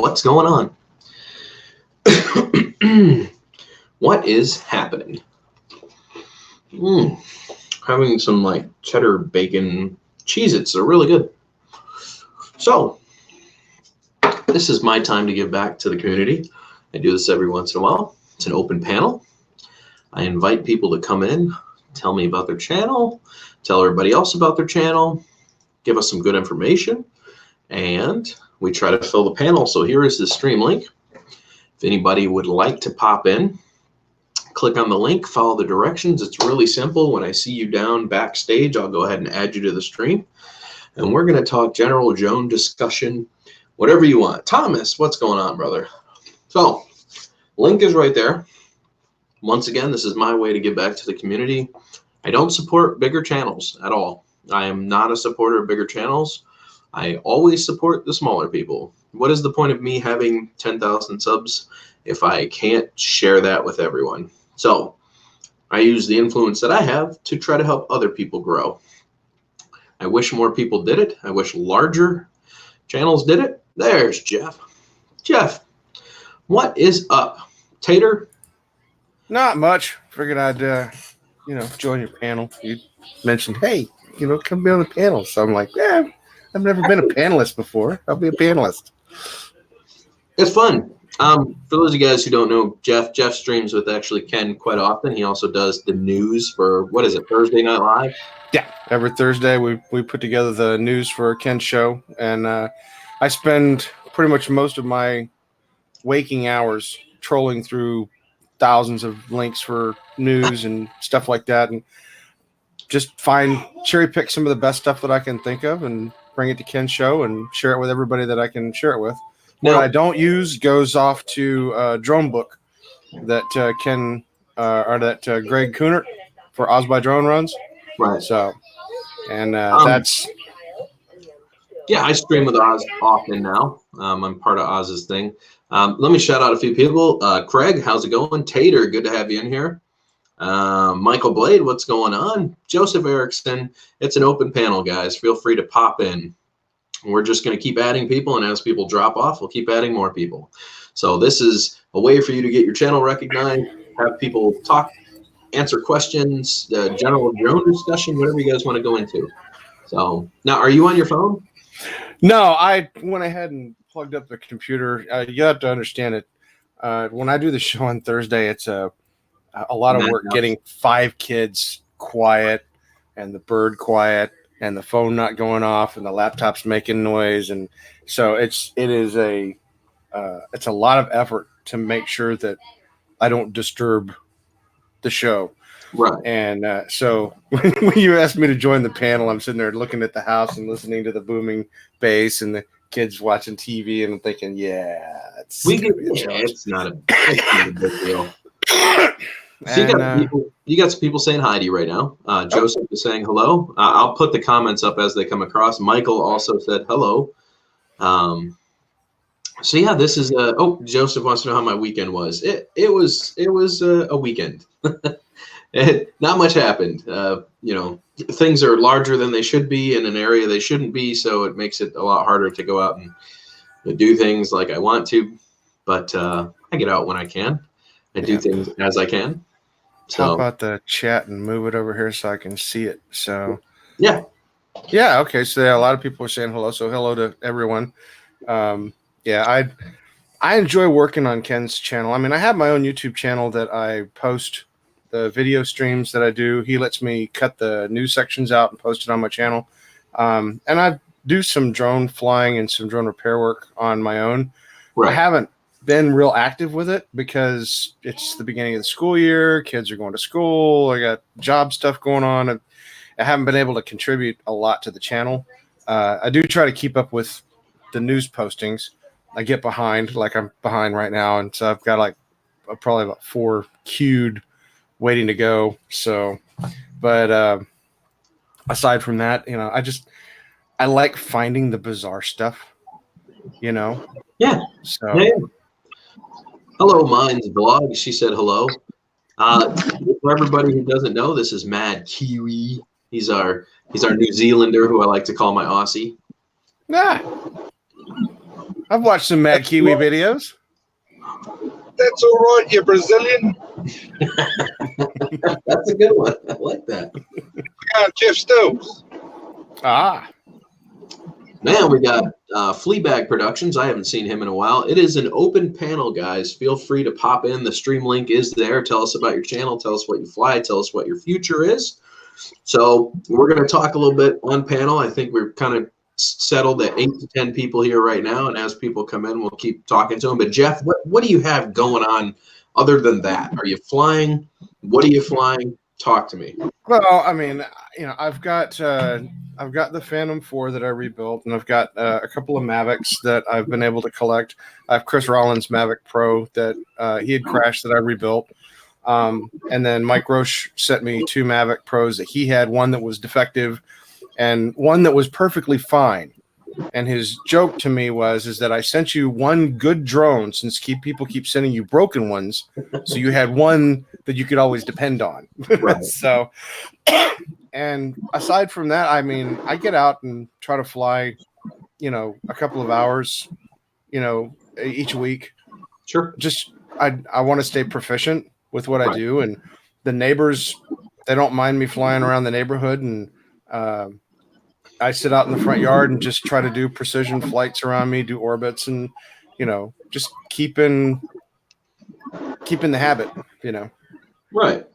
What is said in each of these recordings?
What's going on? What is happening? Having some like cheddar bacon Cheez-Its. They're really good. So this is my time to give back to the community. I do this every once in a while. It's an open panel. I invite people to come in, tell me about their channel, tell everybody else about their channel, give us some good information, and we try to fill the panel. So here is the stream link. If anybody would like to pop in, click on the link, follow the directions. It's really simple. When I see you down backstage, I'll go ahead and add you to the stream. And we're going to talk general Joan discussion, whatever you want. Thomas, what's going on, brother? So, link is right there. Once again, this is my way to give back to the community. I don't support bigger channels at all. I am not a supporter of bigger channels. I always support the smaller people. What is the point of me having 10,000 subs if I can't share that with everyone? So I use the influence that I have to try to help other people grow. I wish more people did it. I wish larger channels did it. There's Jeff. Jeff, what is up? Tater? Not much. Figured I'd, join your panel. You mentioned, hey, come be on the panel. So I'm like, yeah, I've never been a panelist before. I'll be a panelist. It's fun. For those of you guys who don't know Jeff streams with actually Ken quite often. He also does the news for, what is it, Thursday Night Live? Yeah, every Thursday we put together the news for Ken's show, and I spend pretty much most of my waking hours trolling through thousands of links for news and stuff like that, and just cherry pick some of the best stuff that I can think of and bring it to Ken's show and share it with everybody that I can share it with. What I don't use goes off to Drone Book that Greg Kunert for Oz by Drone runs. Right. So, and that's. Yeah, I stream with Oz often now. I'm part of Oz's thing. Let me shout out a few people. Craig, how's it going? Tater, good to have you in here. Michael Blade, what's going on? Joseph Erickson, it's an open panel, guys. Feel free to pop in. We're just going to keep adding people, and as people drop off, we'll keep adding more people. So this is a way for you to get your channel recognized, have people talk, answer questions, general drone discussion, whatever you guys want to go into. So now, are you on your phone? No, I went ahead and plugged up the computer. You have to understand it. When I do the show on Thursday, it's a lot of work getting 5 kids quiet and the bird quiet and the phone not going off and the laptop's making noise, and so it's a lot of effort to make sure that I don't disturb the show. Right. And so when you asked me to join the panel, I'm sitting there looking at the house and listening to the booming bass and the kids watching TV, and I'm thinking, it's not a big deal. So you got some people saying hi to you right now. Joseph is saying hello. I'll put the comments up as they come across. Michael also said hello. So yeah, this is Joseph wants to know how my weekend was. It was a weekend. Not much happened. Things are larger than they should be in an area they shouldn't be, so it makes it a lot harder to go out and do things like I want to. But I get out when I can. I do things as I can. So talk about the chat and move it over here so I can see it. So yeah. Okay. So a lot of people are saying hello. So hello to everyone. I enjoy working on Ken's channel. I mean, I have my own YouTube channel that I post the video streams that I do. He lets me cut the news sections out and post it on my channel. And I do some drone flying and some drone repair work on my own. Right. I haven't been real active with it because it's the beginning of the school year. Kids are going to school. I got job stuff going on. I haven't been able to contribute a lot to the channel. I do try to keep up with the news postings. I get behind, like I'm behind right now. And so I've got probably about 4 queued waiting to go. So, but aside from that, I like finding the bizarre stuff, Yeah. So. Yeah. Hello, Minds Vlog. She said hello. For everybody who doesn't know, this is Mad Kiwi. He's our New Zealander who I like to call my Aussie. Yeah. I've watched some Mad Kiwi videos. That's all right, you're Brazilian. That's a good one. I like that. Jeff Stokes. Ah, Man, we got Fleabag Productions. I haven't seen him in a while. It is an open panel, guys. Feel free to pop in. The stream link is there. Tell us about your channel. Tell us what you fly. Tell us what your future is. So we're going to talk a little bit on panel. I think we're kind of settled at 8 to 10 people here right now. And as people come in, we'll keep talking to them. But Jeff, what do you have going on other than that? Are you flying? What are you flying? Talk to me. well, I mean, I've got the Phantom 4 that I rebuilt, and I've got a couple of Mavics that I've been able to collect. I have Chris Rollins' Mavic Pro that he had crashed that I rebuilt. And then Mike Roche sent me 2 Mavic Pros that he had, one that was defective and one that was perfectly fine. And his joke to me is that I sent you one good drone since people keep sending you broken ones. So you had one that you could always depend on. Right. So, and aside from that, I mean, I get out and try to fly, a couple of hours, each week. Sure. Just, I want to stay proficient with what I do. And the neighbors, they don't mind me flying around the neighborhood. And, I sit out in the front yard and just try to do precision flights around me, do orbits, and just keeping the habit. Right.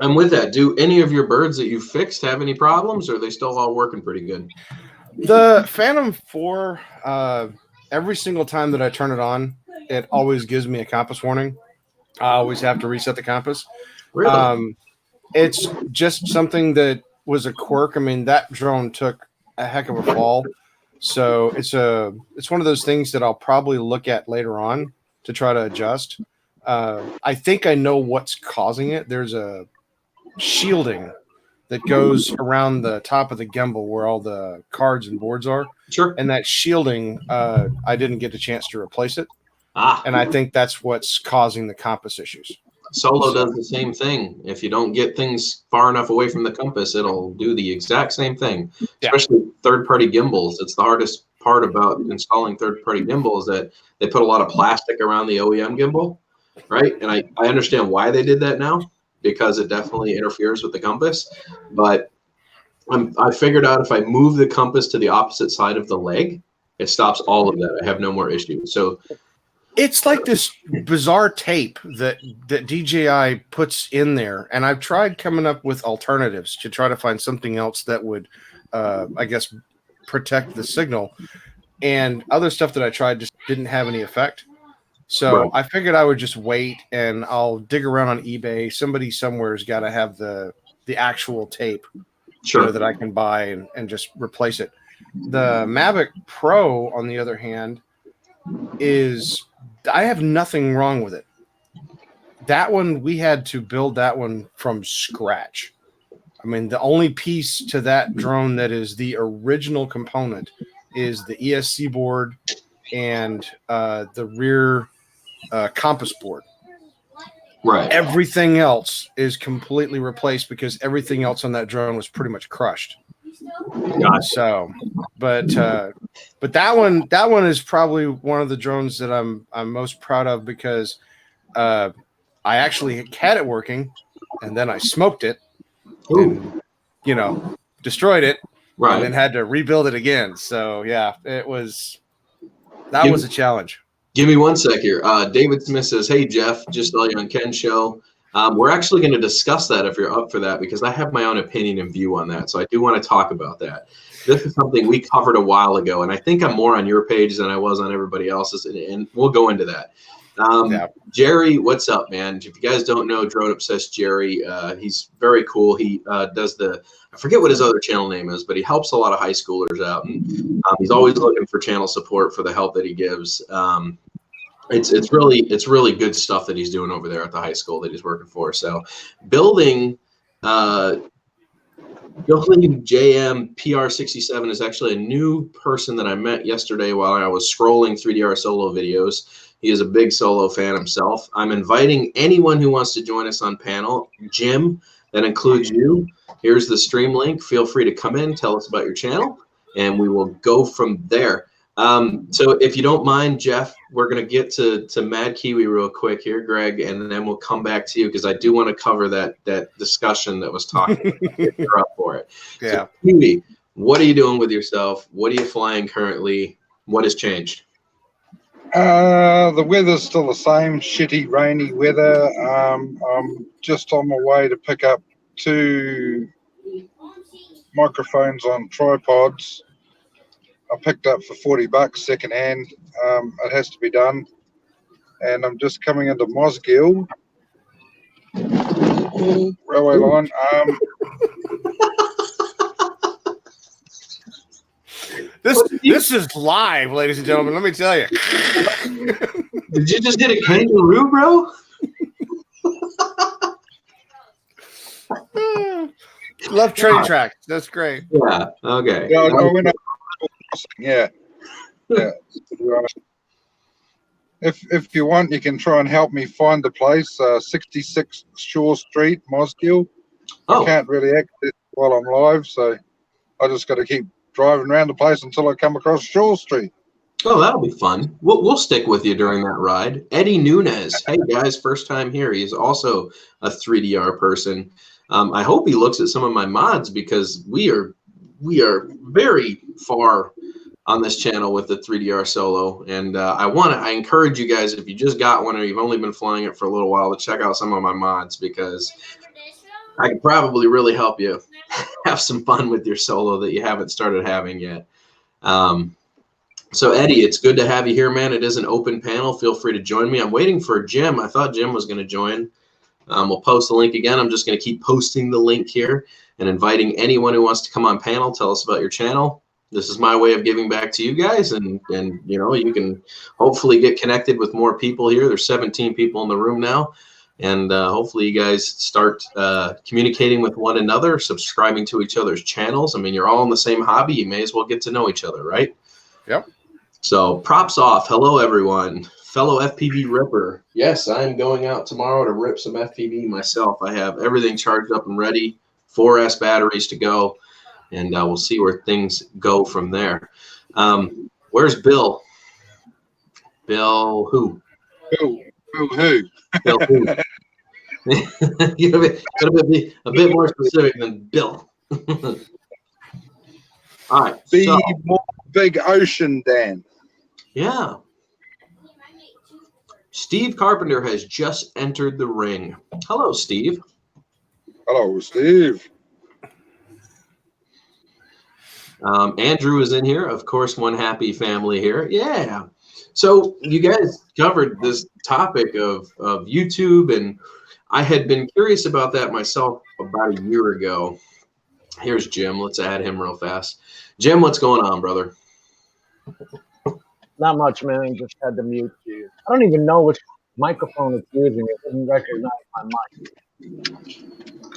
And with that, do any of your birds that you fixed have any problems, or are they still all working pretty good? The Phantom 4, every single time that I turn it on, it always gives me a compass warning. I always have to reset the compass. Really? It's just something that was a quirk. I mean, that drone took a heck of a fall. So it's one of those things that I'll probably look at later on to try to adjust. I think I know what's causing it. There's a shielding that goes around the top of the gimbal where all the cards and boards are. Sure. And that shielding, I didn't get a chance to replace it. And I think that's what's causing the compass issues. Solo does the same thing. If you don't get things far enough away from the compass, it'll do the exact same thing. Yeah. Especially third-party gimbals. It's the hardest part about installing third-party gimbals, that they put a lot of plastic around the OEM gimbal, right? And I understand why they did that now, because it definitely interferes with the compass. But I figured out if I move the compass to the opposite side of the leg, it stops all of that. I have no more issues. So it's like this bizarre tape that DJI puts in there, and I've tried coming up with alternatives to try to find something else that would, I guess, protect the signal. And other stuff that I tried just didn't have any effect. So I figured I would just wait, and I'll dig around on eBay. Somebody somewhere's got to have the actual tape, that I can buy and just replace it. The Mavic Pro, on the other hand, I have nothing wrong with it. That one, we had to build that one from scratch. I mean, the only piece to that drone that is the original component is the ESC board and the rear compass board. Right. Everything else is completely replaced because everything else on that drone was pretty much crushed. Gotcha. So, but that one is probably one of the drones that I'm most proud of, because I actually had it working, and then I smoked it, and, destroyed it, Right. and then had to rebuild it again. So yeah, that was a challenge. Give me one sec here. David Smith says, "Hey Jeff, just saw you on Ken's show. We're actually going to discuss that if you're up for that, because I have my own opinion and view on that. So I do want to talk about that. This is something we covered a while ago, and I think I'm more on your page than I was on everybody else's, and we'll go into that. Jerry, what's up, man? If you guys don't know Drone Obsessed Jerry, he's very cool. He does I forget what his other channel name is, but he helps a lot of high schoolers out, and he's always looking for channel support for the help that he gives. It's really good stuff that he's doing over there at the high school that he's working for. So building JM PR67 is actually a new person that I met yesterday while I was scrolling 3DR solo videos. He is a big solo fan himself. I'm inviting anyone who wants to join us on panel. Jim, that includes you. Here's the stream link. Feel free to come in, tell us about your channel, and we will go from there. So if you don't mind, Jeff, we're going to get to Mad Kiwi real quick here, Greg, and then we'll come back to you because I do want to cover that discussion that was talking about if you're up for it. Yeah. So, Kiwi, what are you doing with yourself? What are you flying currently? What has changed? The weather's still the same, shitty, rainy weather. I'm just on my way to pick up 2 microphones on tripods. I picked up for $40 secondhand. It has to be done. And I'm just coming into Mosgiel railway line. This is live, ladies and gentlemen. Let me tell you. Did you just hit a kangaroo, bro? Love train tracks. That's great. Yeah. Okay. Yeah, I went up. Yeah. To be honest. If you want, you can try and help me find the place. 66 Shore Street, Mosgiel. I can't really access it while I'm live, so I just got to keep driving around the place until I come across Shore Street. Oh, that'll be fun. We'll stick with you during that ride. Eddie Nunez. Hey, guys, first time here. He's also a 3DR person. I hope he looks at some of my mods because we are very far on this channel with the 3DR Solo. And I encourage you guys, if you just got one or you've only been flying it for a little while, to check out some of my mods because I could probably really help you have some fun with your Solo that you haven't started having yet. So Eddie, it's good to have you here, man. It is an open panel. Feel free to join me. I'm waiting for Jim. I thought Jim was going to join. We'll post the link again. I'm just going to keep posting the link here and inviting anyone who wants to come on panel. Tell us about your channel. This is my way of giving back to you guys, and you know, you can hopefully get connected with more people here. There's 17 people in the room now, and hopefully you guys start communicating with one another, subscribing to each other's channels. I mean, you're all in the same hobby. You may as well get to know each other, right? Yep. So props off. Hello, everyone. Fellow FPV ripper. Yes, I'm going out tomorrow to rip some FPV myself. I have everything charged up and ready, 4S batteries to go, and we'll see where things go from there. Where's Bill? Bill who? Who? Bill who? You gotta be a bit more specific than Bill. All right. The Big Ocean Dan. Yeah. Steve Carpenter has just entered the ring. Hello, Steve. Hello, Steve. Andrew is in here. Of course, one happy family here. Yeah. So you guys covered this topic of YouTube, and I had been curious about that myself about a year ago. Here's Jim. Let's add him real fast. Jim, what's going on, brother? Not much, man. Just had to mute you. I don't even know which microphone it's using. It didn't recognize my mic.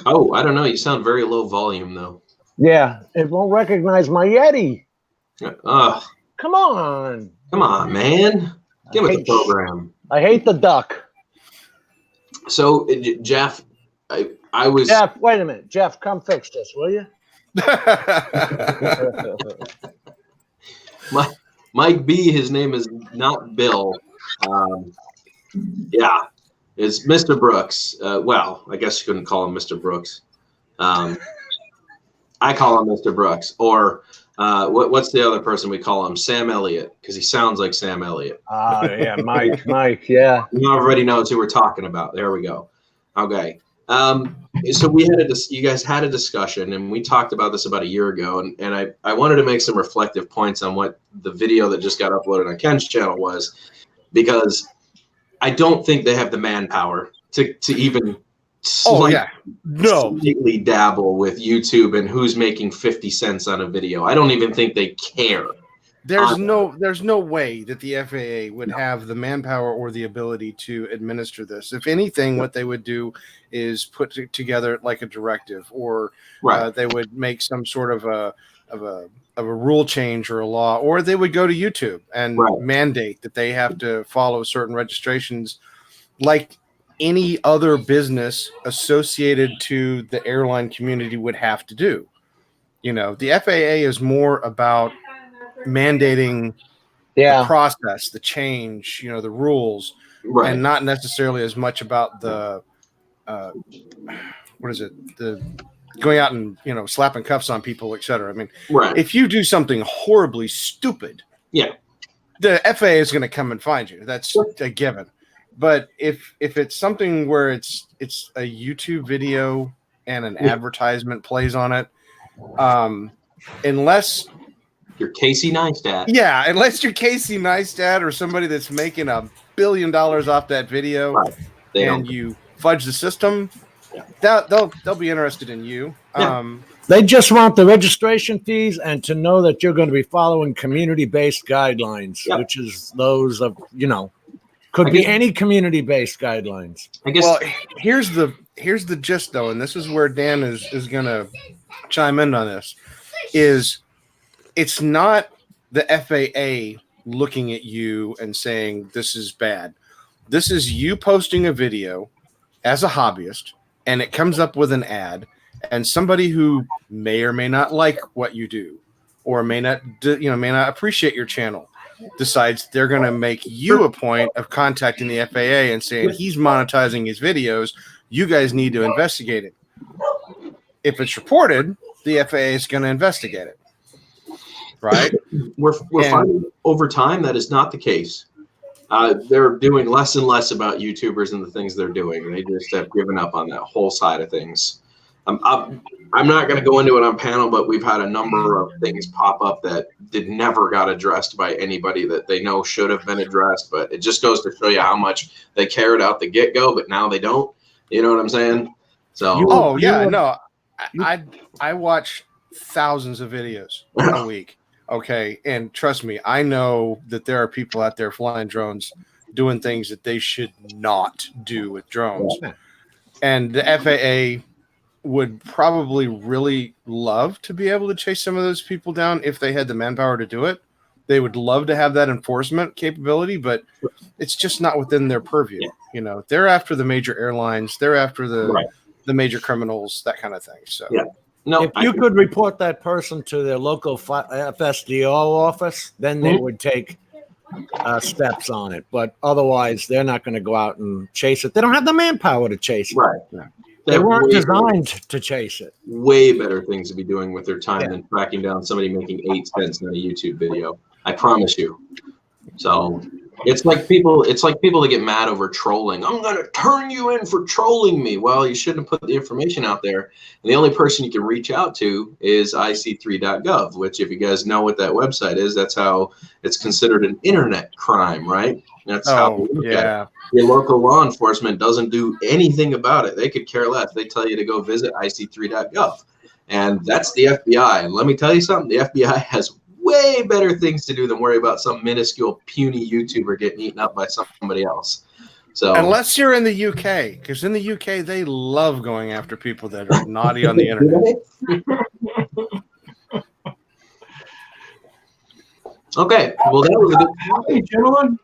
Oh, I don't know. You sound very low volume, though. Yeah, it won't recognize my Yeti. Come on. Come on, man. Give us a program. I hate the duck. So, Jeff, I was... Jeff, wait a minute. Jeff, come fix this, will you? Mike B, his name is not Bill. Yeah, it's Mr. Brooks. Well, I guess you couldn't call him Mr. Brooks. I call him Mr. Brooks. Or what's the other person we call him? Sam Elliott, because he sounds like Sam Elliott. Yeah, Mike, yeah. Everybody knows who we're talking about. There we go. Okay. So you guys had a discussion, and we talked about this about a year ago, and I wanted to make some reflective points on what the video that just got uploaded on Ken's channel was, because I don't think they have the manpower to even slightly dabble with YouTube and who's making 50 cents on a video. I don't even think they care. There's no way that the FAA would have the manpower or the ability to administer this. If anything, what they would do is put together like a directive, or they would make some sort of a rule change or a law, or they would go to YouTube and mandate that they have to follow certain registrations, like any other business associated to the airline community would have to do. You know, the FAA is more about mandating Yeah. the process, the change, the rules, Right. and not necessarily as much about the what is it? The going out and slapping cuffs on people, etc. I mean, Right. if you do something horribly stupid, Yeah. the FAA is going to come and find you. That's a given. But if it's something where it's a YouTube video and an advertisement plays on it, unless You're Casey Neistat. unless you're Casey Neistat or somebody that's making $1 billion off that video, Right. They and don't. you fudge the system, they'll be interested in you. Yeah. They just want the registration fees and to know that you're going to be following community-based guidelines, Yep. which is those of, could be any community-based guidelines. I guess. Well, here's the gist though, and this is where Dan is gonna chime in on this. Is it's not the FAA looking at you and saying this is bad. This is you posting a video as a hobbyist, and it comes up with an ad, and somebody who may or may not like what you do, or may not appreciate your channel, decides they're going to make you a point of contacting the FAA and saying he's monetizing his videos. You guys need to investigate it. If it's reported, the FAA is going to investigate it. Right? We're finding over time that is not the case. They're doing less and less about YouTubers and the things they're doing. They just have given up on that whole side of things. I'm not going to go into it on panel, but we've had a number of things pop up that never got addressed by anybody that they know should have been addressed. But it just goes to show you how much they cared out the get-go, but now they don't. You know what I'm saying? So. I watch thousands of videos a week. Okay, and trust me, I know that there are people out there flying drones doing things that they should not do with drones. And the FAA would probably really love to be able to chase some of those people down if they had the manpower to do it. They would love to have that enforcement capability, but it's just not within their purview. They're after the major airlines, they're after the major criminals, that kind of thing. So No, if you could report that person to their local FSDO office, then they would take steps on it. But otherwise, they're not going to go out and chase it. They don't have the manpower to chase it. Right. They weren't designed to chase it. Way better things to be doing with their time than tracking down somebody making 8 cents on a YouTube video. I promise you. So it's like people that get mad over trolling. I'm going to turn you in for trolling me. Well, you shouldn't have put the information out there. And the only person you can reach out to is ic3.gov, which if you guys know what that website is, that's how it's considered an internet crime, right? That's how we look at it. Your local law enforcement doesn't do anything about it. They could care less. They tell you to go visit ic3.gov. And that's the FBI. And let me tell you something, the FBI has way better things to do than worry about some minuscule puny YouTuber getting eaten up by somebody else. So unless you're in the UK, because in the UK they love going after people that are naughty on the internet. Okay, well that was a good. Hey, gentlemen.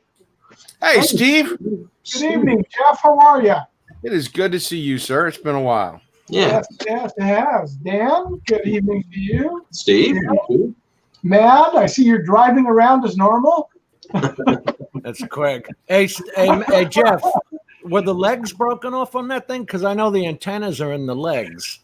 Hey, Steve. Good evening, Jeff. How are you? It is good to see you, sir. It's been a while. Yeah, Yes, it has. Dan, good evening to you. Steve. You Matt, I see you're driving around as normal. That's quick. Hey, Jeff, were the legs broken off on that thing? Because I know the antennas are in the legs.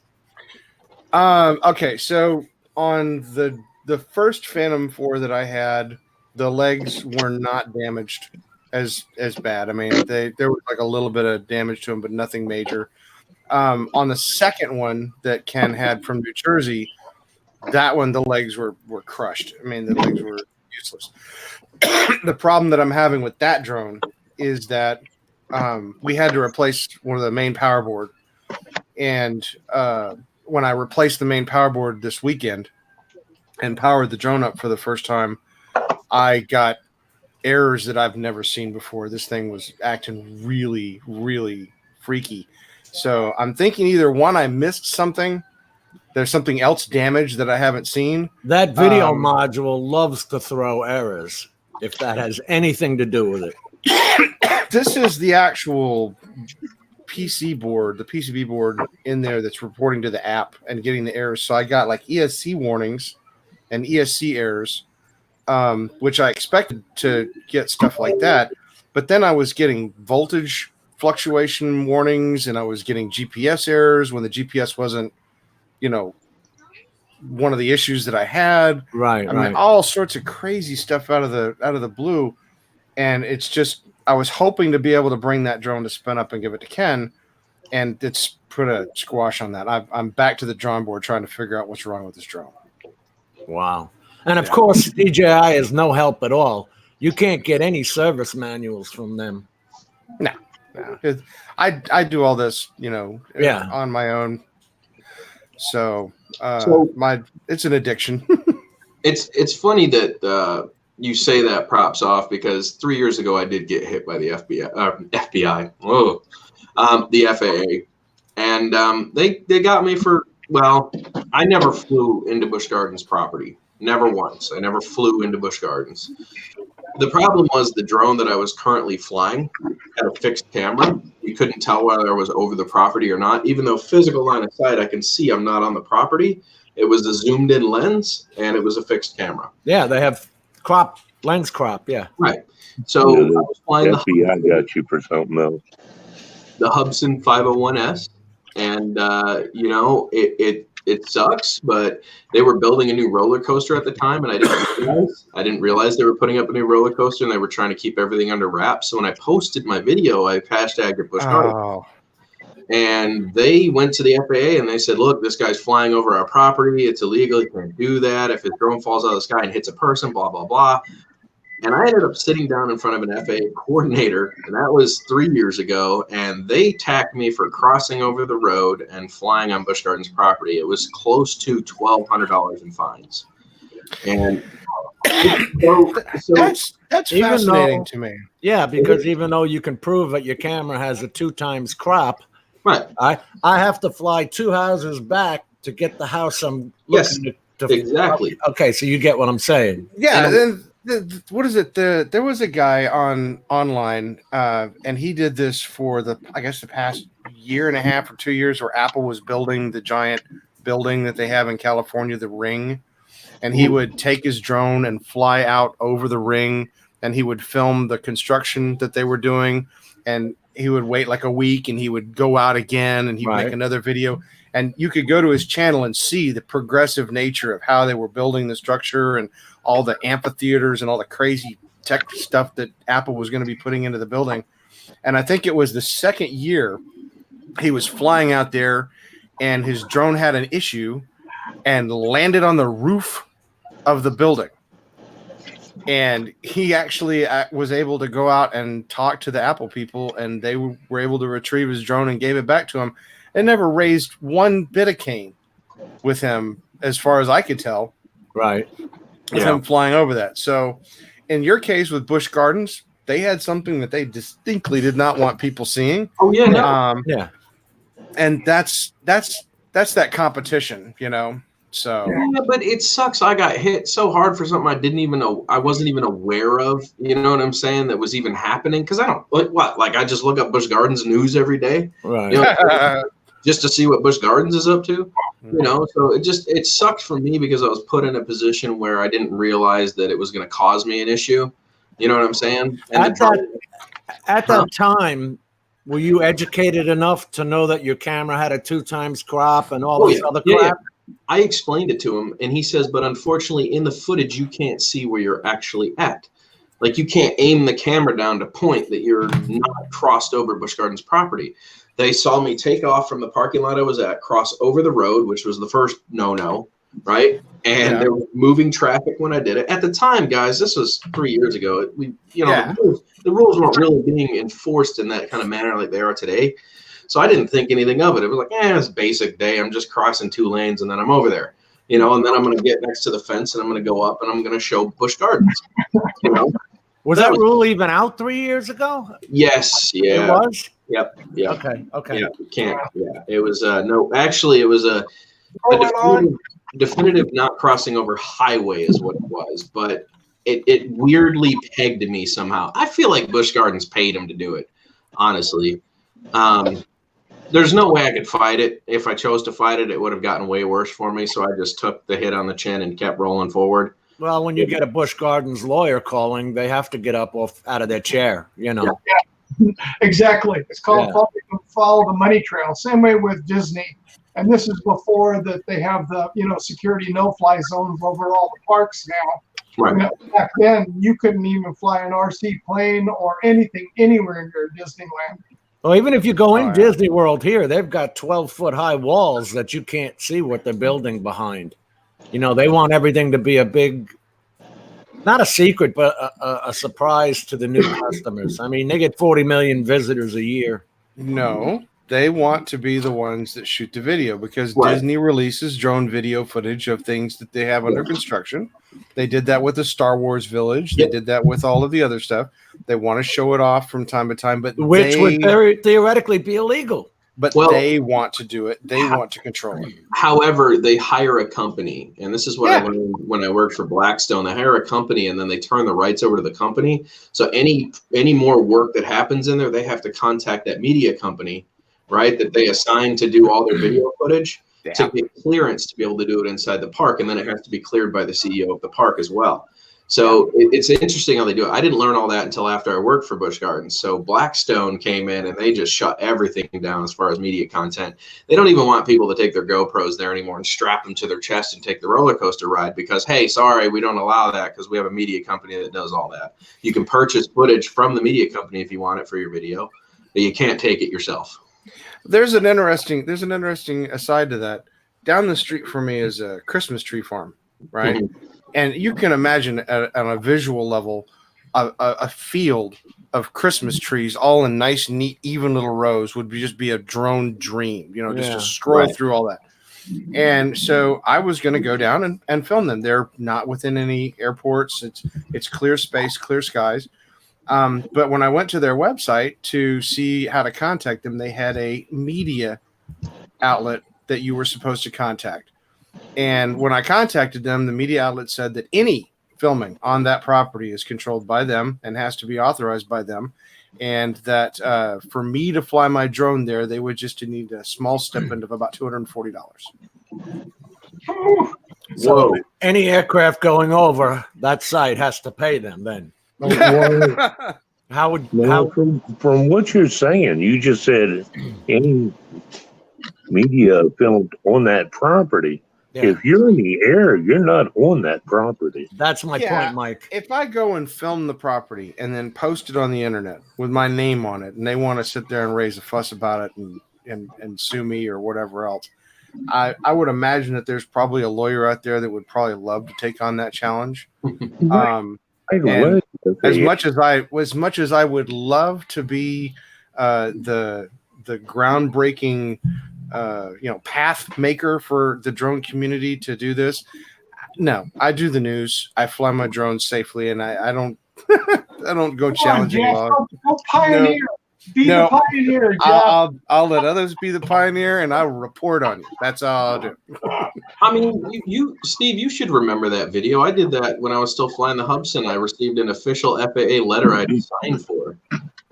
Okay, so on the first Phantom 4 that I had, the legs were not damaged as bad. I mean, there was like a little bit of damage to them, but nothing major. On the second one that Ken had from New Jersey, that one the legs were crushed. I mean, the legs were useless. The problem that I'm having with that drone is that we had to replace one of the main power board, and when I replaced the main power board this weekend and powered the drone up for the first time, I got errors that I've never seen before. This thing was acting really, really freaky. So I'm thinking either one, I missed something. There's something else damaged that I haven't seen. That video module loves to throw errors, if that has anything to do with it. This is the actual PC board, the PCB board in there that's reporting to the app and getting the errors. So I got like ESC warnings and ESC errors. which I expected to get stuff like that. But then I was getting voltage fluctuation warnings, and I was getting GPS errors when the GPS wasn't, one of the issues that I had. Right. I mean, all sorts of crazy stuff out of the blue. And it's just, I was hoping to be able to bring that drone to spin up and give it to Ken, and it's put a squash on that. I'm back to the drawing board trying to figure out what's wrong with this drone. Wow. And of course, DJI is no help at all. You can't get any service manuals from them. No. I do all this, on my own. So, it's an addiction. It's funny that you say that props off, because 3 years ago I did get hit by the FBI. Whoa. The FAA, and they got me for, well, I never flew into Busch Gardens property, never once. I never flew into Busch Gardens. The problem was the drone that I was currently flying had a fixed camera. You couldn't tell whether I was over the property or not, even though physical line of sight I can see I'm not on the property. It was a zoomed in lens, and it was a fixed camera. Yeah, they have lens crop. Yeah, right. So I was flying FBI got you for something else. The Hubsan 501S, and it sucks, but they were building a new roller coaster at the time, and I didn't realize they were putting up a new roller coaster, and they were trying to keep everything under wraps. So when I posted my video, I hashtagged it Busch Gardens. And they went to the FAA and they said, look, this guy's flying over our property. It's illegal. He can't do that. If his drone falls out of the sky and hits a person, blah, blah, blah. And I ended up sitting down in front of an FAA coordinator, and that was 3 years ago, and they tacked me for crossing over the road and flying on Busch Gardens property. It was close to $1,200 in fines. And so that's fascinating to me. Yeah, because even though you can prove that your camera has a 2x crop, right? I have to fly 2 houses back to get the house I'm looking to exactly. Okay, so you get what I'm saying. Yeah, then. What is it? There was a guy online, and he did this for the past year and a half or 2 years, where Apple was building the giant building that they have in California, the Ring, and he would take his drone and fly out over the Ring, and he would film the construction that they were doing, and he would wait like a week, and he would go out again, and he'd make another video. And you could go to his channel and see the progressive nature of how they were building the structure and all the amphitheaters and all the crazy tech stuff that Apple was going to be putting into the building. And I think it was the second year he was flying out there, and his drone had an issue and landed on the roof of the building. And he actually was able to go out and talk to the Apple people, and they were able to retrieve his drone and gave it back to him. It never raised one bit of cane with him, as far as I could tell. Right. With him flying over that. So in your case with Busch Gardens, they had something that they distinctly did not want people seeing. Oh, yeah. No. Yeah. And that's that competition, So yeah, but it sucks. I got hit so hard for something I wasn't even aware of. You know what I'm saying? That was even happening, because I don't I just look up Busch Gardens news every day, right? Just to see what Busch Gardens is up to. So it sucked for me, because I was put in a position where I didn't realize that it was going to cause me an issue. You know what I'm saying? And at that time, were you educated enough to know that your camera had a 2x crop and all this other crap? Yeah. I explained it to him, and he says, but unfortunately in the footage, you can't see where you're actually at. Like, you can't aim the camera down to point that you're not crossed over Busch Gardens property. They saw me take off from the parking lot I was at, cross over the road, which was the first no-no, right? And there was moving traffic when I did it. At the time, guys, this was 3 years ago. The rules weren't really being enforced in that kind of manner like they are today. So I didn't think anything of it. It was like, it's a basic day. I'm just crossing 2 lanes, and then I'm over there. And then I'm going to get next to the fence, and I'm going to go up, and I'm going to show Busch Gardens. Was that rule even out 3 years ago? Yes. Yeah. It was? Yep. Okay. Yeah, you can't. Yeah. It was no. Actually, it was a definitive not crossing over highway is what it was, but it weirdly pegged me somehow. I feel like Busch Gardens paid him to do it. Honestly, there's no way I could fight it. If I chose to fight it, it would have gotten way worse for me. So I just took the hit on the chin and kept rolling forward. Well, when you get a Busch Gardens lawyer calling, they have to get up out of their chair, you know. Exactly. It's called Yeah. follow the money trail. Same way with Disney. And this is before that they have the, security no-fly zones over all the parks now. Right. Back then, you couldn't even fly an RC plane or anything anywhere near Disneyland. Well, even if you go in Oh, yeah. Disney World here, they've got 12-foot high walls that you can't see what they're building behind. They want everything to be a big, not a secret, but a surprise to the new customers. I mean, they get 40 million visitors a year. No, they want to be the ones that shoot the video because Right. Disney releases drone video footage of things that they have under construction. They did that with the Star Wars Village. They Yep. did that with all of the other stuff. They want to show it off from time to time, but Which would theoretically be illegal. Well- they want to do it. They want to control it. However, they hire a company, and this is what Yeah. I learned when I worked for Blackstone. They hire a company, and then they turn the rights over to the company. So any more work that happens in there, they have to contact that media company, right? That they assign to do all their video footage to get clearance to be able to do it inside the park, and then it has to be cleared by the CEO of the park as well. So it's interesting how they do it. I didn't learn all that until after I worked for Busch Gardens. So Blackstone came in and they just shut everything down as far as media content. They don't even want people to take their GoPros there anymore and strap them to their chest and take the roller coaster ride because, hey, sorry, we don't allow that because we have a media company that does all that. You can purchase footage from the media company if you want it for your video, but you can't take it yourself. There's an interesting aside to that. Down the street from me is a Christmas tree farm, right? Mm-hmm. And you can imagine on a visual level a field of Christmas trees all in nice, neat, even little rows would just be a drone dream, just Yeah. to scroll Right. through all that. And so I was going to go down and film them. They're not within any airports. It's clear space, clear skies. But when I went to their website to see how to contact them, they had a media outlet that you were supposed to contact. And when I contacted them, the media outlet said that any filming on that property is controlled by them and has to be authorized by them. And that for me to fly my drone there, they would just need a small stipend of about $240. So Whoa. any aircraft going over that site has to pay them then. Well, How would no, from what you're saying, you just said any media filmed on that property. yeah, If you're in the air, you're not on that property. that's my Yeah. point, Mike. If I go and film the property and then post it on the internet with my name on it, and they want to sit there and raise a fuss about it and sue me or whatever else, I would imagine that there's probably a lawyer out there that would probably love to take on that challenge. Right And away. As much as I would love to be the groundbreaking path maker for the drone community to do this, no, I do the news. I fly my drones safely, and I don't I don't go challenging Jeff, along. go pioneer. Be No. the pioneer, Jeff. I'll let others be the pioneer, and I'll report on you. That's all I'll do. I mean, you Steve, you should remember that video. I did that when I was still flying the Hubson. I received an official FAA letter I had to sign for.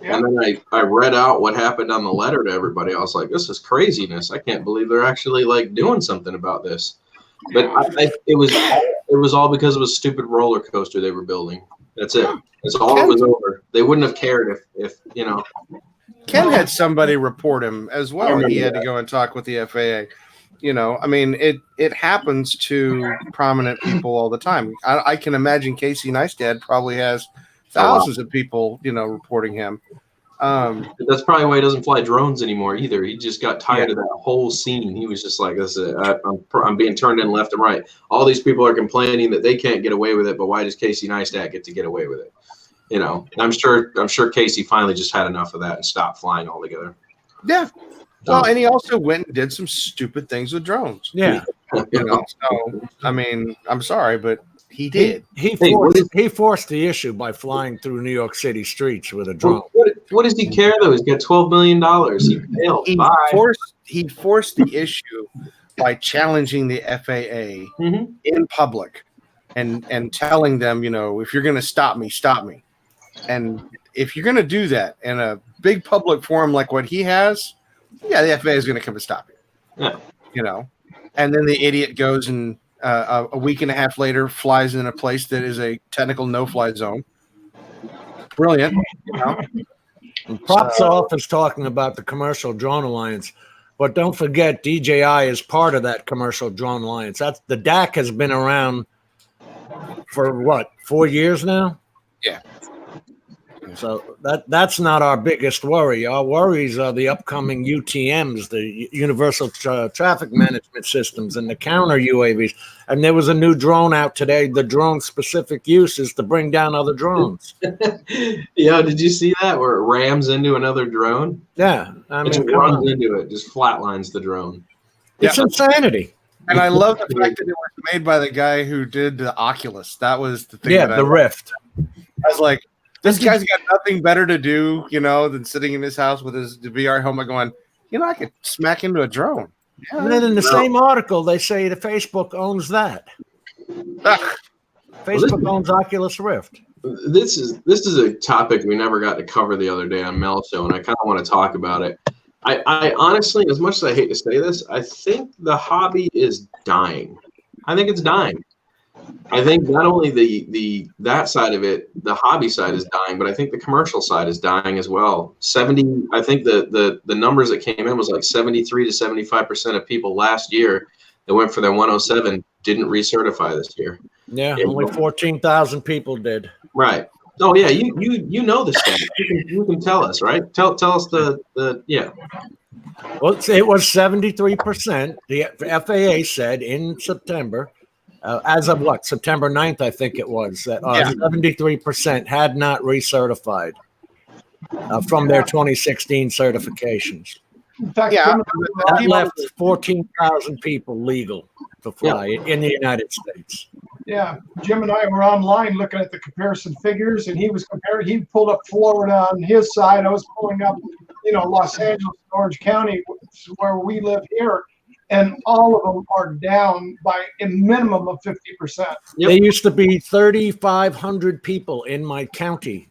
Yeah. And then I read out what happened on the letter to everybody. I was like, this is craziness. I can't believe they're actually like doing something about this. But it was all because of a stupid roller coaster they were building. That's it. That's all it was over. They wouldn't have cared if Ken had somebody report him as I well. remember He had to that. go and talk with the FAA. I mean, it happens to prominent people all the time. I can imagine Casey Neistat probably has thousands of people, reporting him. That's probably why he doesn't fly drones anymore either. He just got tired of that whole scene. He was just like, "This is it. I'm being turned in left and right. All these people are complaining that they can't get away with it, but why does Casey Neistat get to get away with it?" I'm sure Casey finally just had enough of that and stopped flying altogether. Yeah. Well, and he also went and did some stupid things with drones. Yeah, So, I mean, I'm sorry, but he did. he Hey, what forced the issue by flying through New York City streets with a drone. What does he care though? He's got $12 million. He failed. Bye. He forced the issue by challenging the FAA Mhm. in public and telling them, if you're going to stop me, stop me. And if you're going to do that in a big public forum like what he has, the FAA is going to come and stop you. Yeah. And then the idiot goes and a week and a half later flies in a place that is a technical no-fly zone. Brilliant. You know? And props off is talking about the Commercial Drone Alliance, but don't forget DJI is part of that Commercial Drone Alliance. That's the DAC has been around for what, 4 years now? Yeah. So that's not our biggest worry. Our worries are the upcoming UTMs, the Universal Traffic Management Systems, and the counter UAVs. And there was a new drone out today. The drone specific use is to bring down other drones. Yeah, did you see that where it rams into another drone? Yeah, I It just mean, come runs on. into it, just flatlines the drone. It's insanity. And I love the fact that it was made by the guy who did the Oculus. That was the thing. Yeah, that the Rift. I was like, this guy's got nothing better to do, you know, than sitting in his house with his VR helmet going, you know, I could smack into a drone. Yeah. And then in the same article, they say that Facebook owns that. Facebook owns Oculus Rift. This is a topic we never got to cover the other day on Mel Show, and I kind of want to talk about it. I honestly, as much as I hate to say this, I think the hobby is dying. I think it's dying. I think not only the that side of it, the hobby side is dying, but I think the commercial side is dying as well. I think the numbers that came in was like 73 to 75% of people last year that went for their 107 didn't recertify this year. Yeah, only 14,000 people did. Right. Oh yeah, you know the stats. You can tell us, right? Tell us the yeah. Well, it was 73%. The FAA said in September, as of what, September 9th, I think it was, that 73% had not recertified from their 2016 certifications. In fact, Yeah. That left 14,000 people legal to fly in the United States. yeah, Jim and I were online looking at the comparison figures, and he was comparing. He pulled up Florida on his side. I was pulling up, Los Angeles, Orange County, where we live here, and all of them are down by a minimum of 50%. Yep. There used to be 3,500 people in my county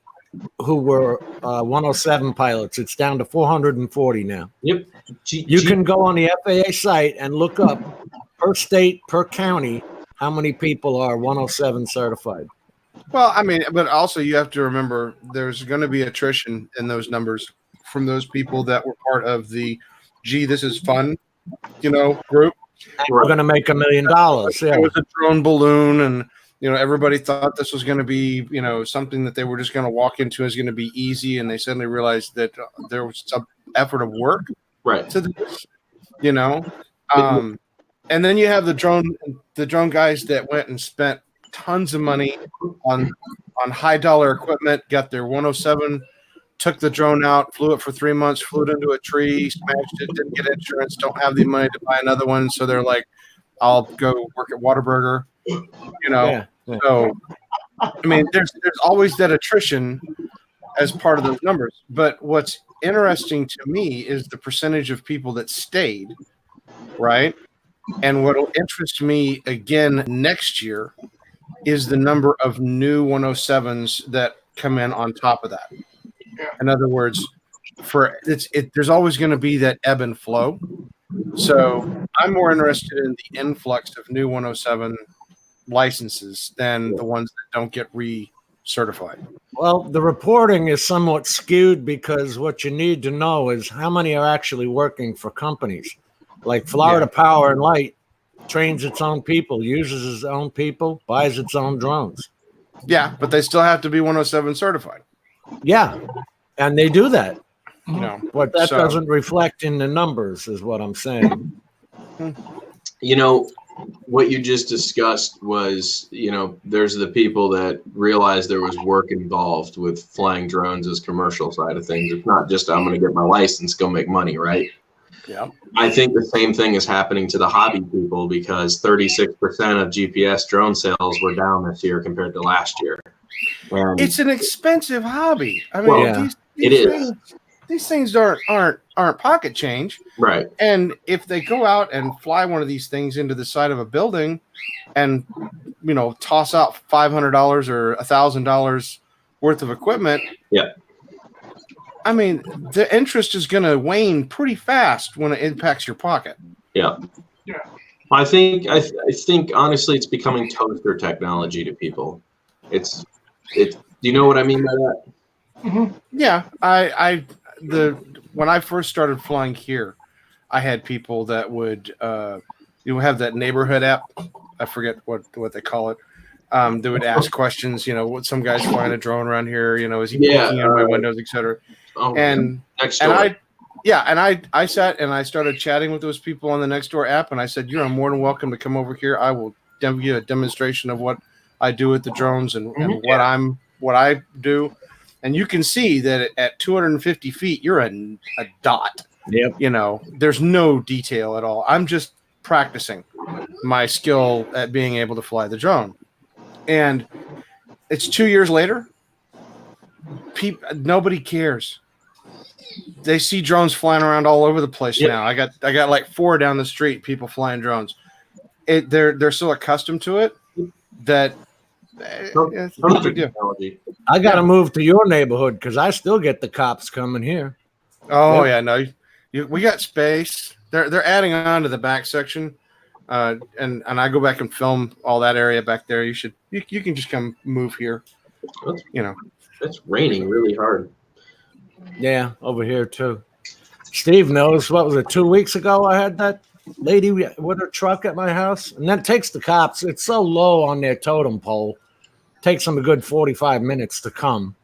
who were 107 pilots. It's down to 440 now. Yep. You can go on the FAA site and look up per state, per county, how many people are 107 certified. Well, I mean, but also you have to remember there's going to be attrition in those numbers from those people that were part of the, gee, this is fun, group. We're going to make $1 million. It was a drone balloon, and everybody thought this was going to be, something that they were just going to walk into is going to be easy, and they suddenly realized that there was some effort of work Right. to this, and then you have the drone guys that went and spent tons of money on high dollar equipment, got their 107, took the drone out, flew it for 3 months, flew it into a tree, smashed it, didn't get insurance, don't have the money to buy another one, so they're like, I'll go work at Whataburger, Yeah. So, I mean, there's always that attrition as part of those numbers. But what's interesting to me is the percentage of people that stayed, right? And what will interest me again next year is the number of new 107s that come in on top of that. In other words, there's always going to be that ebb and flow. So I'm more interested in the influx of new 107 licenses than the ones that don't get recertified. Well, the reporting is somewhat skewed because what you need to know is how many are actually working for companies. Like Florida Power and Light trains its own people, uses its own people, buys its own drones. Yeah, but they still have to be 107 certified. Yeah, and they do that. But that So- doesn't reflect in the numbers, is what I'm saying. What you just discussed was, there's the people that realized there was work involved with flying drones as commercial side of things. It's not just, I'm going to get my license, go make money, right? Yeah. I think the same thing is happening to the hobby people because 36% of GPS drone sales were down this year compared to last year. And It's an expensive hobby. I mean, Well, yeah, these it is. things, these things aren't pocket change. right. And if they go out and fly one of these things into the side of a building and, toss out $500 or $1,000 worth of equipment. Yeah. I mean, the interest is going to wane pretty fast when it impacts your pocket. Yeah. I think honestly, it's becoming toaster technology to people. It's. Do you know what I mean by that? Mm-hmm. Yeah, when I first started flying here, I had people that would have that neighborhood app. I forget what they call it. They would ask questions. What some guy's flying a drone around here. Is he Yeah, peeking out my windows, etc. Oh, And next and door. I sat and I started chatting with those people on the Nextdoor app, and I said, "You're more than welcome to come over here. I will give you a demonstration of what I do with the drones and what I do." And you can see that at 250 feet, you're a dot. Yep. There's no detail at all. I'm just practicing my skill at being able to fly the drone. And it's 2 years later. Nobody cares. They see drones flying around all over the place now. I got like 4 down the street, people flying drones. They're so accustomed to it that it's no big deal. Technology. I got to move to your neighborhood because I still get the cops coming here. Oh yeah, no, we got space. They're adding on to the back section, and I go back and film all that area back there. You can just come move here. It's raining really hard. Yeah, over here too. Steve knows. What was it? 2 weeks ago, I had that lady with her truck at my house, and that takes the cops. It's so low on their totem pole. Takes them a good 45 minutes to come.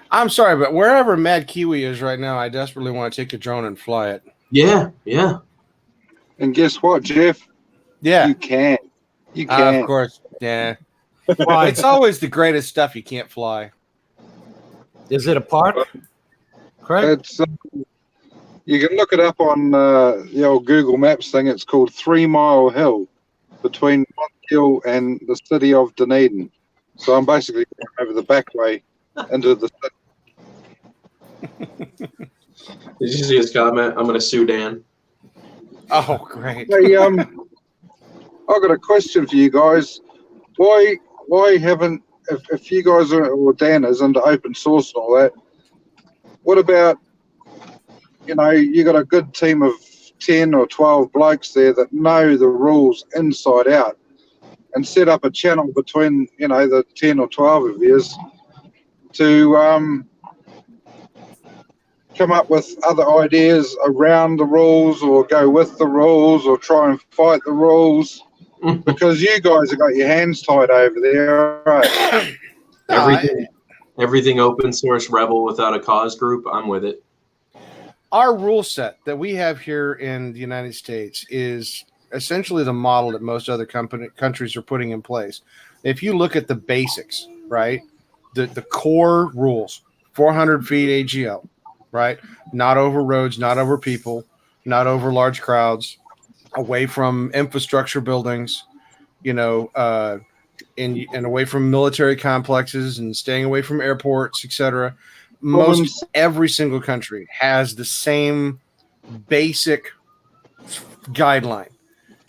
I'm sorry, but wherever Mad Kiwi is right now, I desperately want to take a drone and fly it. Yeah. And guess what, Jeff? Yeah, You can. You can. of course. Yeah, it's always the greatest stuff you can't fly. Is it a park? Craig? It's you can look it up on the old Google Maps thing. It's called 3 Mile Hill between Montefiore and the city of Dunedin. So I'm basically going over the back way into the city. Did you see his comment? I'm going to sue Dan. Oh, great. Hey, I've got a question for you guys. Why haven't if you guys are, or Dan is into open source and all that? What about you got a good team of 10 or 12 blokes there that know the rules inside out, and set up a channel between the 10 or 12 of yous to come up with other ideas around the rules, or go with the rules, or try and fight the rules, because you guys have got your hands tied over there, right? Everything open source rebel without a cause group, I'm with it. Our rule set that we have here in the United States is essentially the model that most other countries are putting in place. If you look at the basics, right, the core rules, 400 feet AGL, right, not over roads, not over people, not over large crowds, away from infrastructure buildings, and away from military complexes, and staying away from airports, etc. Most every single country has the same basic guideline.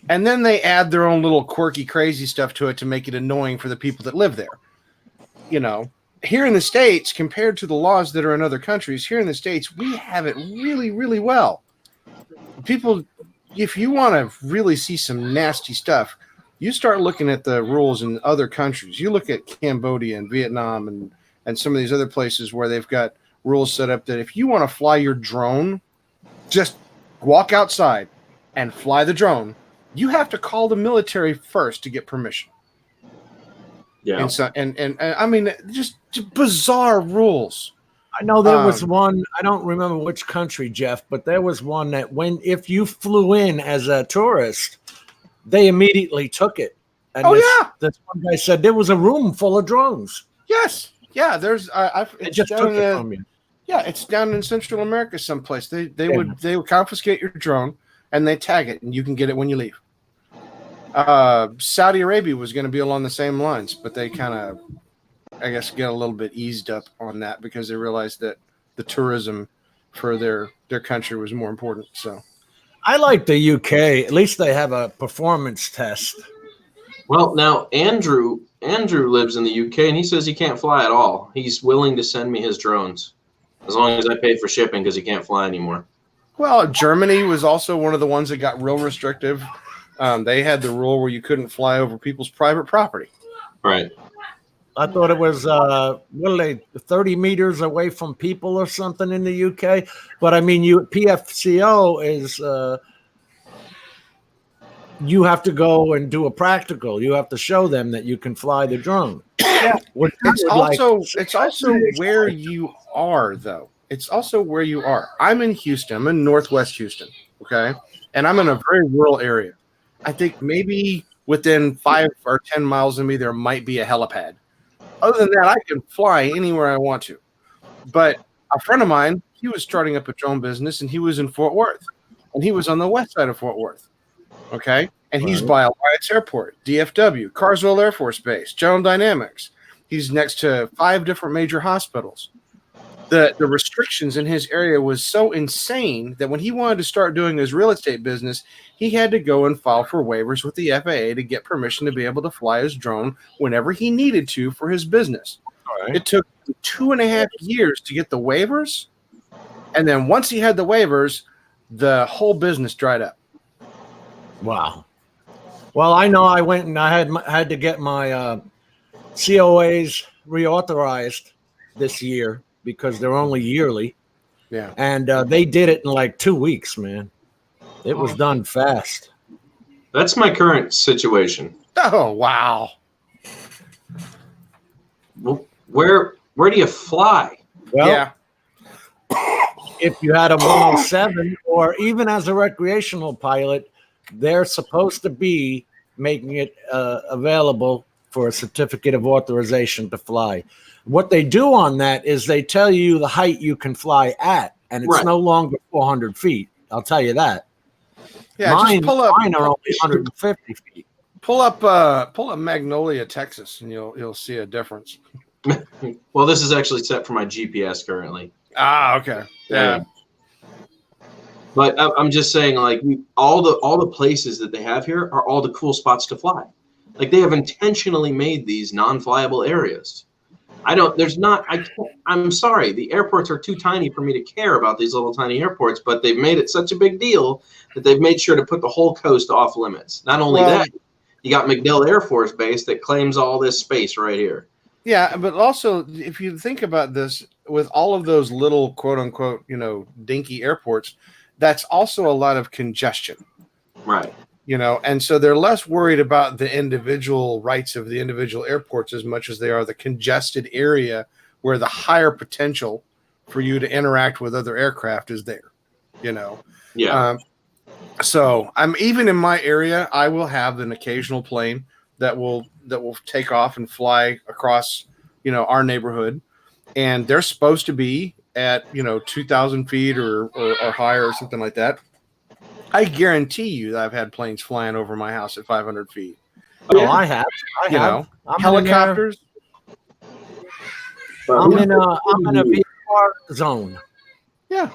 And then they add their own little quirky, crazy stuff to it to make it annoying for the people that live there. Here in the States, compared to the laws that are in other countries, here in the States, we have it really, really well. People, if you want to really see some nasty stuff, you start looking at the rules in other countries. You look at Cambodia and Vietnam and some of these other places where they've got rules set up that if you want to fly your drone, just walk outside and fly the drone. You have to call the military first to get permission. Yeah. And I mean, just bizarre rules. I know there was one, I don't remember which country, Jeff, but there was one that if you flew in as a tourist, they immediately took it. And this one guy said there was a room full of drones. Yes. Yeah, there's They just took it from you. Yeah, it's down in Central America someplace. They would confiscate your drone and they tag it, and you can get it when you leave. Saudi Arabia was going to be along the same lines, but they kind of, I guess, get a little bit eased up on that because they realized that the tourism for their country was more important. So, I like the UK. At least they have a performance test. Well, now Andrew lives in the UK, and he says he can't fly at all. He's willing to send me his drones as long as I pay for shipping because he can't fly anymore. Well, Germany was also one of the ones that got real restrictive. They had the rule where you couldn't fly over people's private property. Right. I thought it was what are they 30 meters away from people or something in the UK. But I mean, PFCO is you have to go and do a practical. You have to show them that you can fly the drone. It's also where you are, though. It's also where you are. I'm in Houston. I'm in Northwest Houston. Okay, and I'm in a very rural area. I think maybe within 5 or 10 miles of me, there might be a helipad. Other than that, I can fly anywhere I want to. But a friend of mine, he was starting up a drone business, and he was in Fort Worth, and he was on the west side of Fort Worth. Okay, and he's by Alliance Airport, DFW, Carswell Air Force Base, General Dynamics. He's next to 5 different major hospitals. The restrictions in his area was so insane that when he wanted to start doing his real estate business, he had to go and file for waivers with the FAA to get permission to be able to fly his drone whenever he needed to for his business. Right. It took 2.5 years to get the waivers. And then once he had the waivers, the whole business dried up. Wow. Well, I know I went and I had to get my COAs reauthorized this year because they're only yearly. Yeah. And they did it in like 2 weeks, man. It was done fast. That's my current situation. Oh, wow. Well, where do you fly? Well, yeah. If you had a 107 or even as a recreational pilot, they're supposed to be making it available for a certificate of authorization to fly. What they do on that is they tell you the height you can fly at, and it's no longer 400 feet. I'll tell you that. Yeah, mine, just pull up. Mine are only 150 feet. Pull up Magnolia, Texas, and you'll see a difference. Well, this is actually set for my GPS currently. Ah, okay. Yeah. But I'm just saying, like, all the places that they have here are all the cool spots to fly. Like, they have intentionally made these non-flyable areas. I'm sorry, the airports are too tiny for me to care about these little tiny airports, but they've made it such a big deal that they've made sure to put the whole coast off limits. Not only that, you got MacDill Air Force Base that claims all this space right here. Yeah, but also, if you think about this, with all of those little quote-unquote, dinky airports, that's also a lot of congestion. Right. And so they're less worried about the individual rights of the individual airports as much as they are the congested area where the higher potential for you to interact with other aircraft is there, Yeah. So I'm even in my area, I will have an occasional plane that will take off and fly across, our neighborhood. And they're supposed to be at, 2,000 feet or higher or something like that. I guarantee you that I've had planes flying over my house at 500 feet. Oh, I have. I'm helicopters. I'm in a VR zone. Yeah.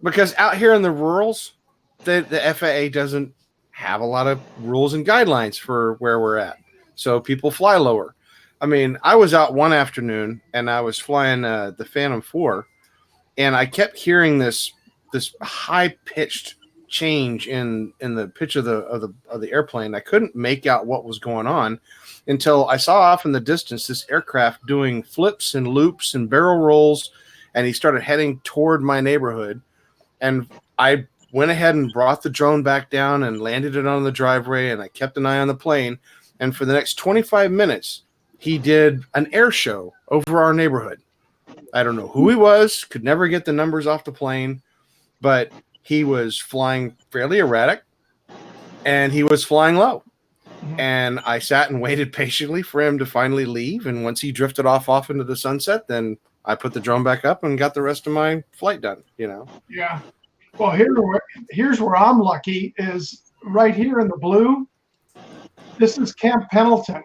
Because out here in the rurals, the FAA doesn't have a lot of rules and guidelines for where we're at. So people fly lower. I mean, I was out one afternoon and I was flying the Phantom 4, and I kept hearing this high-pitched change in the pitch of the airplane. I couldn't make out what was going on until I saw off in the distance this aircraft doing flips and loops and barrel rolls, and he started heading toward my neighborhood. And I went ahead and brought the drone back down and landed it on the driveway, and I kept an eye on the plane. And for the next 25 minutes, he did an air show over our neighborhood. I don't know who he was, could never get the numbers off the plane, but he was flying fairly erratic, and he was flying low. And I sat and waited patiently for him to finally leave. And once he drifted off into the sunset, then I put the drone back up and got the rest of my flight done, Yeah. Well, here's where I'm lucky is right here in the blue. This is Camp Pendleton.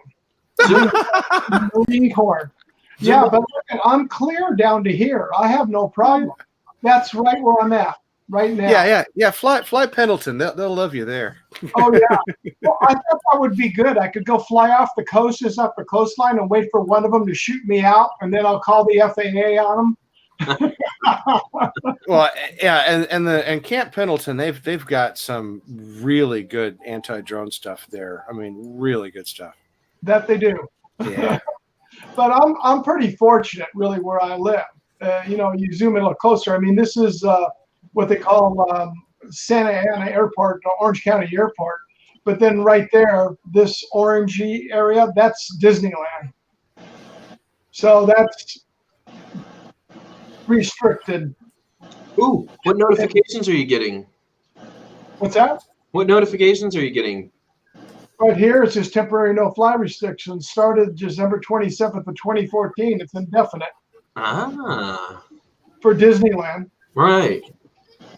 Leghorn. Yeah, but look, I'm clear down to here. I have no problem. That's right where I'm at right now. Yeah. Fly Pendleton. They'll love you there. Oh yeah. Well, I thought that would be good. I could go fly off the coast, just up the coastline, and wait for one of them to shoot me out, and then I'll call the FAA on them. Well, yeah, and Camp Pendleton, they've got some really good anti-drone stuff there. I mean, really good stuff. That they do. Yeah. But I'm pretty fortunate, really, where I live. You zoom in a little closer. I mean, this is what they call Santa Ana Airport, Orange County Airport. But then right there, this orangey area, that's Disneyland. So that's restricted. Ooh, what notifications are you getting? What's that? What notifications are you getting? Right here, it says temporary no-fly restrictions started December 27th of 2014. It's indefinite Ah, for Disneyland. right.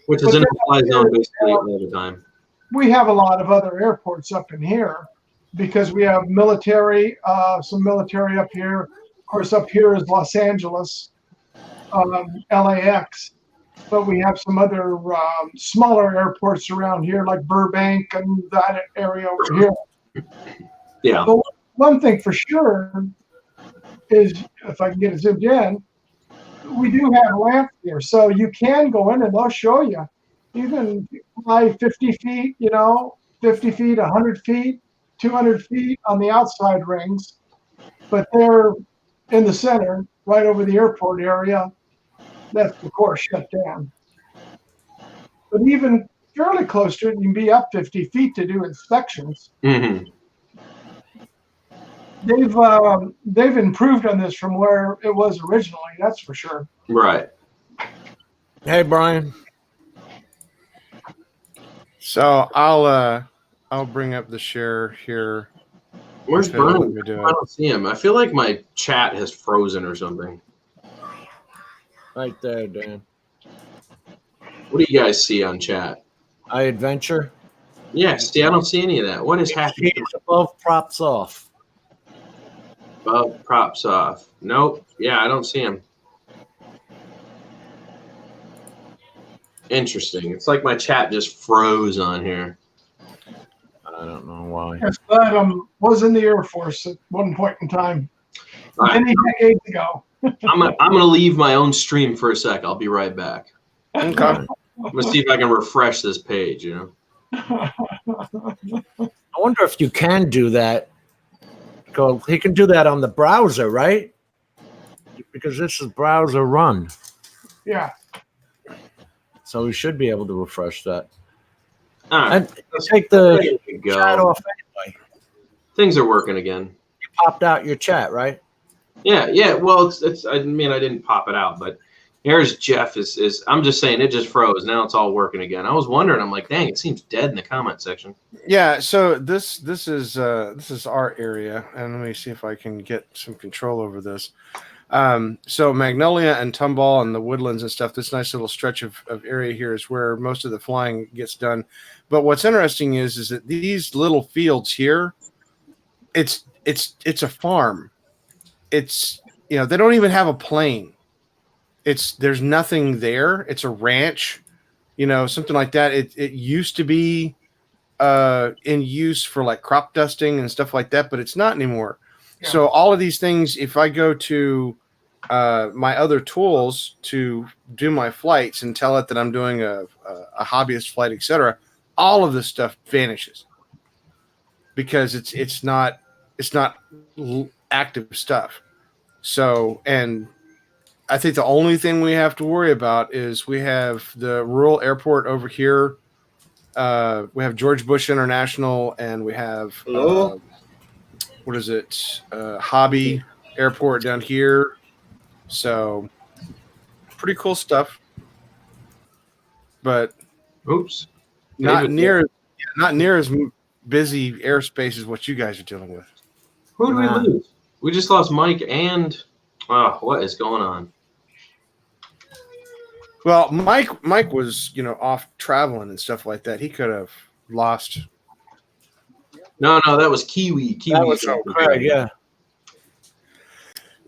Which is in a fly zone basically all the time. We have a lot of other airports up in here because we have military, some military up here. Of course, up here is Los Angeles, LAX. But we have some other smaller airports around here, like Burbank and that area over here. Yeah. But one thing for sure is, if I can get it zoomed in, we do have lamps here. So you can go in and they'll show you. You can fly 50 feet, 50 feet, 100 feet, 200 feet on the outside rings. But they're in the center, right over the airport area. That's, of course, shut down. But even fairly close to it, you can be up 50 feet to do inspections. Mm-hmm. They've improved on this from where it was originally. That's for sure. Right. Hey, Brian. So I'll bring up the share here. Where's Okay, Burnham? let me do I it. don't see him. I feel like my chat has frozen or something. Right there, Dan. What do you guys see on chat? iAdventure. Yeah, see, I don't see any of that. What is happening? He's above props off. Above props off. Nope. Yeah, I don't see him. Interesting. It's like my chat just froze on here. I don't know why. Yes, but was in the Air Force at one point in time, All right. many decades ago. I'm gonna leave my own stream for a sec. I'll be right back. Okay. I'm gonna see if I can refresh this page. I wonder if you can do that. He can do that on the browser, right? Because this is browser run. Yeah. So we should be able to refresh that. All right. And take the There we go. chat off anyway. Things are working again. You popped out your chat, right? Yeah. Well, it's. I mean, I didn't pop it out, but here's Jeff. Is I'm just saying it just froze. Now it's all working again. I was wondering. I'm like, dang, it seems dead in the comment section. Yeah, so this is our area, and let me see if I can get some control over this. So Magnolia and Tomball and the woodlands and stuff, this nice little stretch of area here is where most of the flying gets done. But what's interesting is that these little fields here, it's a farm. It's, they don't even have a plane. There's nothing there. It's a ranch, something like that. It used to be in use for like crop dusting and stuff like that, but it's not anymore. Yeah. So all of these things, if I go to my other tools to do my flights and tell it that I'm doing a hobbyist flight, etc., all of this stuff vanishes because it's not active stuff. So, and I think the only thing we have to worry about is we have the rural airport over here. We have George Bush International, and we have Hobby Airport down here. So pretty cool stuff, but not near as busy airspace as what you guys are dealing with. Who did we lose? We just lost Mike and what is going on? Well, Mike was off traveling and stuff like that. He could have lost. No, that was Kiwi. That was Craig, yeah.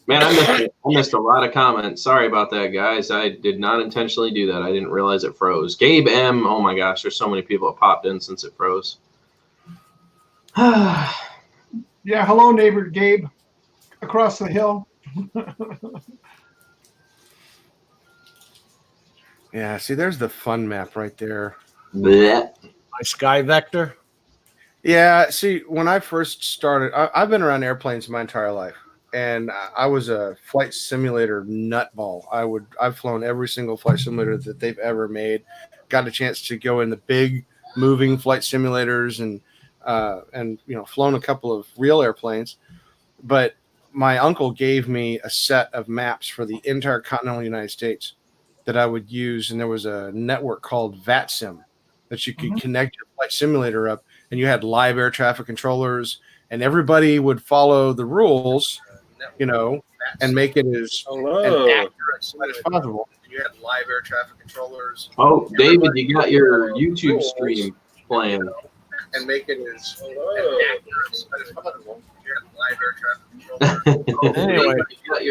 Man, I missed a lot of comments. Sorry about that, guys. I did not intentionally do that. I didn't realize it froze. Gabe M. Oh my gosh, there's so many people that popped in since it froze. Yeah, hello, neighbor Gabe, across the hill. Yeah, see, there's the fun map right there. Blech. My Sky Vector. Yeah, see, when I first started, I've been around airplanes my entire life, and I was a flight simulator nutball. I've flown every single flight simulator that they've ever made. Got a chance to go in the big moving flight simulators and flown a couple of real airplanes. But my uncle gave me a set of maps for the entire continental United States that I would use, and there was a network called VATSIM that you could connect your flight simulator up, and you had live air traffic controllers, and everybody would follow the rules, and make it as accurate as possible. You had live air traffic controllers. Oh, David, you got your YouTube stream playing. And make it as accurate as possible. You had live air traffic controllers. Anyway,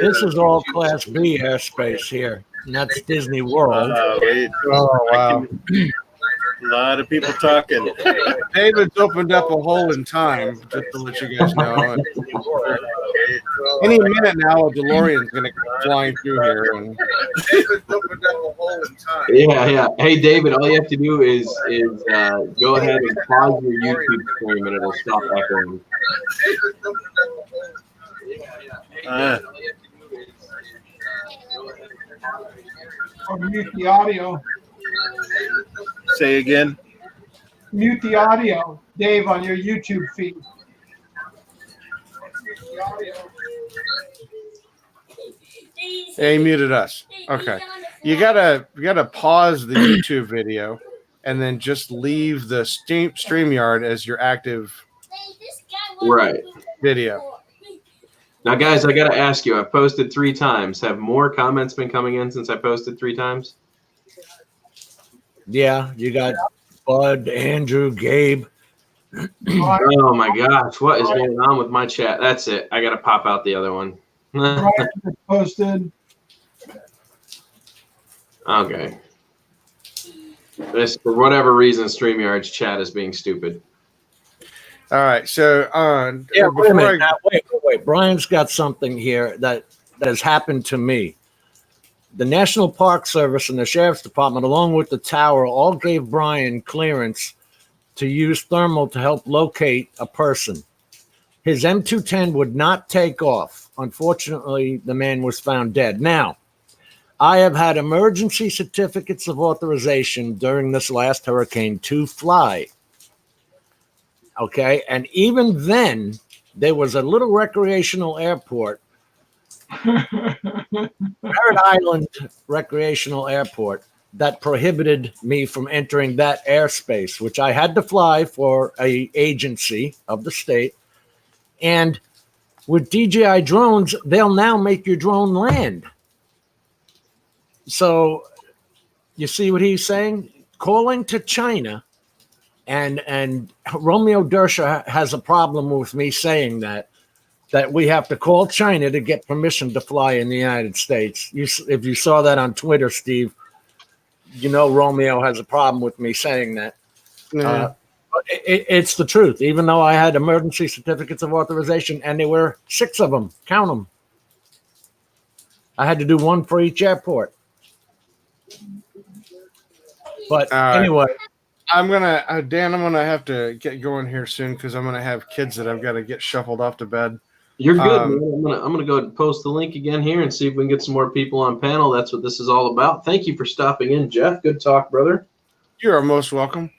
this is all Class B airspace here, and that's Disney World. Oh, wow. A lot of people talking. David's opened up a hole in time, just to let you guys know. Any minute now, a DeLorean's going to come flying through here. And David's opened up a hole in time. Yeah. Hey, David, all you have to do is go ahead and pause your YouTube stream, and it'll stop echoing. Or mute the audio. Say again. Mute the audio, Dave, on your YouTube feed. Yeah, he muted us. Okay. You gotta pause the YouTube video and then just leave the StreamYard as your active Right. video. Now, guys, I got to ask you, I've posted 3 times. Have more comments been coming in since I posted 3 times? Yeah, you got Bud, Andrew, Gabe. Oh, my gosh. What is going on with my chat? That's it. I got to pop out the other one. Brian posted. Okay. This, for whatever reason, StreamYard's chat is being stupid. All right. So Yeah, wait a before minute. Now, wait. Brian's got something here that has happened to me. The National Park Service and the Sheriff's Department, along with the tower, all gave Brian clearance to use thermal to help locate a person. His M210 would not take off. Unfortunately, the man was found dead. Now, I have had emergency certificates of authorization during this last hurricane to fly. Okay, and even then, there was a little recreational airport, Merritt Island Recreational Airport, that prohibited me from entering that airspace, which I had to fly for a agency of the state. And with DJI drones, they'll now make your drone land. So you see what he's saying? Calling to China. And Romeo Dersher has a problem with me saying that we have to call China to get permission to fly in the United States. If you saw that on Twitter, Steve, Romeo has a problem with me saying that. Yeah. It's the truth. Even though I had emergency certificates of authorization, and there were 6 of them, count them. I had to do 1 for each airport. But anyway. I'm gonna Dan. I'm gonna have to get going here soon because I'm gonna have kids that I've got to get shuffled off to bed. You're good, man. I'm gonna go ahead and post the link again here and see if we can get some more people on panel. That's what this is all about. Thank you for stopping in, Jeff. Good talk, brother. You are most welcome.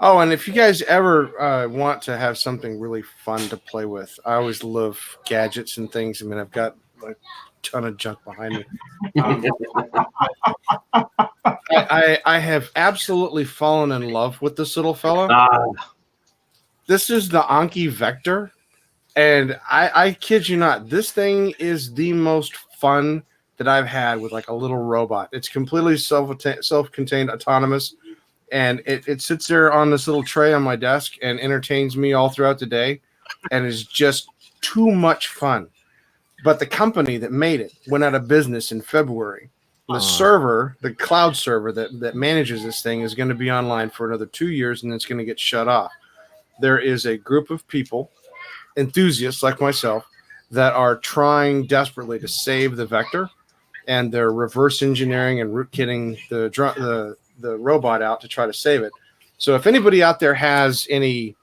Oh, and if you guys ever want to have something really fun to play with, I always love gadgets and things. I mean, I've got a ton of junk behind me. I have absolutely fallen in love with this little fella. This is the Anki Vector, and I kid you not, this thing is the most fun that I've had with like a little robot. It's completely self-contained, autonomous, and it sits there on this little tray on my desk and entertains me all throughout the day, and is just too much fun. But the company that made it went out of business in February. The server, the cloud server that manages this thing, is going to be online for another 2 years, and it's going to get shut off. There is a group of people, enthusiasts like myself, that are trying desperately to save the Vector. and they're reverse engineering and rootkitting the robot out to try to save it. So if anybody out there has any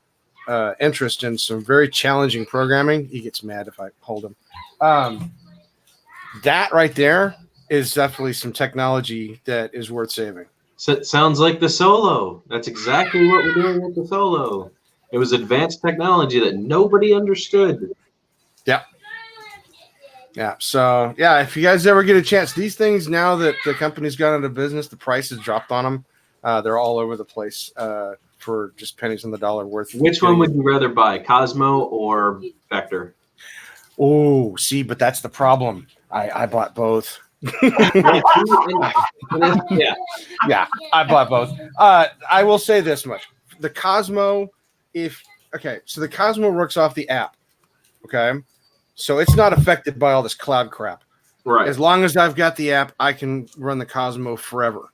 interest in some very challenging programming, he gets mad if I hold him. That right there is definitely some technology that is worth saving. So it sounds like the Solo. That's exactly what we're doing with the Solo. It was advanced technology that nobody understood. Yeah. So yeah, if you guys ever get a chance, these things now that the company's gone into business, the price has dropped on them. They're all over the place for just pennies on the dollar worth. Which one would you rather buy, Cosmo or Vector? Oh, see, but that's the problem. I bought both. Yeah. Yeah, I bought both. I will say this much: the Cosmo, so the Cosmo works off the app. Okay, so it's not affected by all this cloud crap. Right. As long as I've got the app, I can run the Cosmo forever.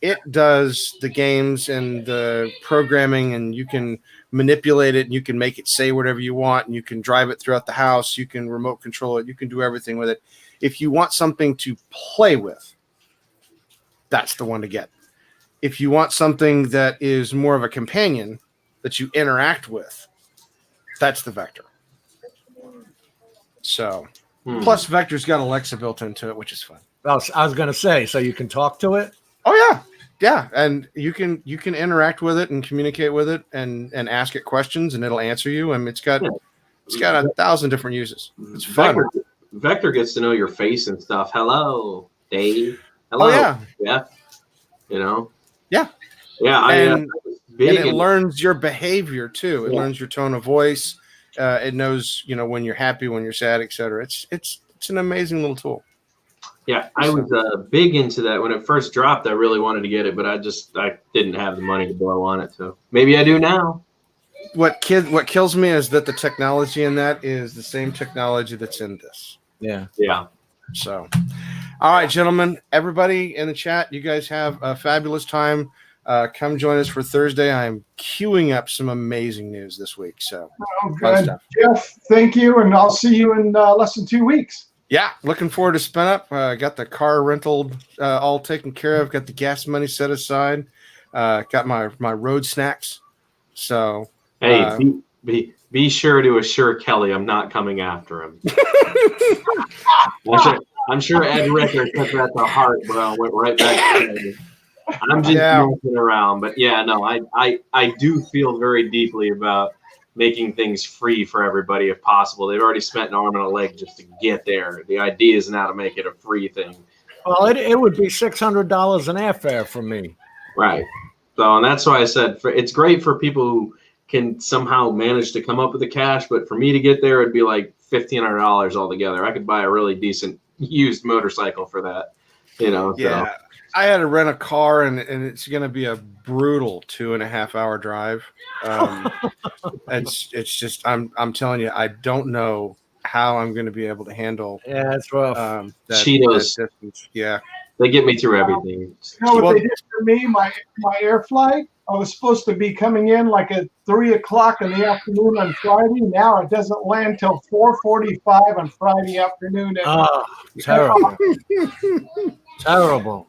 It does the games and the programming, and you can manipulate it, and you can make it say whatever you want, and you can drive it throughout the house. You can remote control it. You can do everything with it. If you want something to play with, that's the one to get. If you want something that is more of a companion that you interact with, that's the Vector. So, plus Vector's got Alexa built into it, which is fun. I was going to say, so you can talk to it? Oh yeah, and you can interact with it and communicate with it and ask it questions, and it'll answer you. And it's got 1,000 different uses. It's fun. Vector gets to know your face and stuff. Hello, Dave. Hello, yeah. You know. Yeah. Yeah, and it learns your behavior too. It learns your tone of voice. It knows, when you're happy, when you're sad, etc. It's an amazing little tool. Yeah, I was big into that when it first dropped. I really wanted to get it, but I didn't have the money to blow on it. So maybe I do now. What kills me is that the technology in that is the same technology that's in this. Yeah. So, all right, gentlemen, everybody in the chat, you guys have a fabulous time. Come join us for Thursday. I'm queuing up some amazing news this week. So, good. Jeff, thank you, and I'll see you in less than 2 weeks. Yeah, looking forward to spin up. Got the car rental all taken care of. Got the gas money set aside. Got my road snacks. So, hey, be sure to assure Kelly I'm not coming after him. I'm sure Ed Ricker took that to heart, bro. Went right back to me. I'm just messing around, but I do feel very deeply about making things free for everybody if possible. They've already spent an arm and a leg just to get there. The idea is now to make it a free thing. Well, it would be $600 an airfare for me. Right. So, and that's why I said it's great for people who can somehow manage to come up with the cash, but for me to get there, it'd be like $1,500 altogether. I could buy a really decent used motorcycle for that, Yeah. So. I had to rent a car, and it's going to be a brutal 2.5 hour drive. It's just I'm telling you, I don't know how I'm going to be able to handle. Yeah, it's rough. Cheetos. That distance. Yeah, they get me through everything. You know what they did for me? My air flight. I was supposed to be coming in like at 3 o'clock in the afternoon on Friday. Now it doesn't land till 4:45 on Friday afternoon. Terrible. Terrible.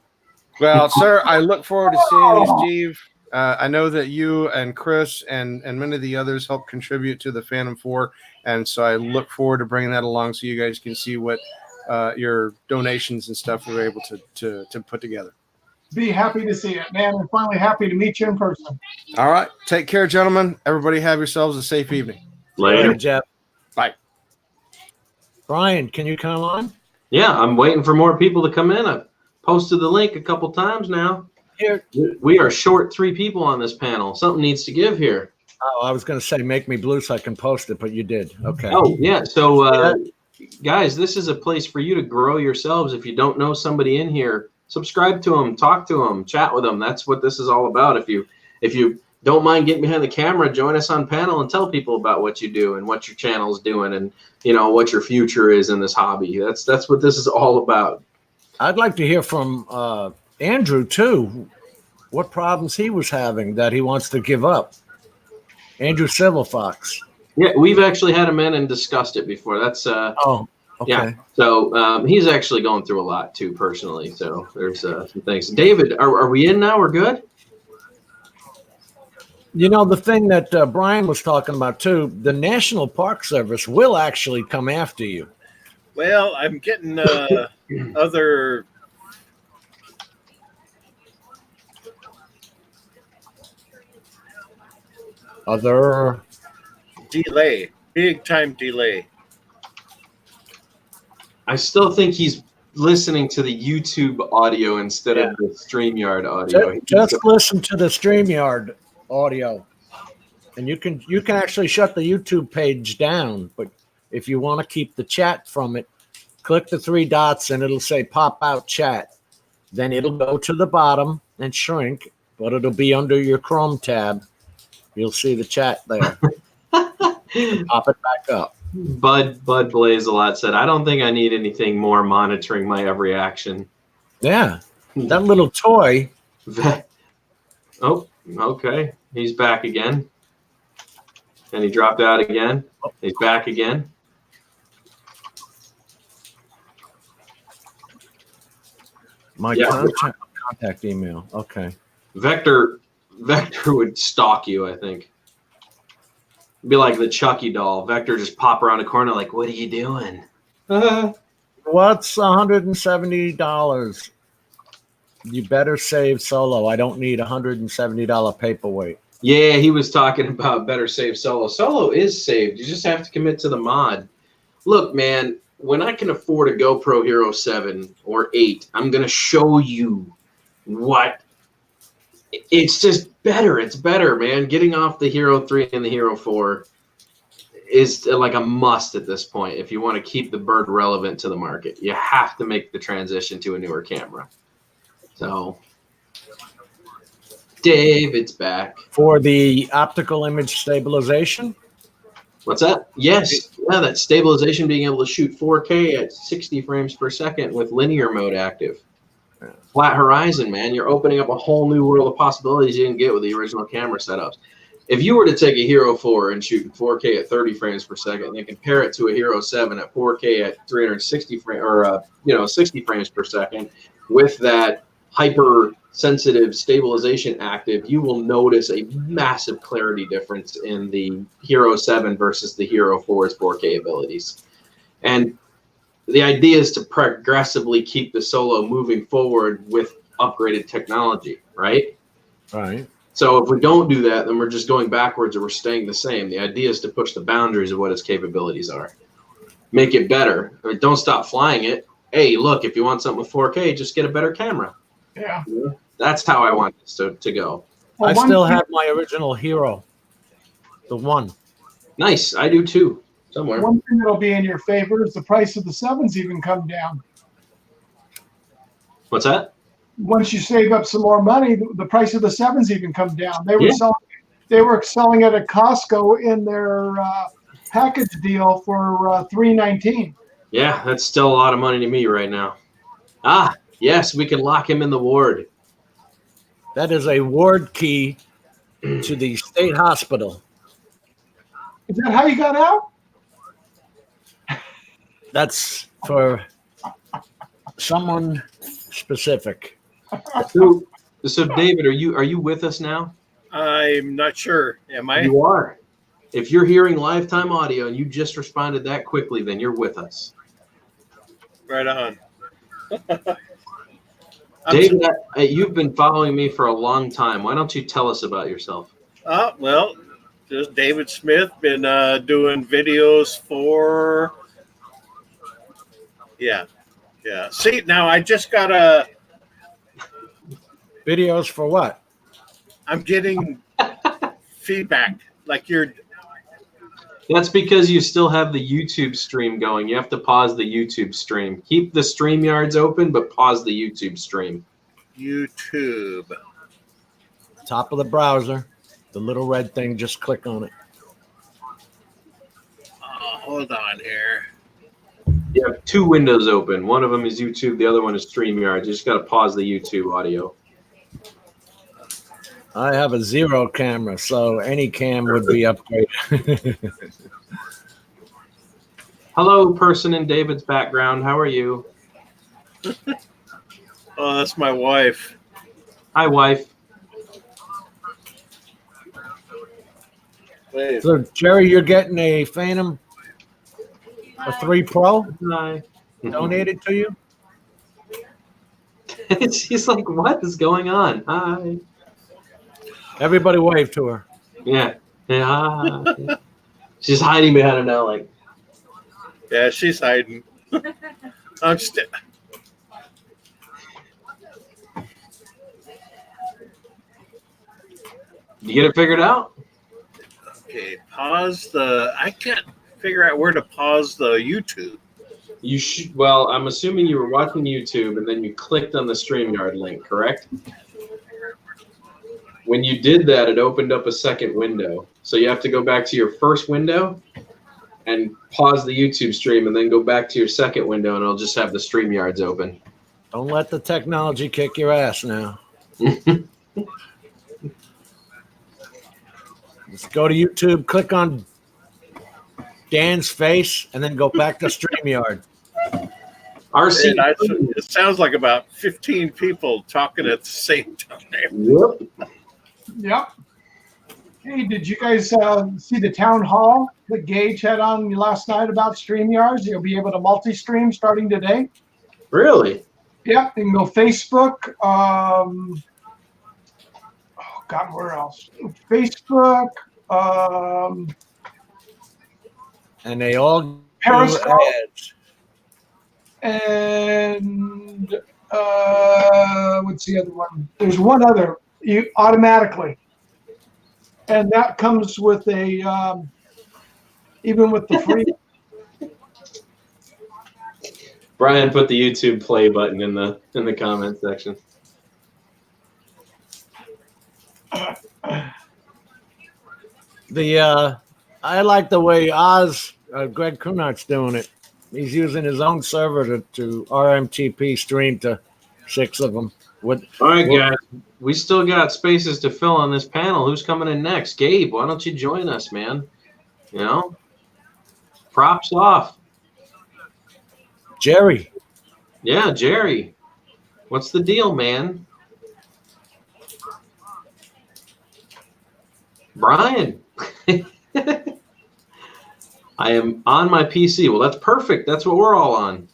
Well, sir, I look forward to seeing you, Steve. I know that you and Chris and many of the others helped contribute to the Phantom 4, and so I look forward to bringing that along so you guys can see what your donations and stuff were able to put together. Be happy to see it, man, and finally happy to meet you in person. All right. Take care, gentlemen. Everybody have yourselves a safe evening. Later. Jeff. Bye. Brian, can you come on? Yeah, I'm waiting for more people to come in. I've posted the link a couple times now. Here. We are short 3 people on this panel. Something needs to give here. Oh, I was going to say make me blue so I can post it, but you did. Okay. Oh, yeah. So, guys, this is a place for you to grow yourselves. If you don't know somebody in here, subscribe to them, talk to them, chat with them. That's what this is all about. If you don't mind getting behind the camera, join us on panel and tell people about what you do and what your channel's doing and, what your future is in this hobby. That's what this is all about. I'd like to hear from Andrew, too, what problems he was having that he wants to give up. Andrew Silverfox. Yeah, we've actually had him in and discussed it before. That's Okay. Yeah. So he's actually going through a lot too personally. So there's some things. David, are we in now? We're good? You know, the thing that Brian was talking about too, the National Park Service will actually come after you. Well, I'm getting other Other delay, big time delay. I still think he's listening to the YouTube audio instead of the StreamYard audio. just listen to the StreamYard audio. And you can actually shut the YouTube page down, but if you want to keep the chat from it, click the three dots and it'll say pop out chat. Then it'll go to the bottom and shrink, but it'll be under your Chrome tab. You'll see the chat there. Pop it back up. Bud Blaze a lot said, I don't think I need anything more monitoring my every action. Yeah. That little toy. Oh, okay. He's back again. And he dropped out again. He's back again. My Yeah. contact email. Okay. Vector would stalk you, I think. Be like the Chucky doll. Vector just pop around the corner like, what are you doing? What's $170? You better save Solo. I don't need $170 paperweight. Yeah, he was talking about better save Solo. Solo is saved. You just have to commit to the mod. Look, man, when I can afford a GoPro Hero 7 or 8, I'm going to show you what. It's just better. It's better, man. Getting off the Hero 3 and the Hero 4 is like a must at this point if you want to keep the bird relevant to the market. You have to make the transition to a newer camera. So, David's back. For the optical image stabilization? What's that? Yes. Yeah, that stabilization, being able to shoot 4K at 60 frames per second with linear mode active. Flat horizon, man. You're opening up a whole new world of possibilities you didn't get with the original camera setups. If you were to take a Hero 4 and shoot 4K at 30 frames per second and then compare it to a Hero 7 at 4K at 360 frames or 60 frames per second with that hyper-sensitive stabilization active, you will notice a massive clarity difference in the Hero 7 versus the Hero 4's 4K abilities. And the idea is to progressively keep the Solo moving forward with upgraded technology, right? Right. So if we don't do that, then we're just going backwards or we're staying the same. The idea is to push the boundaries of what its capabilities are. Make it better. I mean, don't stop flying it. Hey, look, if you want something with 4K, just get a better camera. Yeah. That's how I want this to go. Well, I one still thing- have my original Hero. The one. Nice. I do too. Somewhere. One thing that'll be in your favor is the price of the 7s even come down. What's that? Once you save up some more money, the price of the 7s even come down. They were Yeah. selling it at Costco in their package deal for $319. Yeah, that's still a lot of money to me right now. Ah, yes, we can lock him in the ward. That is a ward key to the state hospital. Is that how you got out? That's for someone specific. So David, are you with us now? I'm not sure. Am I? You are. If you're hearing lifetime audio and you just responded that quickly, then you're with us. Right on. David, you've been following me for a long time. Why don't you tell us about yourself? Well, just David Smith, been doing videos for. Yeah. See, now I just got Videos for what? I'm getting feedback. Like you're. That's because you still have the YouTube stream going. You have to pause the YouTube stream. Keep the StreamYards open, but pause the YouTube stream. YouTube. Top of the browser. The little red thing, just click on it. Hold on here. You have two windows open. One of them is YouTube. The other one is StreamYards. You just got to pause the YouTube audio. I have a 0 camera, so any cam would be upgraded. Hello, person in David's background. How are you? Oh, that's my wife. Hi, wife. Wait. So Jerry, you're getting a Phantom, a 3 Pro Hi. donated to you. She's like, what is going on? Hi. Everybody wave to her. Yeah. Yeah. Hi. She's hiding behind it now, like. Yeah, she's hiding. I'm still. You get it figured out? Okay, pause the. I can't figure out where to pause the YouTube. You should. Well, I'm assuming you were watching YouTube and then you clicked on the StreamYard link, correct? When you did that, it opened up a second window. So you have to go back to your first window and pause the YouTube stream and then go back to your second window and it'll just have the StreamYards open. Don't let the technology kick your ass now. Just go to YouTube, click on Dan's face, and then go back to StreamYard. RC. And it sounds like about 15 people talking at the same time. Yep. Yep. Hey, did you guys see the town hall that Gage had on last night about StreamYards? You'll be able to multi-stream starting today. Really? Yep, you can go Facebook. Oh God, where else? Facebook. And they all do Periscope. ads. And what's the other one? There's one other. You automatically, and that comes with a even with the free. Brian put the YouTube play button in the comment section. I like the way Greg Kunart's doing it. He's using his own server to RMTP stream to 6 of them. All right, guys. We still got spaces to fill on this panel. Who's coming in next? Gabe, why don't you join us, man? You know? Props off. Jerry. Yeah, Jerry. What's the deal, man? Brian. I am on my PC. Well, that's perfect. That's what we're all on.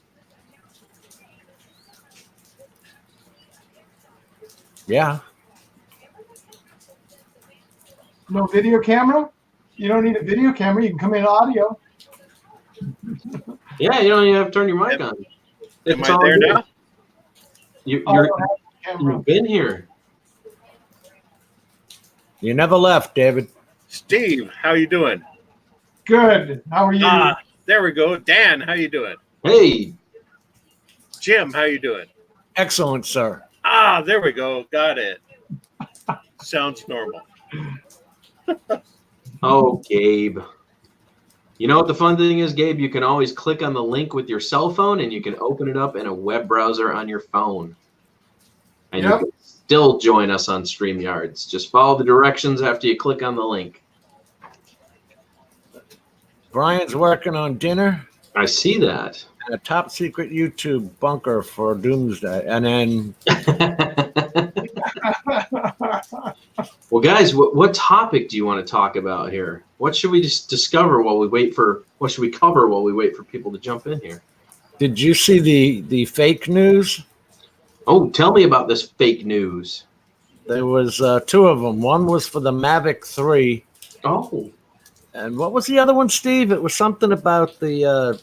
Yeah. No video camera? You don't need a video camera. You can come in audio. Yeah, you don't even have to turn your mic on. Am It's I all there good. now? You've been here. You never left, David. Steve, how you doing? Good. How are you? There we go. Dan, how you doing? Hey. Jim, how you doing? Excellent, sir. There we go. Got it. Sounds normal. Oh, Gabe. You know what the fun thing is, Gabe? You can always click on the link with your cell phone and you can open it up in a web browser on your phone. And you can still join us on StreamYards. Just follow the directions after you click on the link. Brian's working on dinner I see that. and a top secret YouTube bunker for Doomsday. And then Well, guys, what topic do you want to talk about here? What should we just discover while we wait for, what should we cover while we wait for people to jump in here? did you see the fake news? Oh, tell me about this fake news. There was 2 of them. One was for the Mavic 3. Oh, And what was the other one, Steve? It was something about the I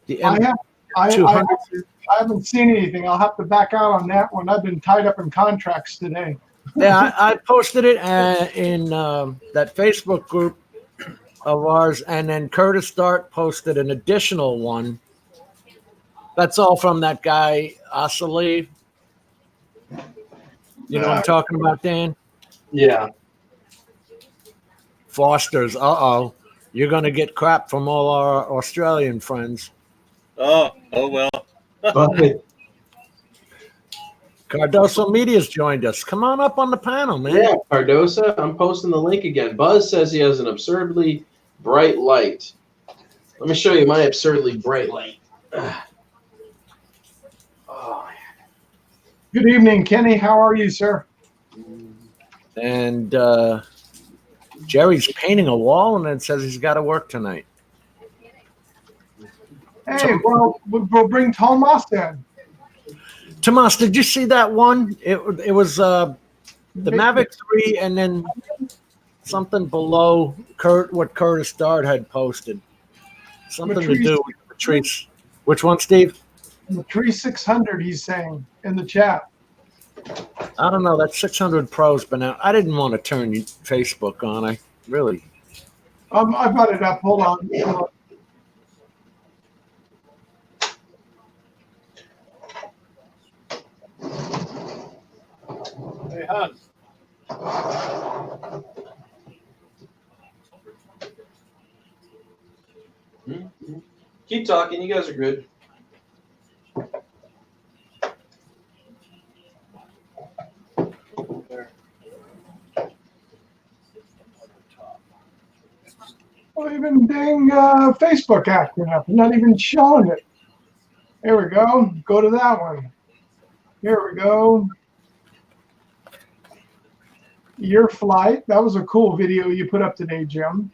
M200. haven't seen anything. I'll have to back out on that one. I've been tied up in contracts today. Yeah, I posted it in that Facebook group of ours, and then Curtis Dart posted an additional one. That's all from that guy, Asali. You know what I'm talking about, Dan? yeah. Foster's. Uh-oh. You're going to get crap from all our Australian friends. Oh well. Cardoso Media's joined us. Come on up on the panel, man. Yeah, Cardosa, I'm posting the link again. Buzz says he has an absurdly bright light. Let me show you my absurdly bright light. Oh, Good evening, Kenny. How are you, sir? And Jerry's painting a wall, and it says he's got to work tonight. Hey, well, we'll bring Tomas in. Tomas, did you see that one? It was the Mavic 3, and then something below what Curtis Dart had posted. Something to do with Patrice. Which one, Steve? The 3600, he's saying in the chat. I don't know. That's 600 Pro's been out. I didn't want to turn Facebook on. I really. I brought it up. Hold on. Hey, Hans. keep talking. You guys are good. Oh, even dang Facebook acting up. Not even showing it. There we go. Go to that one. Here we go. Your flight. That was a cool video you put up today, Jim.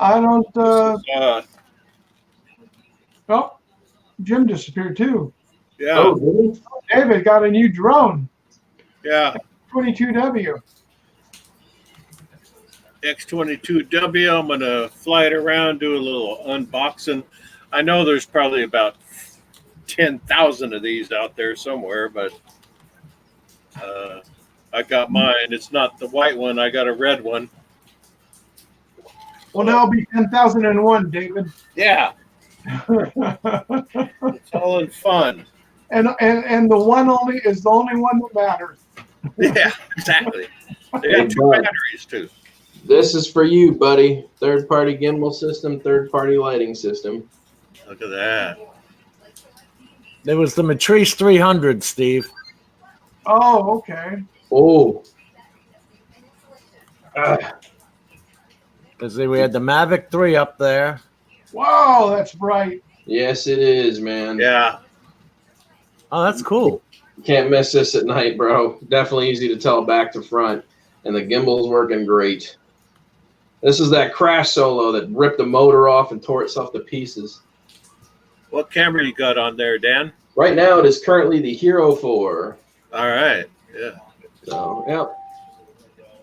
I don't. Oh, Jim disappeared too. Yeah. Oh, really? David got a new drone. Yeah. 22W. X22W. I'm going to fly it around, do a little unboxing. I know there's probably about 10,000 of these out there somewhere, but I got mine. It's not the white one. I got a red one. Well, that'll be 10,001, David. Yeah. It's all in fun. and the one only is the only one that matters. Yeah, exactly. They got two batteries too. This is for you, buddy. Third-party gimbal system, third-party lighting system. Look at that. There was the Matrice 300, Steve. Oh, okay. Oh. Because we had the Mavic 3 up there. Wow, that's bright. Yes, it is, man. Yeah. Oh, that's cool. Can't miss this at night, bro. Definitely easy to tell back to front. And the gimbal's working great. This is that crash solo that ripped the motor off and tore itself to pieces. What camera you got on there, Dan? Right now, it is currently the Hero 4. All right. Yeah. So, yeah.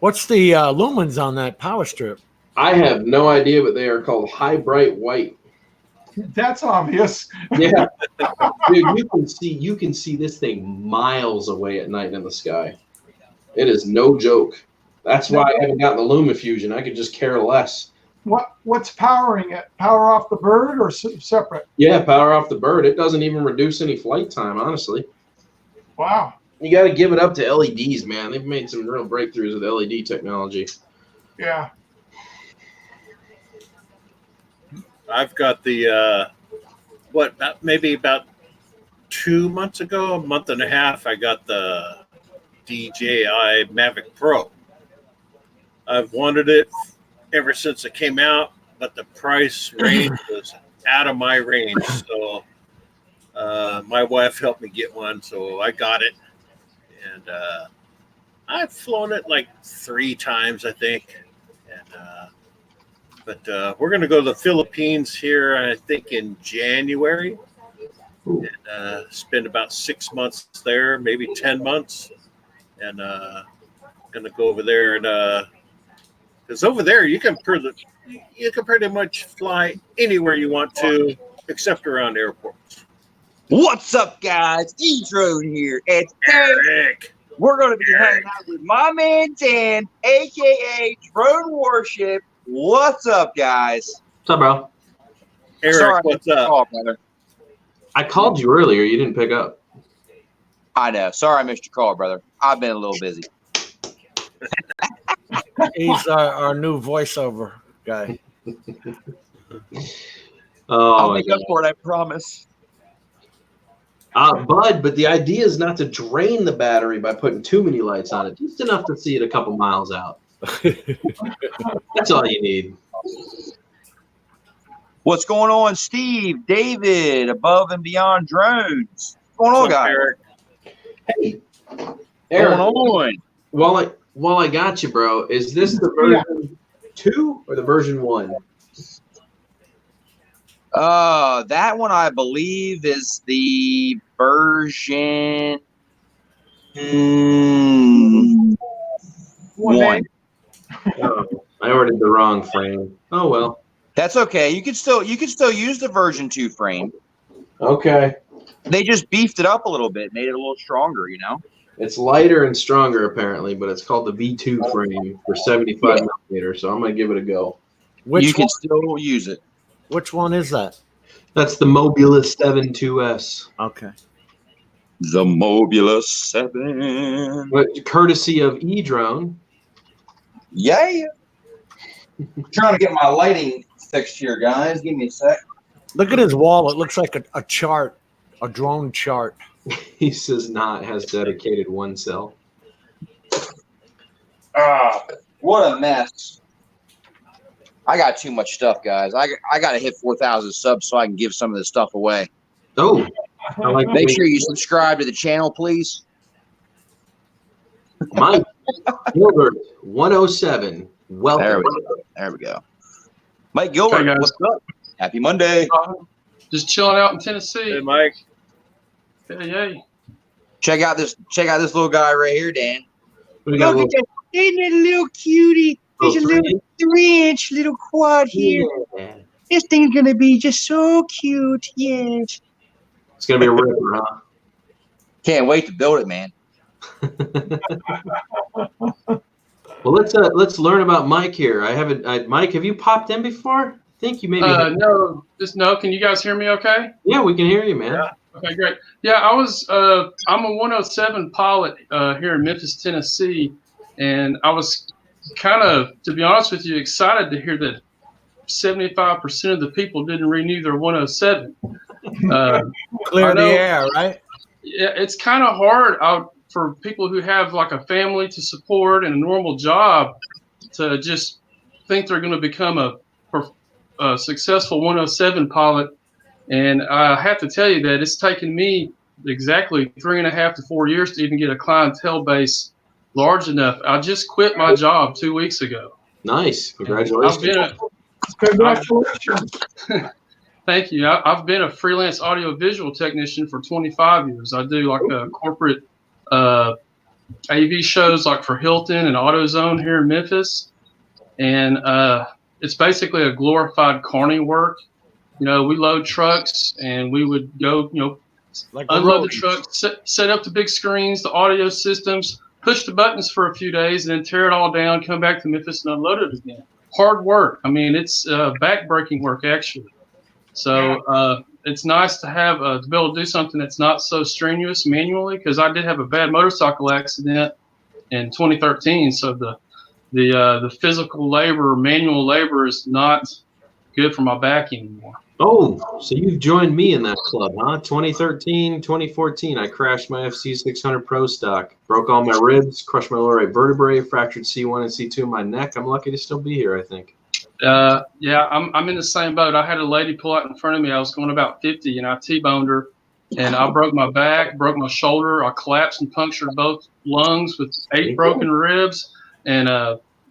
What's the lumens on that power strip? I have no idea, but they are called High Bright White. That's obvious. Yeah. Dude, you can see this thing miles away at night in the sky. It is no joke. That's why I haven't gotten the LumaFusion. I could just care less. What's powering it? Power off the bird or separate? Yeah, power off the bird. It doesn't even reduce any flight time, honestly. Wow. You got to give it up to LEDs, man. They've made some real breakthroughs with LED technology. Yeah. I've got the maybe about 2 months ago, a month and a half, I got the DJI Mavic Pro. I've wanted it ever since it came out, but the price range was out of my range. So my wife helped me get one, so I got it. And I've flown it like 3 times, I think. And but we're going to go to the Philippines here, I think, in January. And, spend about 6 months there, maybe 10 months. And going to go over there. And because over there, you can pretty much fly anywhere you want to, except around airports. What's up, guys? E-Drone here. And Eric. we're going to be hanging out with my man Dan, a.k.a. Drone Warship. What's up, guys? What's up, bro? Eric, Sorry, what's up? Oh, brother. I called you earlier. You didn't pick up. I know. Sorry I missed your call, brother. I've been a little busy. He's our new voiceover guy. Oh, I'll my make up God. for it, I promise. Bud, but the idea is not to drain the battery by putting too many lights on it. Just enough to see it a couple miles out. That's all you need. What's going on, Steve, David, Above and Beyond Drones? What's going on, What's up, guys? Eric? Hey, Going Eric, on? while I got you, bro, is this the version 2 or the version 1? That one I believe is the version 1. Oh, I ordered the wrong frame. Oh well. That's okay. You can still use the version 2 frame. Okay. They just beefed it up a little bit, made it a little stronger, you know. It's lighter and stronger apparently, but it's called the V2 frame for 75 millimeters. So I'm gonna give it a go. You can still use it. Which one is that? That's the Mobulus 7 2S. Okay. The Mobulus 7. But courtesy of eDrone. Yeah. Trying to get my lighting fixed here, guys. Give me a sec. Look at his wall. It looks like a chart, a drone chart. He says not has dedicated one cell. What a mess. I got too much stuff, guys. I got to hit 4,000 subs so I can give some of this stuff away. Oh, I like Make sure you subscribe to the channel, please. Mike Gilbert 107. Welcome. There we go. Mike Gilbert, Hey, guys. what's up? Happy Monday. Just chilling out in Tennessee. Hey, Mike. Hey. Check out this little guy right here, Dan. We got a little, Isn't it a little cutie? There's a little 3-inch little quad here. yeah. This thing's gonna be just so cute. Yes. It's gonna be a ripper, huh? Can't wait to build it, man. Well, let's learn about Mike here. Mike, have you popped in before? I think you maybe. No. Can you guys hear me okay? Yeah, we can hear you, man. Yeah. Okay, great. Yeah, I'm a 107 pilot here in Memphis, Tennessee, and I was kind of, to be honest with you, excited to hear that 75% of the people didn't renew their 107. Clear I know. the air, right? Yeah, it's kind of hard for people who have like a family to support and a normal job to just think they're going to become a successful 107 pilot. And I have to tell you that it's taken me exactly 3.5 to 4 years to even get a clientele base large enough. I just quit my job 2 weeks ago. Nice, congratulations. Congratulations. Thank you. I've been a freelance audio-visual technician for 25 years. I do like a corporate AV shows like for Hilton and AutoZone here in Memphis. And it's basically a glorified carny work. You know, we load trucks and we would go, Like unload the truck, set up the big screens, the audio systems, push the buttons for a few days, and then tear it all down, come back to Memphis and unload it again. Hard work. I mean, it's back-breaking work, actually. So it's nice to have to be able to do something that's not so strenuous manually, because I did have a bad motorcycle accident in 2013. So the physical labor, manual labor is not good for my back anymore. Oh, so you've joined me in that club, huh? 2013, 2014, I crashed my FC600 Pro stock, broke all my ribs, crushed my lower right vertebrae, fractured C1 and C2 in my neck. I'm lucky to still be here, I think. Yeah, I'm in the same boat. I had a lady pull out in front of me. I was going about 50, and I T-boned her, and I broke my back, broke my shoulder. I collapsed and punctured both lungs with 8 broken ribs, and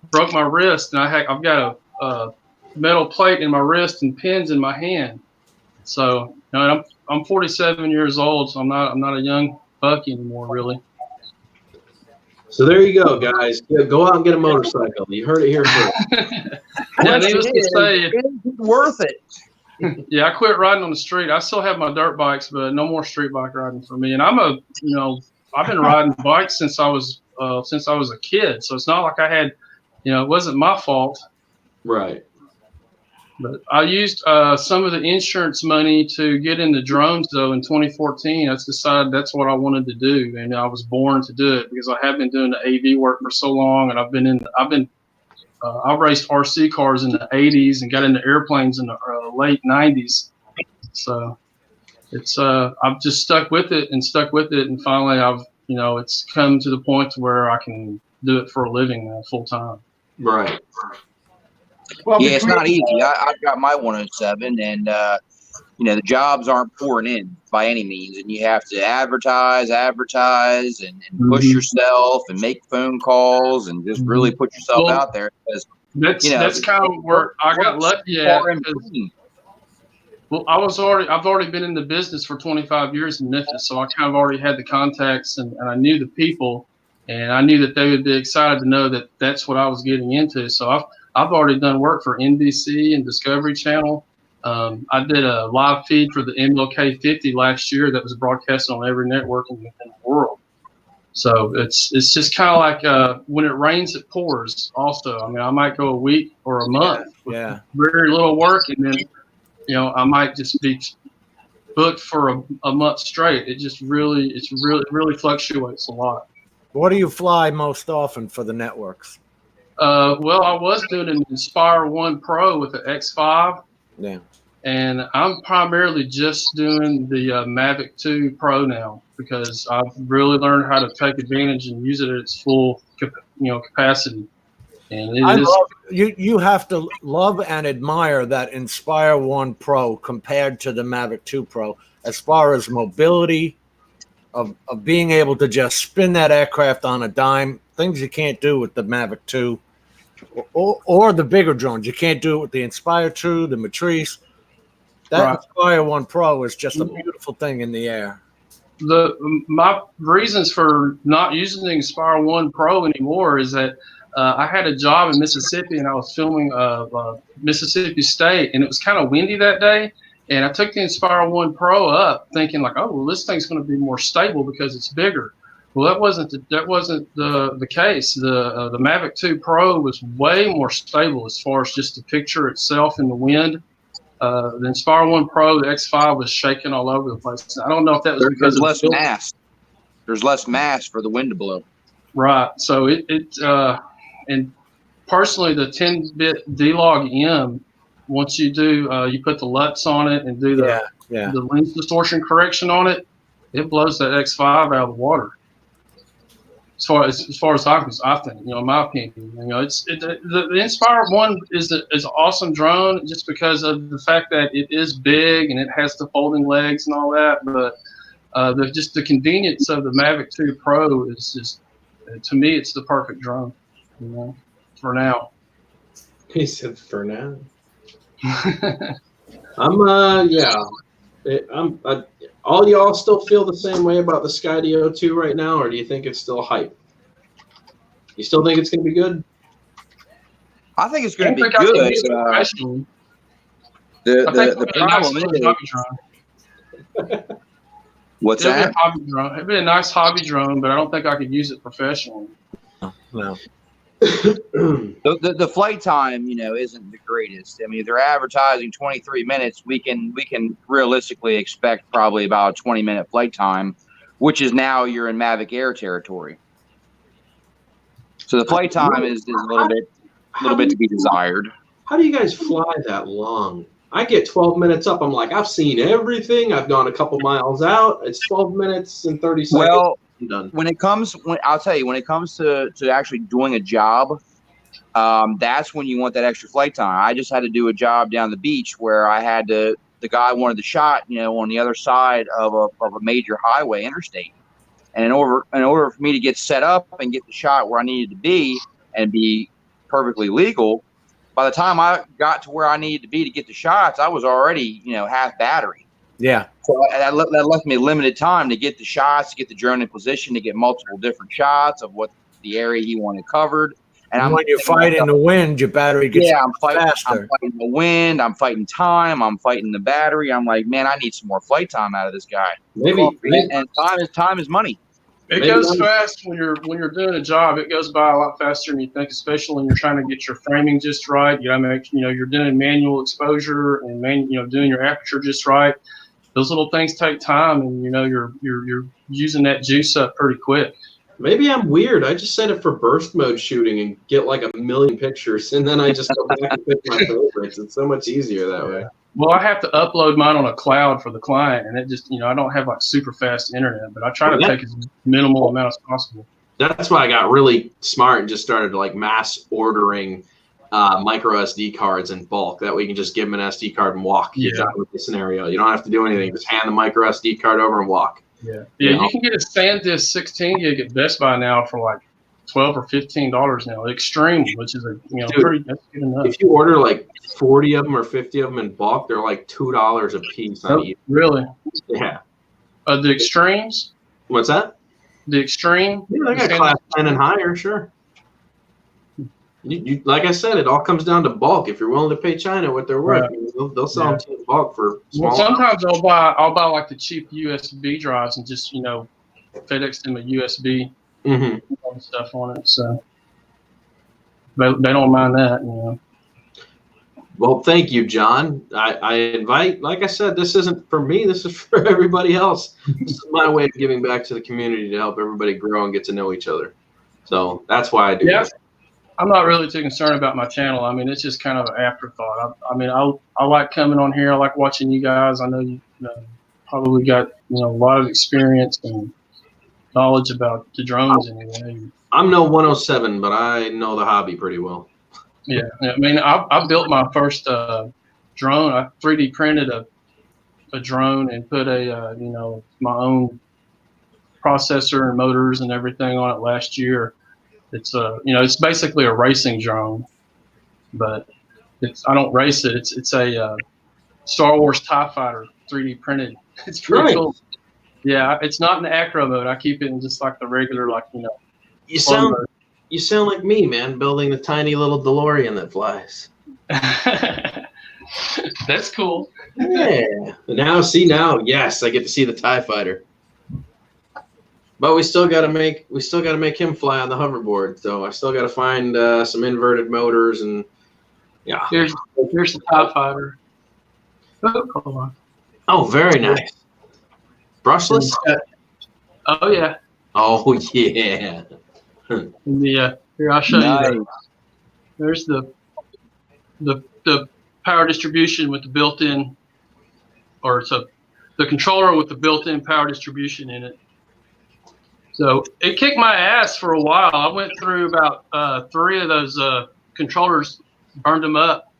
broke my wrist. And I've got a metal plate in my wrist and pins in my hand. So, I'm 47 years old, so I'm not a young buck anymore, really. So there you go, guys. Go out and get a motorcycle. You heard it here first. Yeah, needless to say, It's worth it. yeah, I quit riding on the street. I still have my dirt bikes, but no more street bike riding for me. And I've been riding bikes since I was a kid. So it's not like I had, it wasn't my fault. Right. But I used some of the insurance money to get into drones, though, in 2014. I decided that's what I wanted to do, and I was born to do it because I have been doing the AV work for so long, and I raced RC cars in the 80s and got into airplanes in the late 90s. So it's I've just stuck with it, and finally it's come to the point where I can do it for a living now, full time. Right. Well, Yeah, it's between- not easy. I've got my 107, and the jobs aren't pouring in by any means, and you have to advertise, and push yourself, and make phone calls, and just really put yourself out there. Because That's kind of where I got lucky at. Well, I've already been in the business for 25 years in Memphis, so I kind of already had the contacts, and I knew the people, and I knew that they would be excited to know that that's what I was getting into. So I've already done work for NBC and Discovery Channel. I did a live feed for the MLK 50 last year that was broadcast on every network in the world. So it's just kind of like when it rains, it pours. Also, I mean, I might go a week or a month with very little work, and then I might just be booked for a month straight. It really fluctuates a lot. What do you fly most often for the networks? Well, I was doing an Inspire 1 Pro with the X5. Yeah. And I'm primarily just doing the Mavic 2 Pro now because I've really learned how to take advantage and use it at its full capacity. And you have to love and admire that Inspire 1 Pro compared to the Mavic 2 Pro as far as mobility of being able to just spin that aircraft on a dime, things you can't do with the Mavic 2 or the bigger drones. You can't do it with the Inspire 2, the Matrice. That Inspire 1 Pro is just a beautiful thing in the air. My reasons for not using the Inspire 1 Pro anymore is that I had a job in Mississippi and I was filming Mississippi State, and it was kind of windy that day. And I took the Inspire 1 Pro up thinking like, oh, well, this thing's going to be more stable because it's bigger. Well, that wasn't the case. The Mavic 2 Pro was way more stable as far as just the picture itself in the wind. The Inspire 1 Pro, the X5 was shaking all over the place. I don't know if that was because there's less mass. There's less mass for the wind to blow. Right. So and personally, the 10-bit D-Log M, once you do, you put the LUTs on it and do the lens distortion correction on it, it blows that X5 out of the water. As far as I think, in my opinion, the Inspire 1 is an awesome drone just because of the fact that it is big and it has the folding legs and all that. But the convenience of the Mavic 2 Pro is just, to me, it's the perfect drone, for now. He said for now. All y'all still feel the same way about the Skydio 2 right now, or do you think it's still hype? You still think it's going to be good? I think it's going to be good. The problem is, what's that? It'd be a nice hobby drone, but I don't think I could use it professionally. No. The flight time, isn't the greatest. I mean, if they're advertising 23 minutes, we can realistically expect probably about a 20-minute flight time, which is now you're in Mavic Air territory. So the flight time is a little bit to be desired. How do you guys fly that long? I get 12 minutes up. I'm like, I've seen everything. I've gone a couple miles out. It's 12 minutes and 30 seconds. Well, I'm done. I'll tell you, when it comes to actually doing a job, that's when you want that extra flight time. I just had to do a job down the beach where I had the guy wanted the shot, on the other side of a major highway interstate. And in order for me to get set up and get the shot where I needed to be and be perfectly legal, by the time I got to where I needed to be to get the shots, I was already, half battery. Yeah. So that left me limited time to get the shots, to get the drone in position, to get multiple different shots of what the area he wanted covered. And when you fight in the wind, your battery gets faster. I'm fighting the wind. I'm fighting time. I'm fighting the battery. I'm like, man, I need some more flight time out of this guy. And time is money. It goes fast when you're doing a job. It goes by a lot faster than you think, especially when you're trying to get your framing just right. You gotta make you're doing manual exposure and doing your aperture just right. Those little things take time, and you're using that juice up pretty quick. Maybe I'm weird. I just set it for burst mode shooting and get like 1 million pictures, and then I just go back and pick my favorites. It's so much easier that way. Well, I have to upload mine on a cloud for the client, and it just, I don't have like super fast internet, but I try to take as minimal amount as possible. That's why I got really smart and just started like mass ordering micro SD cards in bulk. That way you can just give them an SD card and walk. You're done with the scenario. You don't have to do anything. Just hand the micro SD card over and walk. Yeah, you can get a SanDisk 16 gig at Best Buy now for like $12 or $15 now. Extreme, which is Dude, pretty. That's good enough. If you order like 40 of them or 50 of them in bulk, they're like $2 a piece. Really? Yeah. The Extremes? What's that? The Extreme? Yeah, they got class 10 and higher, sure. You like I said, it all comes down to bulk. If you're willing to pay China what they're worth, they'll sell them to you in bulk for small. Well, sometimes I'll buy like the cheap USB drives and just FedEx them a USB stuff on it. So they don't mind that. Well, thank you, John. I invite, like I said, this isn't for me. This is for everybody else. This is my way of giving back to the community to help everybody grow and get to know each other. So that's why I do this. I'm not really too concerned about my channel. I mean, it's just kind of an afterthought. I like coming on here. I like watching you guys. I know you probably got a lot of experience and knowledge about the drones anyway. I'm no 107, but I know the hobby pretty well. Yeah, I mean, I built my first drone. I 3D printed a drone and put my own processor and motors and everything on it last year. It's it's basically a racing drone, but I don't race it. It's a Star Wars TIE Fighter 3D printed. It's pretty cool. Yeah, it's not in the acro mode. I keep it in just like the regular, You sound like me, man, building a tiny little DeLorean that flies. That's cool. Yeah. Yes, I get to see the TIE Fighter. But we still gotta make him fly on the hoverboard. So I still gotta find some inverted motors and Here's the TIE Fighter. Oh, hold on. Oh, very nice. Brushless? Oh yeah. Oh yeah. Here I'll show you. There's the power distribution with the built-in, or the controller with the built-in power distribution in it. So it kicked my ass for a while. I went through about 3 of those controllers, burned them up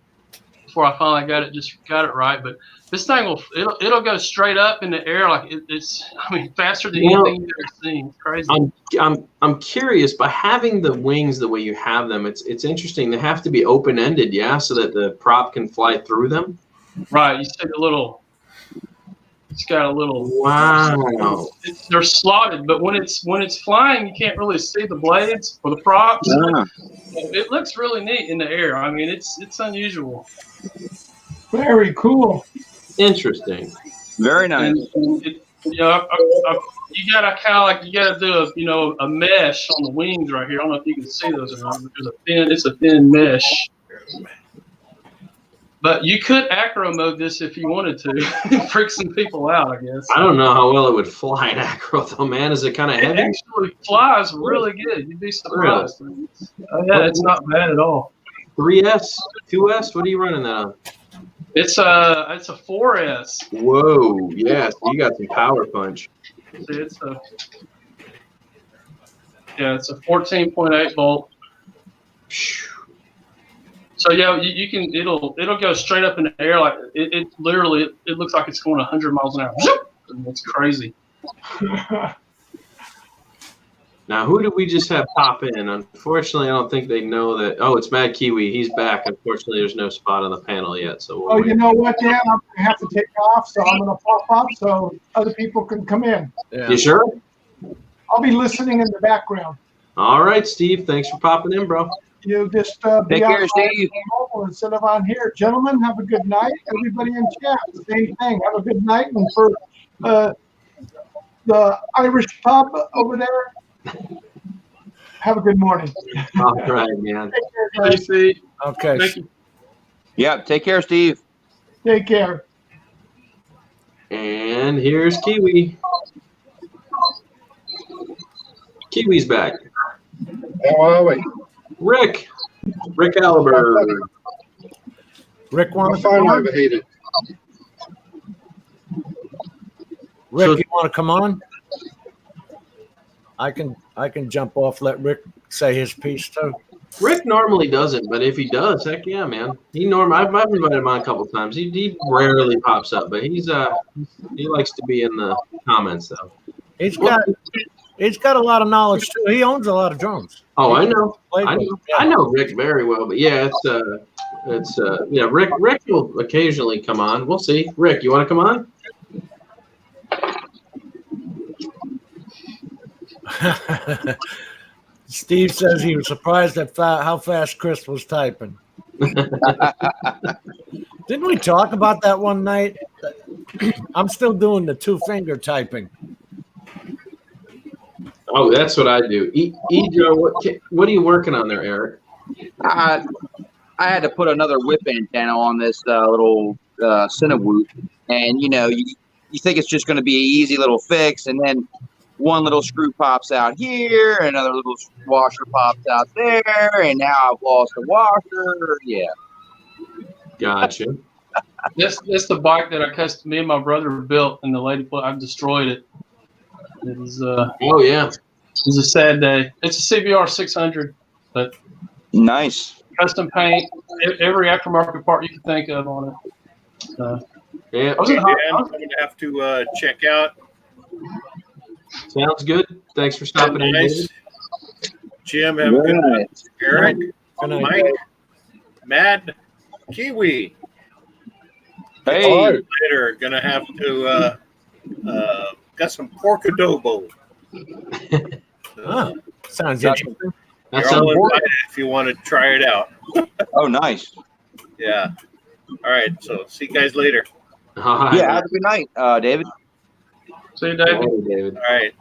before I finally got it right. But this thing it'll go straight up in the air like it's faster than anything you've ever seen. It's crazy. I'm curious, by having the wings the way you have them, it's interesting. They have to be open-ended, so that the prop can fly through them. Right. You see the little. It's got a little. Wow. They're slotted, but when it's flying, you can't really see the blades or the props. Yeah. It looks really neat in the air. I mean, it's unusual. Very cool. Interesting. Very nice. And you gotta do a mesh on the wings right here. I don't know if you can see those or not. But it's a thin mesh. But you could acro mode this if you wanted to. Freak some people out, I guess. I don't know how well it would fly in acro, though, man. Is it kind of heavy? It actually flies really good. You'd be surprised. Really? It's not bad at all. 3S, 2S. What are you running that on? It's a 4S. Whoa, yes, you got some power punch. It's a 14.8 volt. So you can it'll go straight up in the air like it literally it looks like it's going 100 miles an hour. It's crazy. Now, who did we just have pop in? Unfortunately, I don't think they know that. Oh, it's Mad Kiwi. He's back. Unfortunately, there's no spot on the panel yet. So you know what, Dan? I'm gonna have to take off, so I'm gonna pop up so other people can come in. Yeah. You sure? I'll be listening in the background. All right, Steve. Thanks for popping in, bro. You just take care, Steve. Instead of on here, gentlemen. Have a good night. Everybody in chat, same thing. Have a good night, and for the Irish pub over there, have a good morning. All right, man. Take care, guys. Steve. Okay. Thank you. Yeah, take care, Steve. Take care. And here's Kiwi. Kiwi's back. How are we? Rick Aliber. Rick My wants phone overheated. Rick, So- you want to come on? I can jump off. Let Rick say his piece too. Rick normally doesn't, but if he does, heck yeah, man. I've invited him on a couple times. He rarely pops up, but he likes to be in the comments though. He's got a lot of knowledge too. He owns a lot of drones. Oh, I know. Played I with know. him. Yeah. I know Rick very well, but yeah, it's yeah. Rick will occasionally come on. We'll see. Rick, you want to come on? Steve says he was surprised at how fast Chris was typing. Didn't we talk about that one night? I'm still doing the 2-finger typing. Oh, that's what I do. Joe, what are you working on there, Eric? I had to put another whip antenna on this little Cinewoop, and you think it's just going to be an easy little fix, and then one little screw pops out here, another little washer pops out there, and now I've lost the washer. Yeah. Gotcha. That's the bike that me and my brother built, and the lady I've destroyed it. It was Oh yeah. it was a sad day. It's a CBR 600, but Nice. custom paint, every aftermarket part you can think of on it. Yeah. I was in Dan, I'm going to have to check out. Sounds good. Thanks for stopping in, Nice. David. Jim, have a good night. Eric, Good night. Mike, Matt, Kiwi. Hey. Later, going to have to got some pork adobo. Huh. Sounds interesting. That You're sounds all important. invited if you want to try it out. Oh, nice. Yeah. All right. So see you guys later. All right. Yeah. Have a good night, David. See you, David. Hey, David. All right.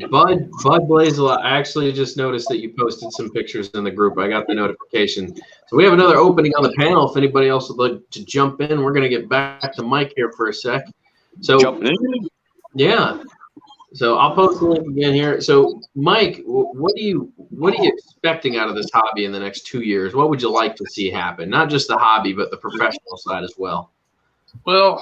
Bud Blazel, I actually just noticed that you posted some pictures in the group. I got the notification. So we have another opening on the panel. If anybody else would like to jump in, we're going to get back to Mike here for a sec. So Jump in. yeah. So I'll post the link again here. So Mike, what are you expecting out of this hobby in the next 2 years? What would you like to see happen? Not just the hobby, but the professional side as well. Well,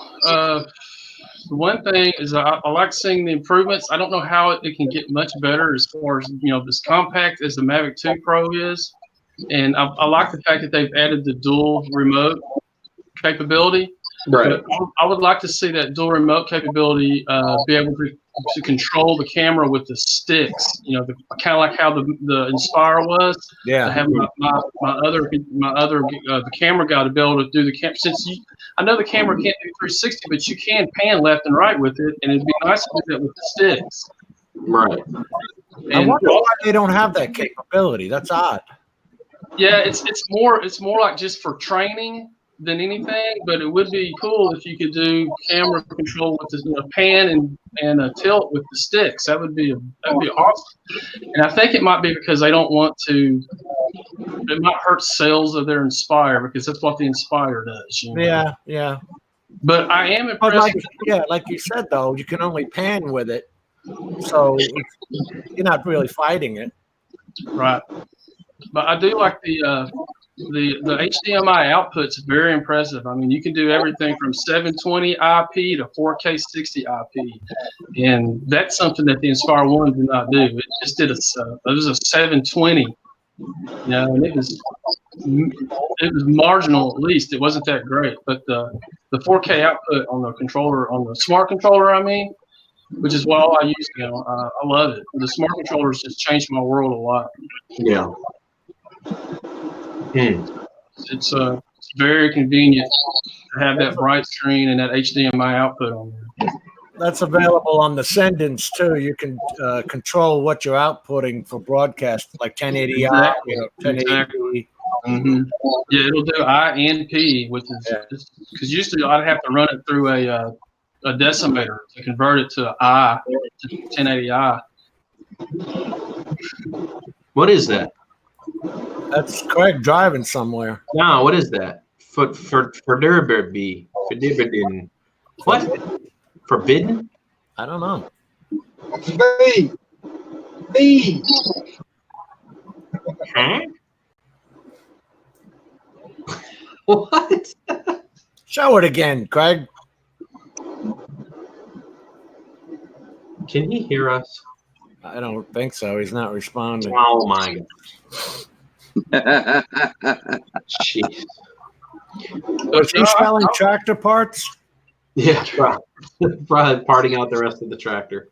the one thing is I like seeing the improvements. I don't know how it can get much better as far as, as compact as the Mavic 2 Pro is. And I like the fact that they've added the dual remote capability. But I would like to see that dual remote capability be able to control the camera with the sticks. Kind of like how the Inspire was. Yeah. I have my other the camera guy to be able to do the camera. I know the camera can't do 360, but you can pan left and right with it, and it'd be nice to do that with the sticks. Right. I And wonder why they don't have that capability. That's odd. yeah, it's more like just for training than anything, but it would be cool if you could do camera control with the pan and a tilt with the sticks. That'd be awesome. And I think it might be because they don't want to. It might hurt sales of their Inspire because that's what the Inspire does. Yeah. But I am But impressed. like you said though, you can only pan with it, so you're not really fighting it. Right. But I do like the HDMI output's very impressive. I mean, you can do everything from 720 IP to 4K 60 IP, and that's something that the Inspire 1 did not do. It just did it was a 720. And it was marginal at least. It wasn't that great, but the 4K output on the controller, on the smart controller, which is what all I use now. I love it. The smart controllers just changed my world a lot. Yeah. It's very convenient to have that bright screen and that HDMI output on there. That's available on the Sendins too. You can control what you're outputting for broadcast, like 1080i, 1080p. Mm-hmm. Yeah, it'll do I and P, which is because usually I'd have to run it through a decimator to convert it to I to 1080i. What is that? That's Craig driving somewhere. No, what is that? Forbidden. What? Forbidden? I don't know. Speed. Huh? What? Show it again, Craig. Can he hear us? I don't think so. He's not responding. Oh my god. Jeez. Was he selling tractor parts? Yeah, probably parting out the rest of the tractor.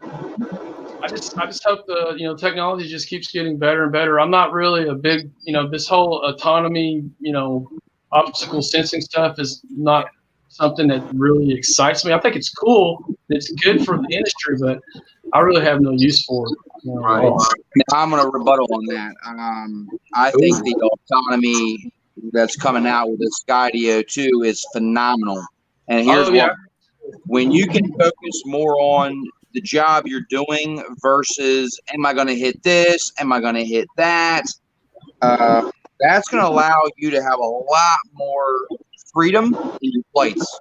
I just hope the technology just keeps getting better and better. I'm not really a big this whole autonomy obstacle sensing stuff is not something that really excites me. I think it's cool. It's good for the industry, but I really have no use for it. Right. Now, I'm going to rebuttal on that. I think the autonomy that's coming out with the Skydio 2 is phenomenal. And here's why. When you can focus more on the job you're doing versus am I going to hit this? Am I going to hit that? That's going to allow you to have a lot more freedom in your flights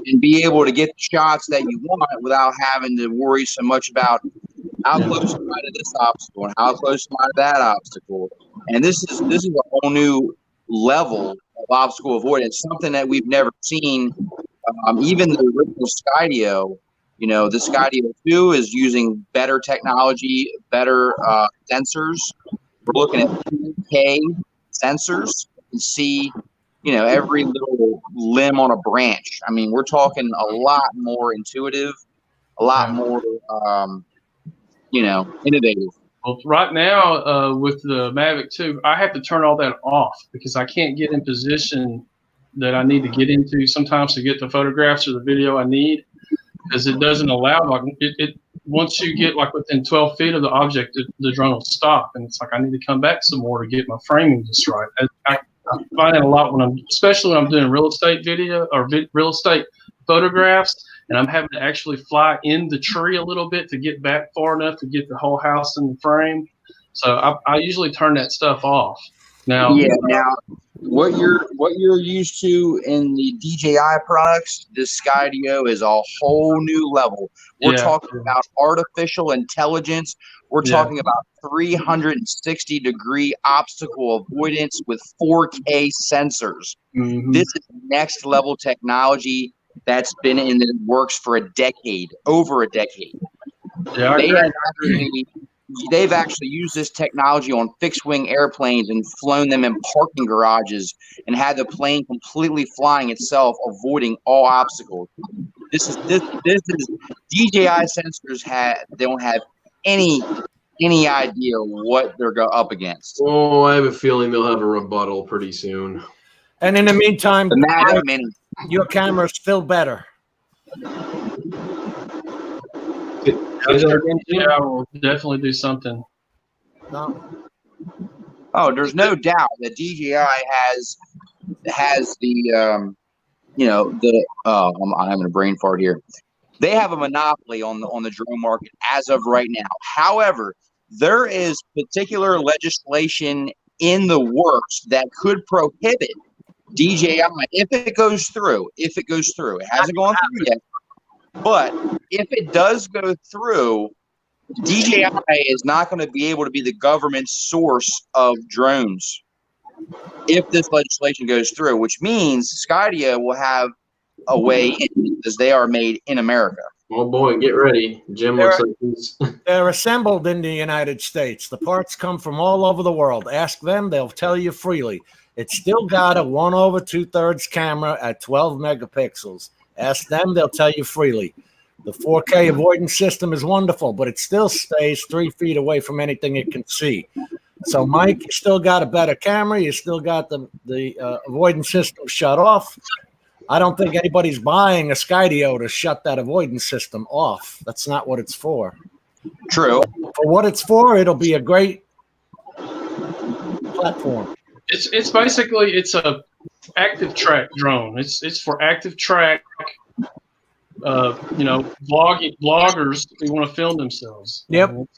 and be able to get the shots that you want without having to worry so much about how close am I to this obstacle and how close am I to that obstacle. And this is a whole new level of obstacle avoidance, something that we've never seen. Even the original Skydio, the Skydio 2 is using better technology, better sensors. We're looking at 2K sensors and see, every little limb on a branch. I mean, we're talking a lot more intuitive, a lot more, innovative. Well, right now with the Mavic 2, I have to turn all that off because I can't get in position that I need to get into sometimes to get the photographs or the video I need, because it doesn't allow it. Once you get within 12 feet of the object, the drone will stop, and it's I need to come back some more to get my framing just right. I find that a lot especially when I'm doing real estate video or real estate photographs, and I'm having to actually fly in the tree a little bit to get back far enough to get the whole house in the frame. So I usually turn that stuff off. Now, what you're used to in the DJI products, this Skydio is a whole new level. We're talking about artificial intelligence. We're talking about 360-degree obstacle avoidance with 4K sensors. Mm-hmm. This is next level technology that's been in the works for over a decade. Yeah, They've actually used this technology on fixed-wing airplanes and flown them in parking garages and had the plane completely flying itself, avoiding all obstacles. This is DJI sensors don't have any idea what they're up against. Oh, I have a feeling they'll have a rebuttal pretty soon. And in the meantime, The Mavic Mini. your camera's still better. I will definitely do something. No. Oh, there's no doubt that DJI has the I'm having a brain fart here. They have a monopoly on the drone market as of right now. However, there is particular legislation in the works that could prohibit DJI if it goes through. It hasn't gone through yet. But if it does go through, DJI is not going to be able to be the government's source of drones if this legislation goes through, which means Skydio will have a way in because they are made in America. Oh boy, get ready. Jim looks like he's They're assembled in the United States. The parts come from all over the world. Ask them, they'll tell you freely. It's still got a 1/2 camera at 12 megapixels. Ask them, they'll tell you freely. The 4K avoidance system is wonderful, but it still stays 3 feet away from anything it can see. So, Mike, you still got a better camera. You still got the avoidance system shut off. I don't think anybody's buying a Skydio to shut that avoidance system off. That's not what it's for. True. For what it's for, it'll be a great platform. It's basically a active track drone. It's for active track. Bloggers who want to film themselves. Yep.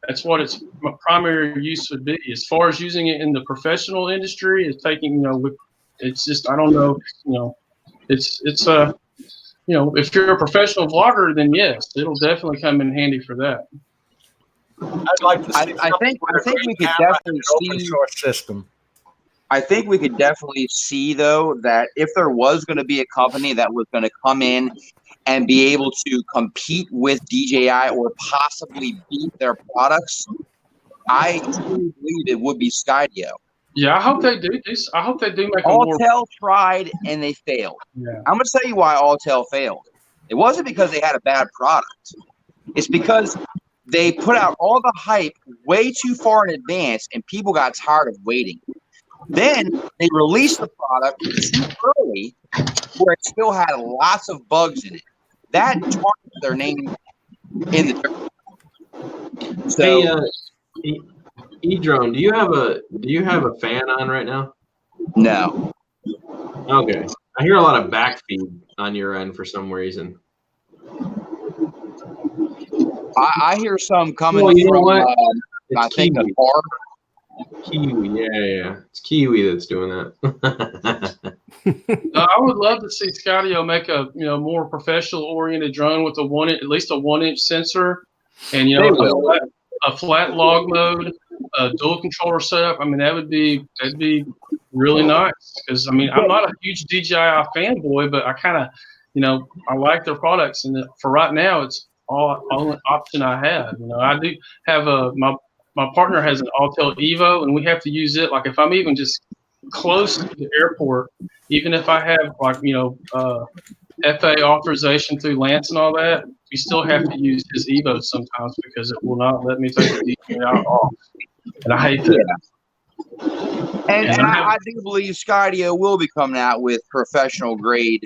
That's what its primary use would be. As far as using it in the professional industry, it's taking it's just I don't know. It's if you're a professional vlogger, then yes, it'll definitely come in handy for that. I'd like to see I think we could definitely open see source system. I think we could definitely see, though, that if there was going to be a company that was going to come in and be able to compete with DJI or possibly beat their products, I truly believe it would be Skydio. Yeah, I hope they do. I hope they do make a more. Alltel tried and they failed. Yeah. I'm going to tell you why Alltel failed. It wasn't because they had a bad product. It's because they put out all the hype way too far in advance, and people got tired of waiting. Then they released the product too early, where it still had lots of bugs in it. That tarnished their name in the. So, Hey, E-Drone, do you have a fan on right now? no. Okay. I hear a lot of backfeed on your end for some reason. I hear some coming Well, you know from, what? I It's think, Kiwi. the car. Kiwi, yeah. It's Kiwi that's doing that. I would love to see Skydio make a more professional oriented drone with at least a 1-inch sensor, and They will. a flat log mode, a dual controller setup. I mean, that'd be really nice, because I mean, I'm not a huge DJI fanboy, but I kind of I like their products, and for right now, it's only option I have. I do have my partner has an Autel Evo, and we have to use it. Like if I'm even just close to the airport, even if I have FAA authorization through Lance and all that, we still have to use his Evo sometimes because it will not let me take the DJI off, and I hate that. And I do believe Skydio will be coming out with professional grade,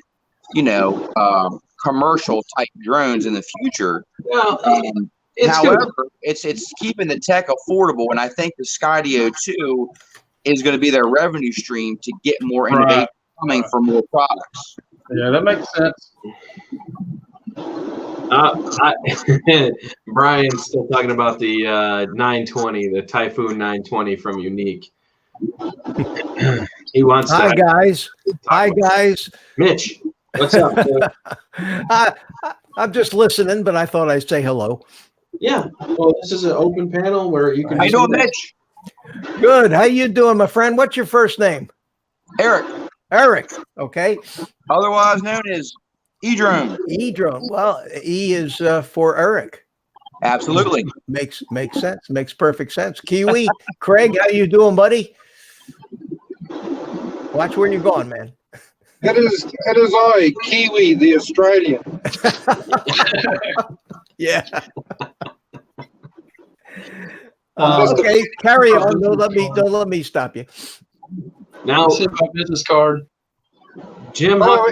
commercial type drones in the future. Well, it's However, good. it's keeping the tech affordable, and I think the Skydio 2 is going to be their revenue stream to get more innovation coming for more products. Yeah, that makes sense. Brian's still talking about the 920, the Typhoon 920 from Unique. He wants Hi, to. guys. Hi, guys. Mitch, what's up? I'm just listening, but I thought I'd say hello. Yeah. Well, this is an open panel where you can. How you doing, Mitch? Good. How you doing, my friend? What's your first name? Eric. Eric. Okay. Otherwise known as E-Drone. E-Drone. Well, E is for Eric. Absolutely. Makes sense. Makes perfect sense. Kiwi. Craig, how you doing, buddy? Watch where you're going, man. It is I, Kiwi, the Australian. Yeah. Okay, carry on. Don't let me stop you. Now, This is my business card. Jim. Oh,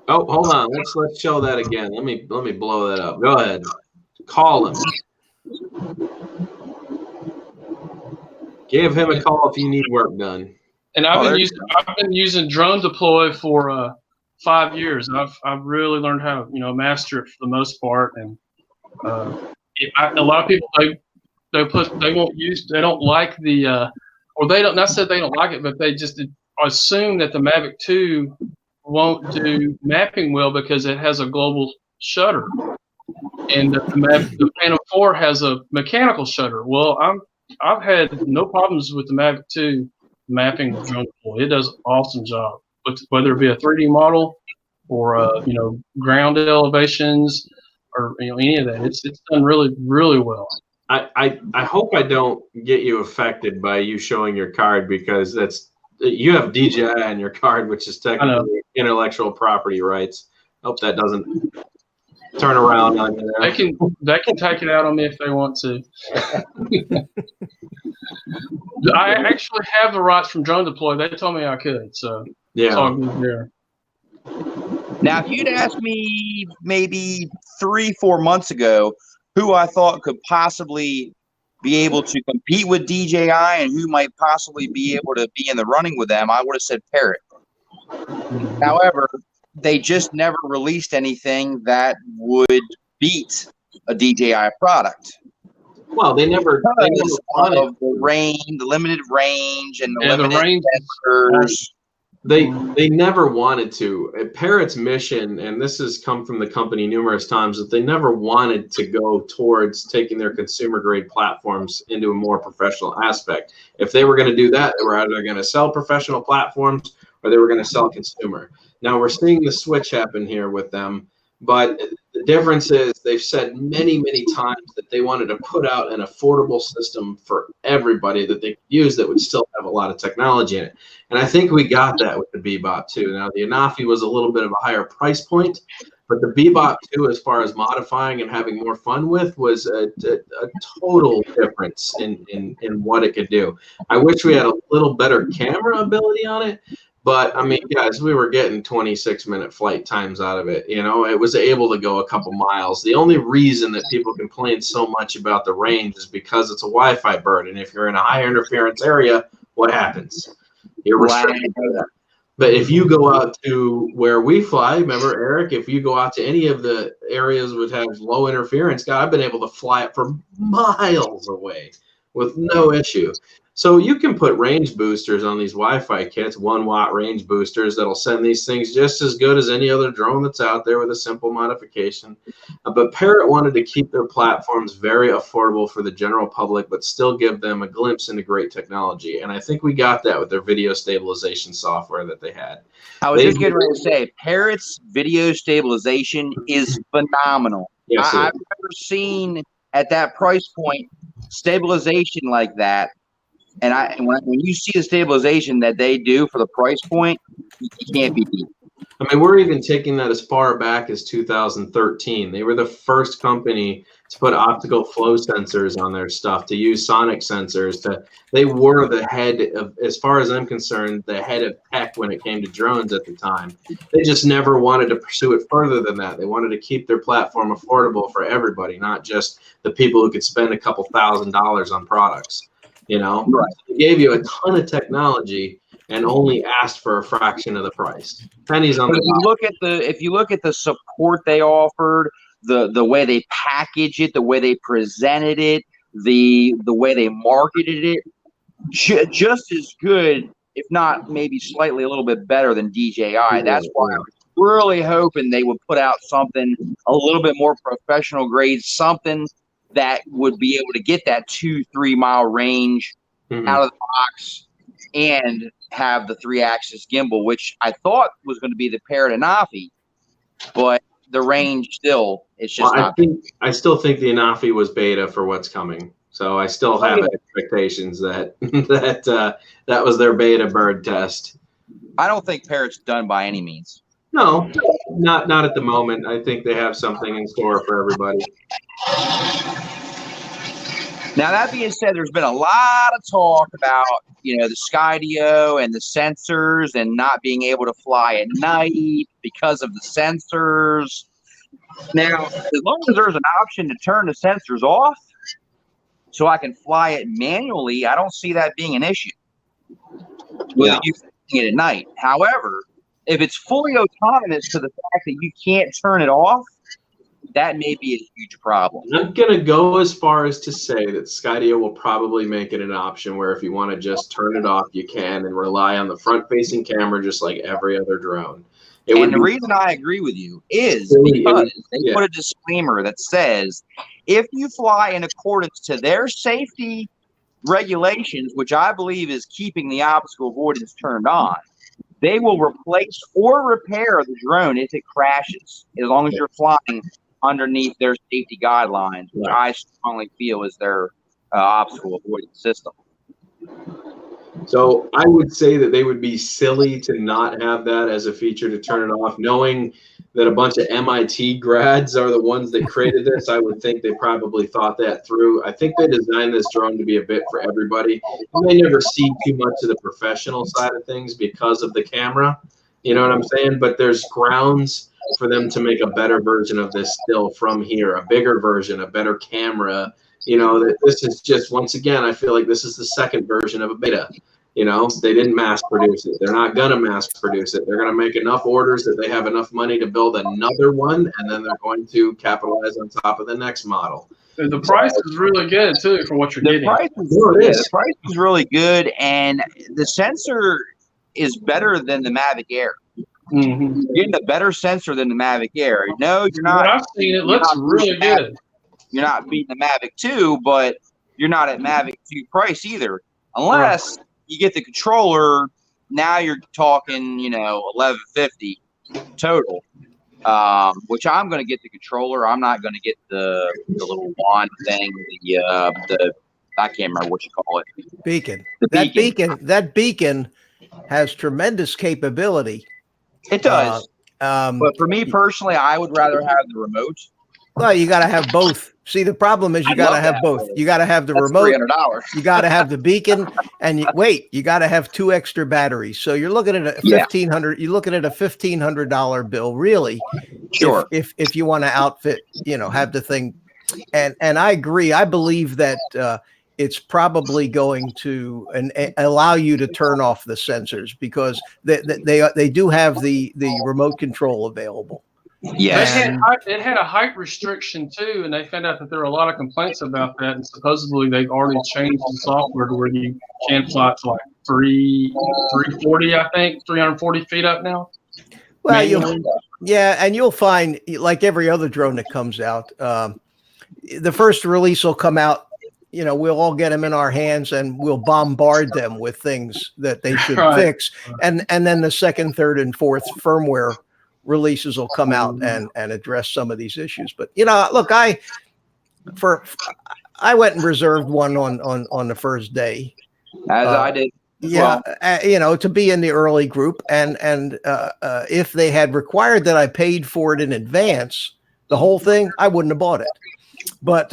Oh, hold on. Let's show that again. Let me blow that up. Go ahead. Call him. Give him a call if you need work done. And I've been using Drone Deploy for 5 years. I've really learned how to master it for the most part. And a lot of people they don't like the or they don't, not said they don't like it, but they just assume that the Mavic 2 won't do mapping well because it has a global shutter, and the Phantom 4 has a mechanical shutter. Well, I've had no problems with the Mavic 2 mapping with Drone Deploy. It does an awesome job, whether it be a 3D model or ground elevations or any of that. It's done really, really well. I hope I don't get you affected by you showing your card, because you have DJI on your card, which is technically intellectual property rights. Hope that doesn't turn around on you there. They can take it out on me if they want to. I actually have the rights from Drone Deploy. They told me I could, so it's all good there. Now, if you'd asked me maybe 3-4 months ago who I thought could possibly be able to compete with DJI and who might possibly be able to be in the running with them, I would have said Parrot. However, they just never released anything that would beat a DJI product. Well, they never Because of the limited range and the limited sensors. They never wanted to. Parrot's mission, and this has come from the company numerous times, that they never wanted to go towards taking their consumer grade platforms into a more professional aspect. If they were going to do that, they were either going to sell professional platforms or they were going to sell consumer. Now we're seeing the switch happen here with them, but the difference is they've said many, many times that they wanted to put out an affordable system for everybody that they could use that would still have a lot of technology in it. And I think we got that with the Bebop 2. Now, the Anafi was a little bit of a higher price point, but the Bebop 2, as far as modifying and having more fun with, was a total difference in what it could do. I wish we had a little better camera ability on it, but, I mean, guys, we were getting 26-minute flight times out of it. You know, it was able to go a couple miles. The only reason that people complain so much about the range is because it's a Wi-Fi bird, and if you're in a high interference area, what happens? You're restricted. But if you go out to where we fly, remember, Eric, if you go out to any of the areas which have low interference, God, I've been able to fly it for miles away with no issue. So you can put range boosters on these Wi-Fi kits, 1 watt range boosters that'll send these things just as good as any other drone that's out there with a simple modification. But Parrot wanted to keep their platforms very affordable for the general public, but still give them a glimpse into great technology. And I think we got that with their video stabilization software that they had. I was just getting ready to say, Parrot's video stabilization is phenomenal. Yes, I've never seen at that price point stabilization like that. And when you see the stabilization that they do for the price point, you can't be beat. I mean, we're even taking that as far back as 2013. They were the first company to put optical flow sensors on their stuff, to use sonic sensors. They were the head of, as far as I'm concerned, the head of tech when it came to drones at the time. They just never wanted to pursue it further than that. They wanted to keep their platform affordable for everybody, not just the people who could spend a couple $1,000s on products. You know, right. They gave you a ton of technology and only asked for a fraction of the price. Pennies on but the if you look at the support they offered, the way they packaged it, the way they presented it, the way they marketed it, just as good, if not maybe slightly a little bit better than DJI. That's why I was really hoping they would put out something a little bit more professional grade, something that would be able to get that 2-3 mile range out of the box and have the 3-axis gimbal, which I thought was going to be the Parrot Anafi, but the range still, it's just not. I still think the Anafi was beta for what's coming. So I still have expectations that that was their beta bird test. I don't think Parrot's done by any means. No, not at the moment. I think they have something in store for everybody. Now, that being said, there's been a lot of talk about, the Skydio and the sensors and not being able to fly at night because of the sensors. Now, as long as there's an option to turn the sensors off so I can fly it manually, I don't see that being an issue. Whether you fly it at night. However, if it's fully autonomous to the fact that you can't turn it off, that may be a huge problem. I'm going to go as far as to say that Skydio will probably make it an option where if you want to just turn it off, you can, and rely on the front-facing camera just like every other drone. And the reason I agree with you is because they put a disclaimer that says if you fly in accordance to their safety regulations, which I believe is keeping the obstacle avoidance turned on, they will replace or repair the drone if it crashes, as long as you're flying underneath their safety guidelines, which I strongly feel is their obstacle avoidance system. So I would say that they would be silly to not have that as a feature to turn it off, knowing that a bunch of MIT grads are the ones that created this. I would think they probably thought that through. I think they designed this drone to be a bit for everybody. You may never see too much of the professional side of things because of the camera. You know what I'm saying? But there's grounds for them to make a better version of this still from here, a bigger version, a better camera. That this is just, once again, I feel like this is the second version of a beta. They didn't mass produce it. They're not going to mass produce it. They're going to make enough orders that they have enough money to build another one, and then they're going to capitalize on top of the next model. And the price is really good, too, for what you're getting. The price is really good, and the sensor is better than the Mavic Air. Mm-hmm. You're getting a better sensor than the Mavic Air. No, you're What not. I've seen, it looks really good. You're not beating the Mavic 2, but you're not at Mavic 2 price either. Unless you get the controller, now you're talking, $1150 total. Which I'm going to get the controller. I'm not going to get the little wand thing. I can't remember what you call it. Beacon. The beacon. That beacon has tremendous capability. It does. But for me personally, I would rather have the remote. Well, you got to have both. See, the problem is you got to have both. You got to have the remote. $300. You got to have the beacon, and you got to have 2 extra batteries. So you're looking at a $1,500. You're looking at a $1,500 bill, really. Sure. If you want to outfit, have the thing, and I agree. I believe that it's probably going to allow you to turn off the sensors because they do have the remote control available. Yes. It had a height restriction too, and they found out that there were a lot of complaints about that. And supposedly they've already changed the software to where you can fly to like 340, I think, 340 feet up now. Well, you'll find, like every other drone that comes out, the first release will come out. We'll all get them in our hands and we'll bombard them with things that they should fix, and then the second, third, and fourth firmware releases will come out and address some of these issues. But look, I went and reserved one on the first day, as I did. Yeah, to be in the early group, and if they had required that I paid for it in advance, the whole thing, I wouldn't have bought it. But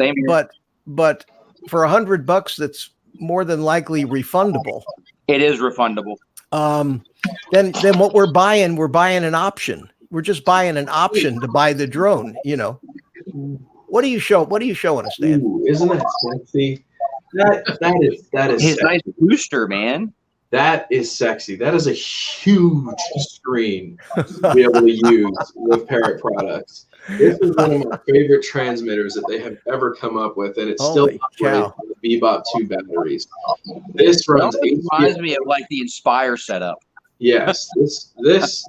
for $100, that's more than likely refundable. It is refundable. Then what we're buying an option. We're just buying an option to buy the drone. What are you showing us, Dan? Ooh, isn't that sexy? That is his sexy. nice booster, man. That is sexy. That is a huge screen to be able to use with Parrot products. This is one of my favorite transmitters that they have ever come up with, and it's still operating on the Bebop 2 batteries. This runs. Reminds me of like the Inspire setup. Yes, this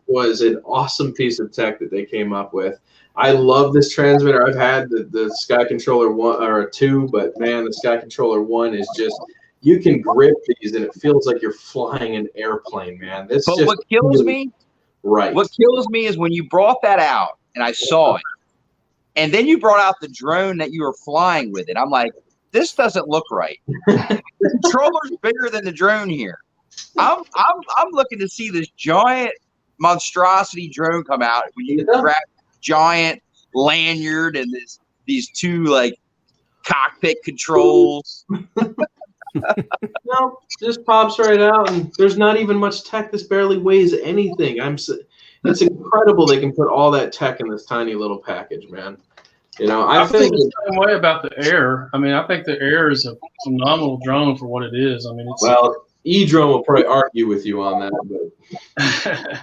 was an awesome piece of tech that they came up with. I love this transmitter. I've had the Sky Controller 1 or 2, but man, the Sky Controller 1 is just, you can grip these and it feels like you're flying an airplane, man. What kills me is when you brought that out and I saw it, and then you brought out the drone that you were flying with it. I'm like, this doesn't look right. The controller's bigger than the drone here. I'm looking to see this giant monstrosity drone come out when you grab giant lanyard and these 2 like cockpit controls. No, just pops right out, and there's not even much tech. This barely weighs anything. It's incredible they can put all that tech in this tiny little package, man. I think the same way about the Air. I mean, I think the Air is a phenomenal drone for what it is. I mean, E-Drone will probably argue with you on that, but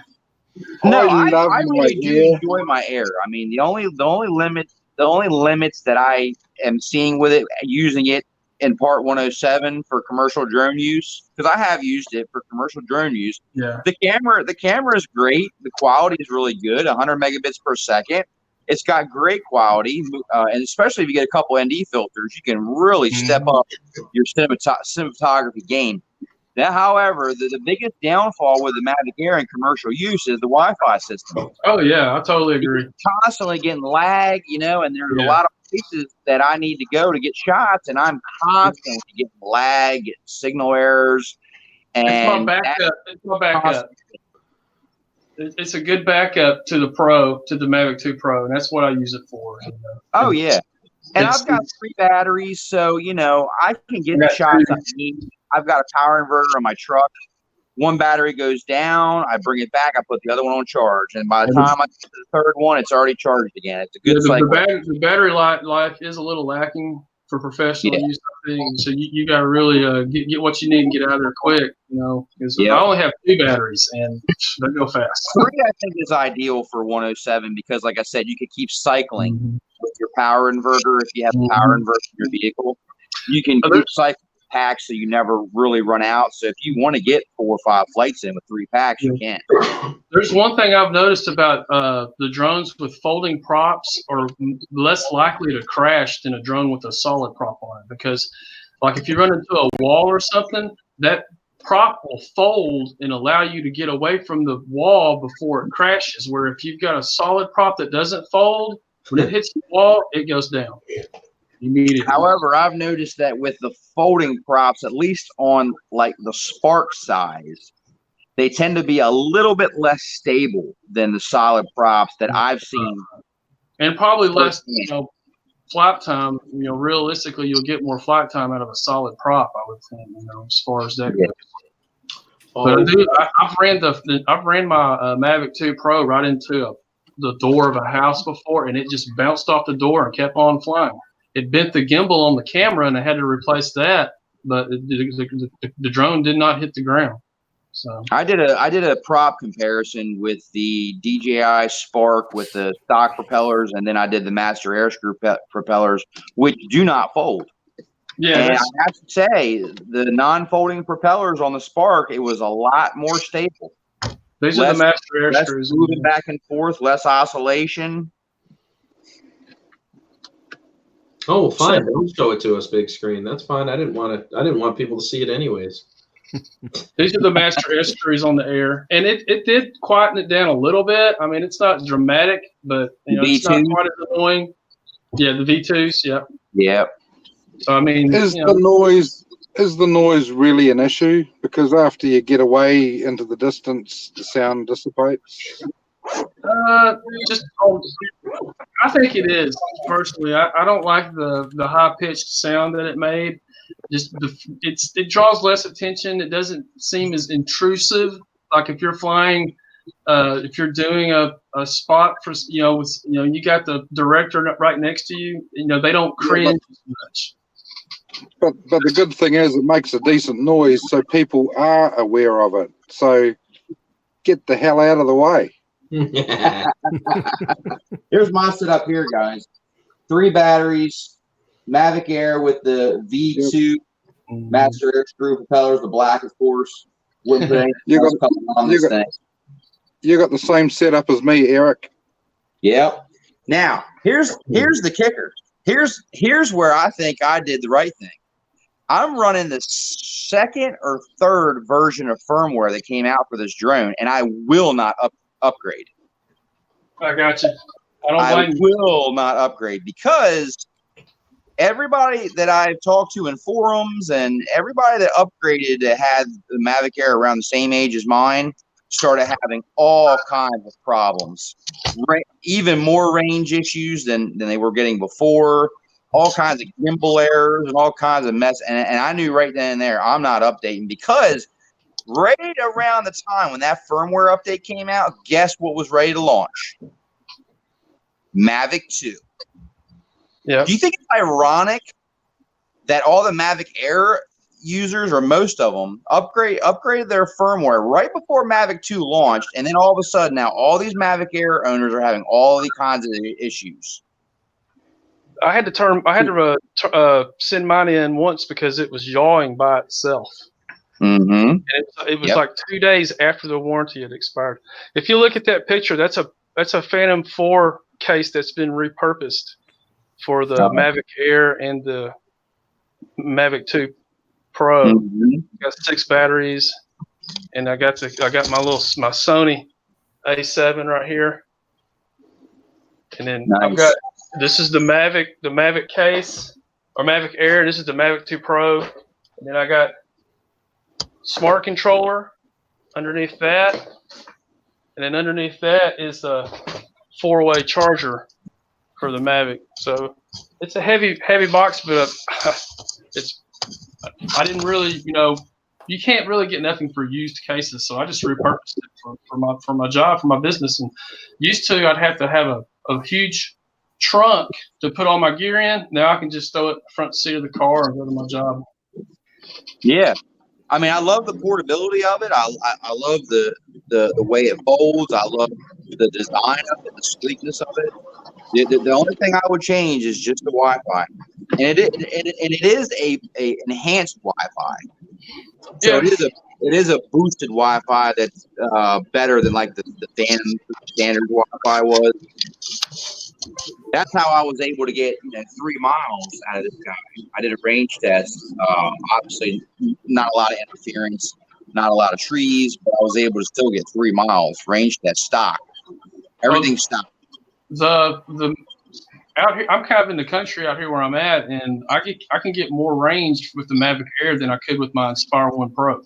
no, I really do enjoy my Air. I mean, the only limits that I am seeing with it, using it in Part 107 for commercial drone use, because I have used it for commercial drone use. Yeah. The camera is great. The quality is really good, 100 megabits per second. It's got great quality, and especially if you get a couple ND filters, you can really step up your cinematography game. Now, however, the biggest downfall with the Mavic Air in commercial use is the Wi-Fi system. Oh yeah, I totally agree. It's constantly getting lag, and there's a lot of places that I need to go to get shots, and I'm constantly getting lag, getting signal errors. And it's my backup. It's a good backup to the Mavic 2 Pro, and that's what I use it for. Oh yeah, and I've got 3 batteries, so I can get the shots I need. I've got a power inverter on my truck. One battery goes down, I bring it back, I put the other one on charge, and by the time I get to the third one, it's already charged again. It's a good cycle. The battery life is a little lacking for professional use, I think. So you got to really get what you need and get out of there quick. Because I only have 2 batteries, and they go fast. 3, I think, is ideal for 107 because, like I said, you could keep cycling with your power inverter. If you have a power inverter in your vehicle, you can keep cycling packs, so you never really run out. So if you want to get 4 or 5 flights in with 3 packs, you can. There's one thing I've noticed about the drones with folding props are less likely to crash than a drone with a solid prop on it, because like if you run into a wall or something, that prop will fold and allow you to get away from the wall before it crashes, where if you've got a solid prop that doesn't fold, when it hits the wall, it goes down immediately. However, I've noticed that with the folding props, at least on like the Spark size, they tend to be a little bit less stable than the solid props that I've seen. And probably less, flight time. Realistically, you'll get more flight time out of a solid prop, I would think. As far as that goes. But I've ran my Mavic 2 Pro right into the door of a house before, and it just bounced off the door and kept on flying. It bent the gimbal on the camera, and I had to replace that. But the drone did not hit the ground. So I did a prop comparison with the DJI Spark with the stock propellers, and then I did the Master Air Screw propellers, which do not fold. Yeah, and I have to say, the non-folding propellers on the Spark, it was a lot more stable. These are the Master Air Screws. Moving back and forth, less oscillation. Oh, fine. Don't show it to us big screen. That's fine. I didn't want people to see it anyways. These are the Master Air Screws on the Air, and it did quieten it down a little bit. I mean, it's not dramatic, but it's not quite as annoying. Yeah, the V2s. Yeah. Yep. So I mean, is the noise really an issue? Because after you get away into the distance, the sound dissipates. I think it is personally. I don't like the high pitched sound that it made. It draws less attention. It doesn't seem as intrusive. Like if you're flying, if you're doing a spot for you got the director right next to you. They don't cringe as much. But the good thing is it makes a decent noise, so people are aware of it. So get the hell out of the way. Here's my setup here, guys. 3 batteries, Mavic Air with the V2 Master Air Screw propellers, the black, of course. You got the same setup as me, Eric. Yep. Now, here's the kicker. Here's where I think I did the right thing. I'm running the 2nd or 3rd version of firmware that came out for this drone, and I will not upgrade. I got you. I will not upgrade because everybody that I've talked to in forums and everybody that upgraded that had the Mavic Air around the same age as mine started having all kinds of problems, even more range issues than they were getting before, all kinds of gimbal errors and all kinds of mess. And I knew right then and there I'm not updating because right around the time when that firmware update came out, guess what was ready to launch? Mavic 2. Yeah. Do you think it's ironic that all the Mavic Air users, or most of them, upgraded their firmware right before Mavic 2 launched, and then all of a sudden now all these Mavic Air owners are having all these kinds of issues? I had to send mine in once because it was yawing by itself. Mm-hmm. And it was like 2 days after the warranty had expired. If you look at that picture, that's a Phantom 4 case that's been repurposed for the Mavic Air and the Mavic 2 Pro. Mm-hmm. Got 6 batteries, and I got my Sony A7 right here, and then I've got this is the Mavic case or Mavic Air. This is the Mavic 2 Pro, and then I got smart controller underneath that, and then underneath that is a 4-way charger for the Mavic. So it's a heavy box, but I didn't really, you can't really get nothing for used cases. So I just repurposed it for my job, for my business. And used to, I'd have to have a huge trunk to put all my gear in. Now I can just throw it in the front seat of the car and go to my job. Yeah. I mean, I love the portability of it. I love the way it folds. I love the design of it, the sleekness of it. The only thing I would change is just the Wi-Fi, and it is a enhanced Wi-Fi. So it is a boosted Wi-Fi that's better than like the standard Wi-Fi was. That's how I was able to get 3 miles out of this guy. I did a range test. Obviously, not a lot of interference, not a lot of trees, but I was able to still get 3 miles. Range test stock. Everything stopped. The out here, I'm kind of in the country out here where I'm at, and I can get more range with the Mavic Air than I could with my Inspire 1 Pro.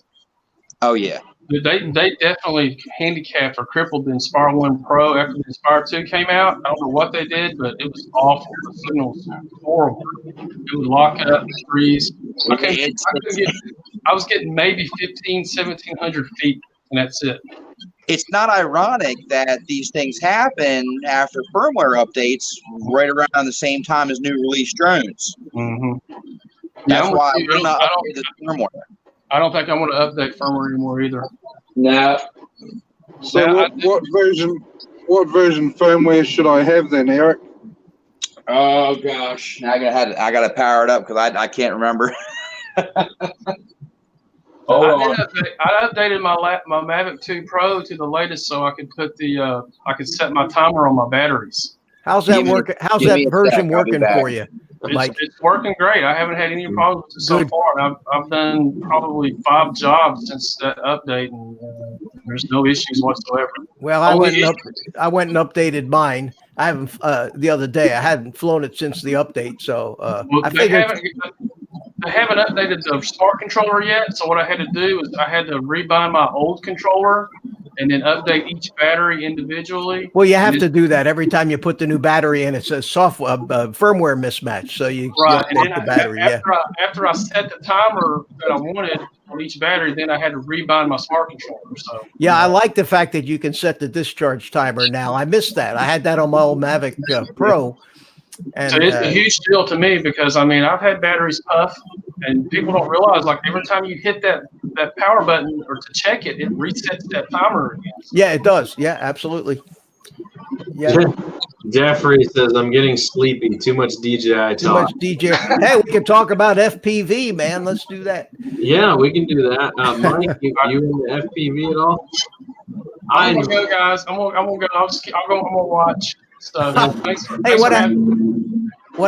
Oh yeah. They definitely handicapped or crippled the Inspire 1 Pro after the Inspire 2 came out. I don't know what they did, but it was awful. The signal was horrible. It would lock up, freeze. I was getting maybe 1,700 feet, and that's it. It's not ironic that these things happen after firmware updates right around the same time as new release drones. Mm-hmm. That's why I don't update the firmware. I don't think I want to update firmware anymore either. No. So Yeah, what version firmware should I have then, Eric? Oh gosh, now I gotta power it up because I can't remember. I updated my Mavic 2 Pro to the latest so I could put I could set my timer on my batteries. How's that working? How's that version working for you, Mike? It's working great. I haven't had any problems with it so far. I've done probably 5 jobs since that update, and there's no issues whatsoever. Well, I went and updated mine. I haven't the other day. I hadn't flown it since the update, so I figured. They haven't updated the smart controller yet, so what I had to do is I had to rebind my old controller and then update each battery individually. Well, you have to do that every time you put the new battery in. It's a software firmware mismatch, so you update the battery. After I set the timer that I wanted on each battery, then I had to rebind my smart controller. So yeah, I like the fact that you can set the discharge timer now. I missed that. I had that on my old Mavic Pro. And, so it's a huge deal to me because I've had batteries puff, and people don't realize every time you hit that power button or to check it, it resets that timer again. Yeah, it does. Yeah, absolutely. Yeah. Jeffrey says I'm getting sleepy. Too much DJI talk. Too much DJ. Hey, we can talk about FPV, man. Let's do that. Yeah, we can do that. Mike, you into FPV at all? I'm gonna go, guys. I'm gonna go. I'm gonna watch. So, hey, what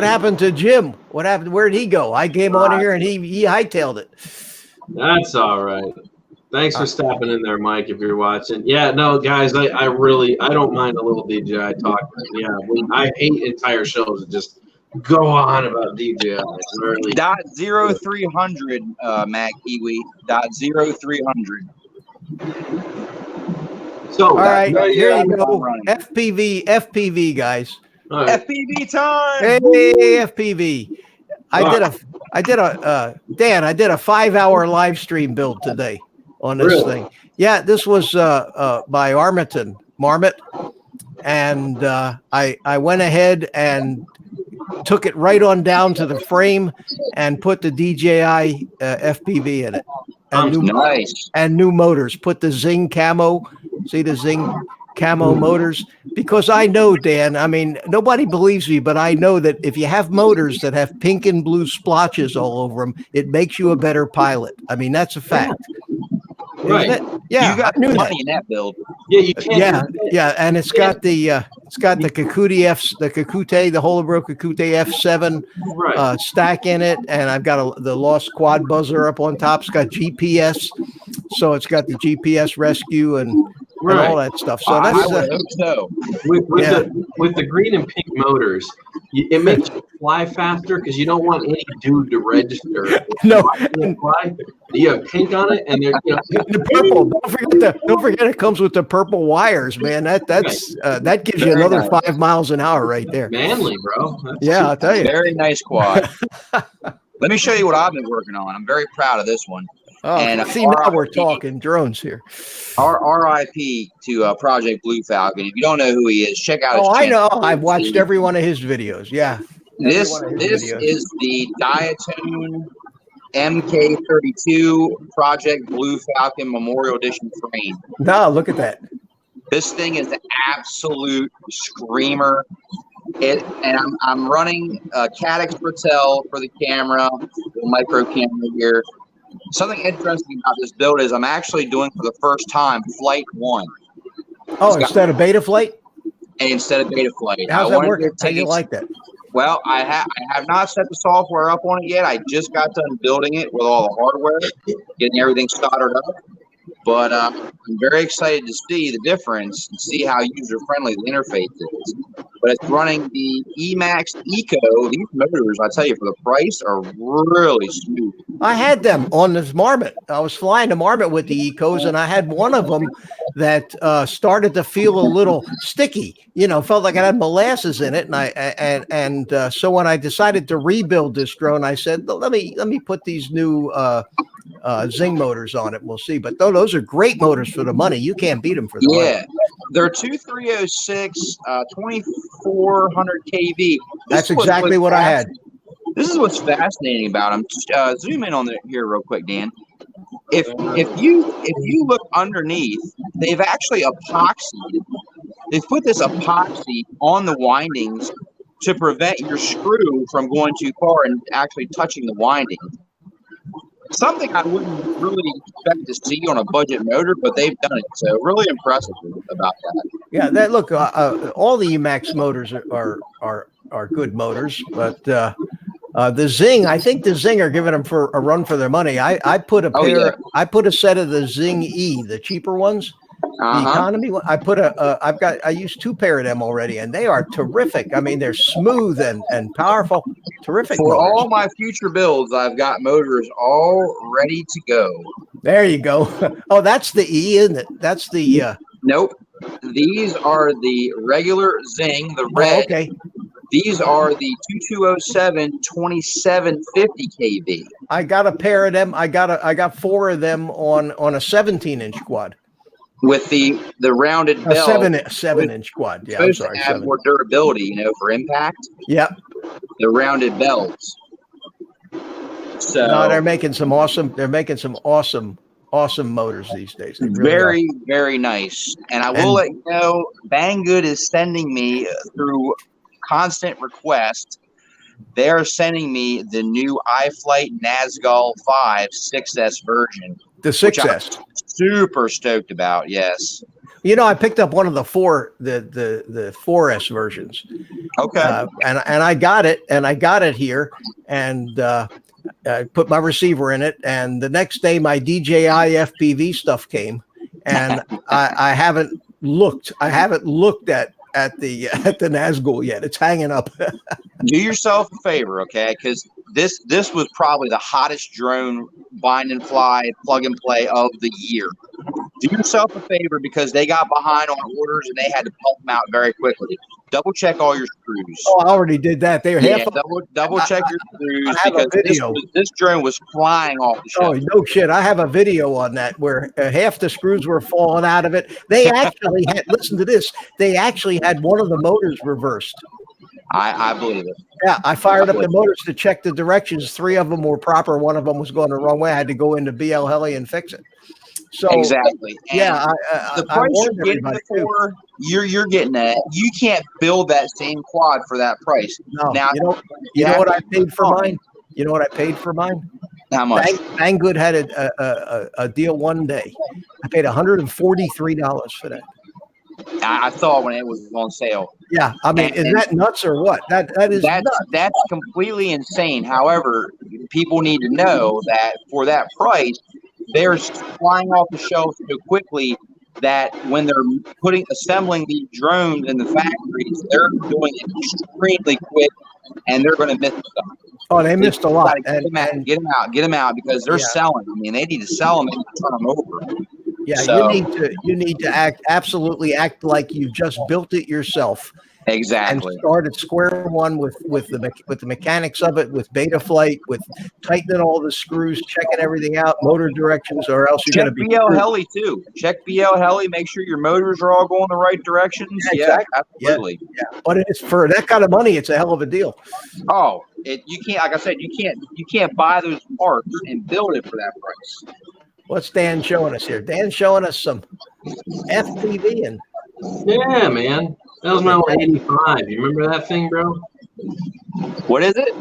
happened to Jim? What happened? Where did he go? I came on here and he hightailed it. That's all right. Thanks for stopping in there, Mike, if you're watching. Yeah, no, guys, I don't mind a little DJI talk. But yeah, I hate entire shows that just go on about DJI. Really. .0300 Mac Kiwi. .0300. So all right, here you go. FPV, guys. Right. FPV time. Hey, FPV. I did a 5-hour live stream build today on this thing. Yeah, this was by Marmot, and I went ahead and took it right on down to the frame and put the DJI FPV in it. And new motors. Put the Zing camo. See the Zing camo motors? Because I know, Dan, nobody believes me, but I know that if you have motors that have pink and blue splotches all over them, it makes you a better pilot. That's a fact. Right. Yeah. You got money in that build. Yeah, you can. Yeah, and it's got the Kakute, the Holobro Kakute F7 stack in it, and I've got the Lost Quad buzzer up on top. It's got GPS, so it's got the GPS rescue and all that stuff. So that's with the green and pink motors, it makes you fly faster because you don't want any dude to register. No, fly. You have pink on it, and they're the purple. Don't forget it comes with the purple wires, man. That gives you another 5 miles an hour right there. Manly, bro. I'll tell you. Very nice quad. Let me show you what I've been working on. I'm very proud of this one. Oh, and see, now we're talking drones here. RIP to Project Blue Falcon. If you don't know who he is, check out his channel. I know. I've watched every one of his videos. Yeah. This is the Diatune MK32 Project Blue Falcon Memorial Edition frame. No, look at that. This thing is an absolute screamer. And I'm running Caddx Bertel for the camera, the micro camera here. Something interesting about this build is I'm actually doing for the first time Flight 1. Oh, instead of Beta Flight? And instead of Beta Flight. How's that work? How do you like that? Well, I have not set the software up on it yet. I just got done building it with all the hardware, getting everything soldered up. But I'm very excited to see the difference and see how user-friendly the interface is. But it's running the Emax Eco. These motors, I tell you, for the price, are really smooth. I had them on this Marmot. I was flying the Marmot with the Ecos, and I had one of them that started to feel a little sticky. You know, felt like it had molasses in it. And so when I decided to rebuild this drone, I said, let me put these new Zing motors on it. We'll see. But those are great motors for the money. You can't beat them for the money. Yeah, they're 2306, 2400 kV. That's exactly what I had. This is what's fascinating about them. Zoom in on here real quick, Dan. If you look underneath, they've actually epoxied. They've put this epoxy on the windings to prevent your screw from going too far and actually touching the winding. Something I wouldn't really expect to see on a budget motor, but they've done it. So really impressive about that. Yeah, that look. All the Emax motors are good motors, but the Zing, I think the Zing are giving them for a run for their money. I put a pair. I put a set of the Zing E, the cheaper ones. The economy one. I used 2 pair of them already, and they are terrific. I mean, they're smooth and powerful, terrific. For motors. all my future builds, I've got motors all ready to go. There you go. Oh, that's the E, isn't it? That's the. Nope. These are the regular Zing, the red. Oh, okay. These are the 2207 2750 kV. I got a pair of them. I got 4 of them on a 17-inch quad. With the rounded bell, 7-inch quad. Yeah, I'm sorry. To have more durability, you know, for impact. Yep. The rounded bells. So no, they're making some awesome. They're making some awesome motors these days. They really are. Very nice. And I will let you know, Banggood is sending me through constant request. They're sending me the new iFlight Nazgul 5 6S version. The 6S. Super stoked about, yes. You know, I picked up one of the 4S versions. Okay. And I got it here, and I put my receiver in it, and the next day my DJI FPV stuff came, and I haven't looked at the Nazgul yet. It's hanging up. Do yourself a favor, okay? Because this was probably the hottest drone bind and fly plug and play of the year. Do yourself a favor, because they got behind on orders and they had to pump them out very quickly. Double check all your screws. Oh, I already did that. They were half. Double check your screws, I have a because video. this drone was flying off the shelf. Oh, no shit. I have a video on that where half the screws were falling out of it. They actually had, listen to this, they actually had one of the motors reversed. I believe it. Yeah, I fired up the motors to check the directions. 3 of them were proper. One of them was going the wrong way. I had to go into BL Heli and fix it. So exactly. And yeah, the price you're getting it for, you're getting that. You can't build that same quad for that price. No, now, you know what I paid for mine? You know what I paid for mine? How much? Banggood had a deal one day. I paid $143 for that. I saw when it was on sale. Yeah, I mean, is that nuts or what? That's nuts. That's completely insane. However, people need to know that for that price, they're flying off the shelf so quickly that when they're assembling these drones in the factories, they're doing it extremely quick, and they're going to miss stuff. Oh, they missed a lot. Get them out, because they're selling. I mean, they need to sell them and turn them over. Yeah, so, you need to absolutely act like you just built it yourself. Exactly. And start at square one with the mechanics of it, with Beta Flight, with tightening all the screws, checking everything out, motor directions, or else you're going to be BL Heli too. Check BL Heli. Make sure your motors are all going the right directions. Yeah, exactly. Absolutely. Yeah. But it's for that kind of money. It's a hell of a deal. Oh, you can't. Like I said, you can't buy those parts and build it for that price. What's Dan showing us here? Dan's showing us some FPV and. Yeah, man. That was my old 85. You remember that thing, bro? What is it?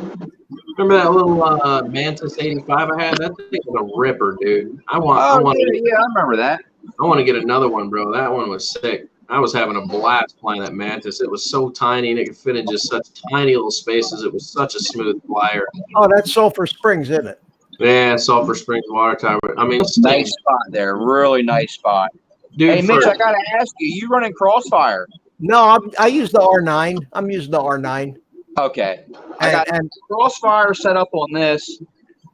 Remember that little Mantis 85 I had? That thing was a ripper, dude. I want I remember that. I want to get another one, bro. That one was sick. I was having a blast playing that Mantis. It was so tiny and it could fit in just such tiny little spaces. It was such a smooth flyer. Oh, that's Sulphur Springs, isn't it? Yeah, Sulphur Springs water tower. I mean, Nice spot there. Really nice spot. dude. Hey, Mitch, I got to ask you running Crossfire? No, I use the R9. I'm using the R9. Okay. I got Crossfire set up on this,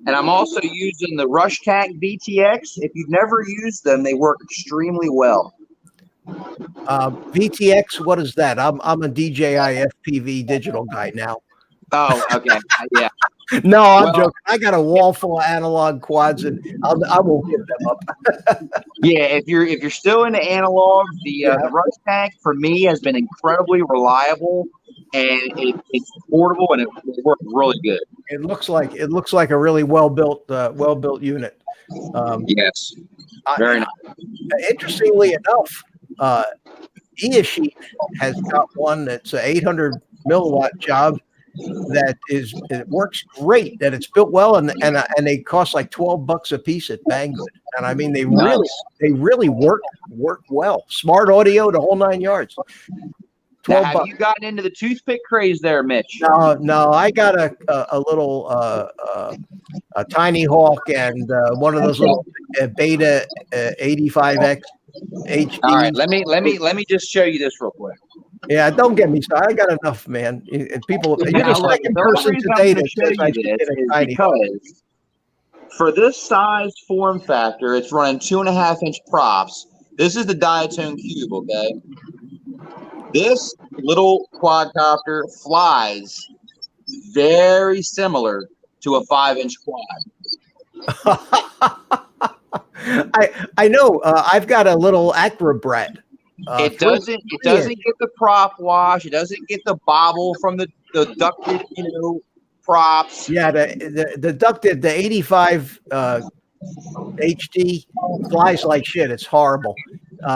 and I'm also using the Rush Tac VTX. If you've never used them, they work extremely well. VTX, what is that? I'm a DJI FPV digital guy now. Oh, okay. Yeah. No, I'm joking. I got a wall full of analog quads, and I won't give them up. Yeah, if you're still into analog, the Rush Tac for me has been incredibly reliable, and it's portable and it works really good. It looks like a really well built unit. Yes, very nice. Interestingly enough, Easheet has got one that's an 800 milliwatt job that it works great, that it's built well, and they cost like $12 a piece at Banggood. And I mean, they really work well. Smart audio, the whole 9 yards. Now, have you gotten into the toothpick craze there, Mitch? No, I got a little a Tiny Hawk and one of those little Beta 85X HD. All right, let me just show you this real quick. Yeah, don't get me started. I got enough, man. And people, you're the second person today that says I should get a Tiny Hawk. For this size form factor, it's running 2.5-inch props. This is the Diatone Cube, okay? This little quadcopter flies very similar to a 5-inch quad. I know. I've got a little Acrobrat. It doesn't get the prop wash. It doesn't get the bobble from the ducted, props. Yeah, the ducted, the 85 HD flies like shit. It's horrible.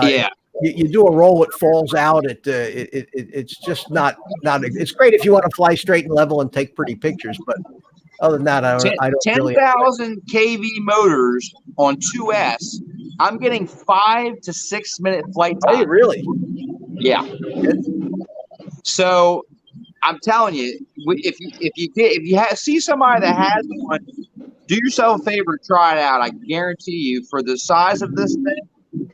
Yeah. You do a roll, it falls out. It's just not. It's great if you want to fly straight and level and take pretty pictures, but other than that, I don't 10,000 kV motors on 2S. I'm getting 5 to 6 minute flight time. Hey, really? Yeah. So I'm telling you, if you see somebody that has one, do yourself a favor, try it out. I guarantee you, for the size of this thing,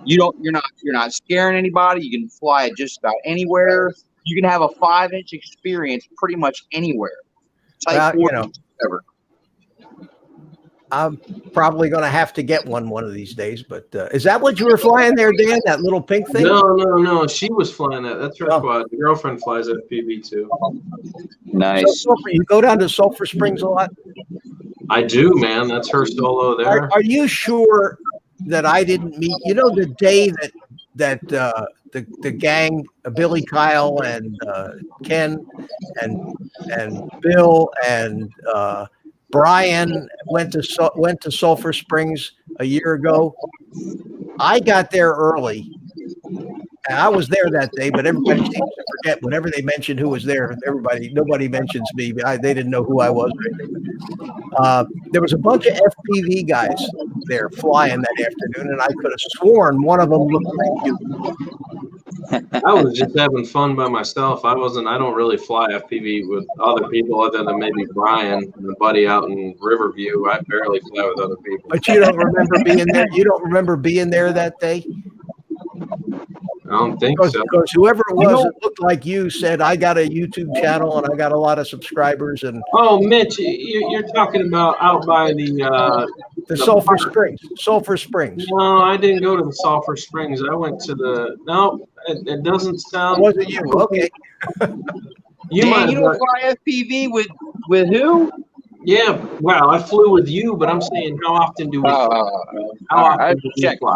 you're not scaring anybody. You can fly it just about anywhere. You can have a 5-inch experience pretty much anywhere. Ever. I'm probably going to have to get one of these days. But is that what you were flying there, Dan? That little pink thing? No. She was flying that. That's her quad. The girlfriend flies FPV too. Nice. So, you go down to Sulphur Springs a lot? I do, man. That's her solo there. Are you sure that I didn't meet? You know, the day that the gang, Billy, Kyle, and Ken, and Bill, and Brian went to Sulphur Springs a year ago. I got there early. And I was there that day, but everybody seems to forget whenever they mention who was there. Nobody mentions me. They didn't know who I was. There was a bunch of FPV guys there flying that afternoon, and I could have sworn one of them looked like you. I was just having fun by myself. I don't really fly FPV with other people other than maybe Brian and a buddy out in Riverview. I barely fly with other people. But you don't remember being there? You don't remember being there that day? I don't think so. Because whoever it was that looked like you said, I got a YouTube channel and I got a lot of subscribers. And oh, Mitch, you're talking about out by the Sulphur Springs. Sulphur Springs. No, I didn't go to the Sulphur Springs. I went to it doesn't sound. Wasn't you? Okay. You don't fly FPV with who? Yeah, well, I flew with you, but I'm saying, how often do we? How often do we fly?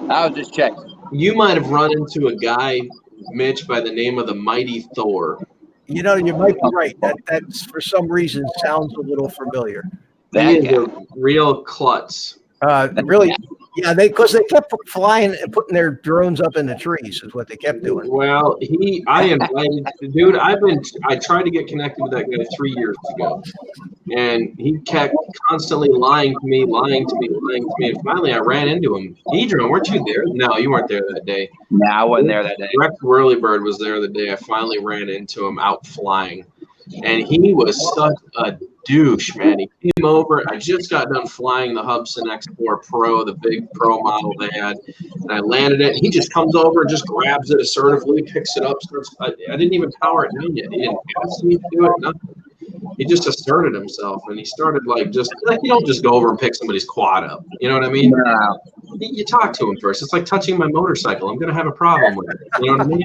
I was just checking. You might have run into a guy, Mitch, by the name of the Mighty Thor. You know, you might be right. That's for some reason sounds a little familiar. He is a real klutz. Really, Yeah, because they kept flying and putting their drones up in the trees is what they kept doing. Well, I invited the dude. I tried to get connected with that guy 3 years ago, and he kept constantly lying to me. And finally, I ran into him. Edron, weren't you there? No, you weren't there that day. No, I wasn't there that day. Rex Whirlybird was there the day I finally ran into him out flying, and he was such a douche, man. He came over. I just got done flying the Hubsan X4 Pro, the big Pro model they had, and I landed it. He just comes over and just grabs it assertively, picks it up, starts. I didn't even power it down yet. He didn't ask me to do it, nothing. He just asserted himself, and he started you don't just go over and pick somebody's quad up. You know what I mean? No. You talk to him first. It's like touching my motorcycle. I'm gonna have a problem with it. You know what I mean?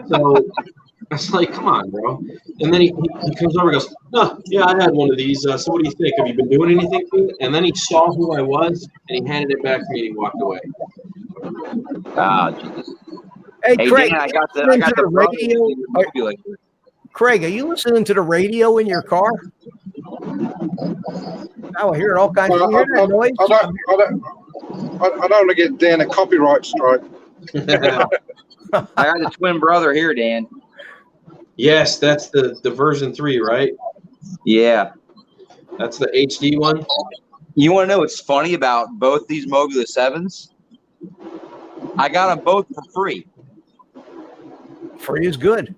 So I was like, come on, bro. And then he comes over and goes, oh, yeah, I had one of these. So what do you think? Have you been doing anything to it? And then he saw who I was, and he handed it back to me, and he walked away. Ah, Jesus. Hey, Craig, Dan, I got the radio. Craig, are you listening to the radio in your car? I hear all kinds of that noise. I don't want to get Dan a copyright strike. I got a twin brother here, Dan. Yes, that's the version 3, right? Yeah. That's the HD one. You want to know what's funny about both these Mobula 7s? I got them both for free. Free is good.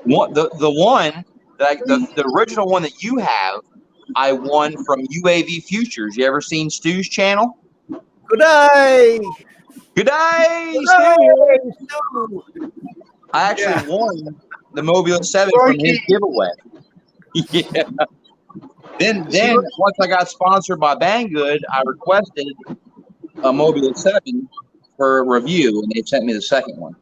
The one that the original one that you have, I won from UAV Futures. You ever seen Stu's channel? Good day. Good day, Stu. I actually won the Mobula 7 from his giveaway. Yeah. Then once I got sponsored by Banggood, I requested a Mobula 7 for review, and they sent me the second one.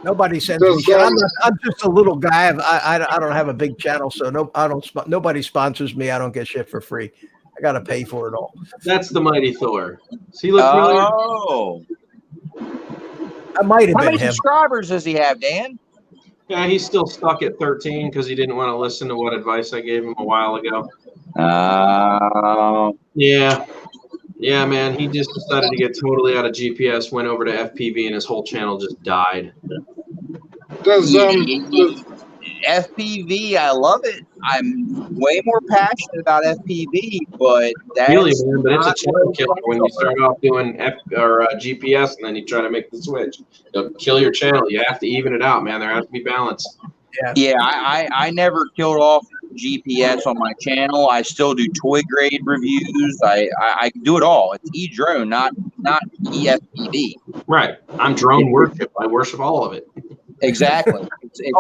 Nobody sends me shit. I'm just a little guy. I don't have a big channel, so nobody sponsors me. I don't get shit for free. I got to pay for it all. That's the Mighty Thor. See, look. Oh. I might have How been many him. subscribers does he have, Dan? Yeah, he's still stuck at 13 because he didn't want to listen to what advice I gave him a while ago. Yeah, man. He just decided to get totally out of GPS, went over to FPV, and his whole channel just died. FPV, I love it. I'm way more passionate about FPV, but that's Really, man, but it's a channel killer when you start off doing GPS and then you try to make the switch. It'll kill your channel. You have to even it out, man. There has to be balance. Yeah, I never killed off GPS on my channel. I still do toy grade reviews. I do it all. It's eDrone, not eFPV. Right. I'm drone worship. I worship all of it. Exactly.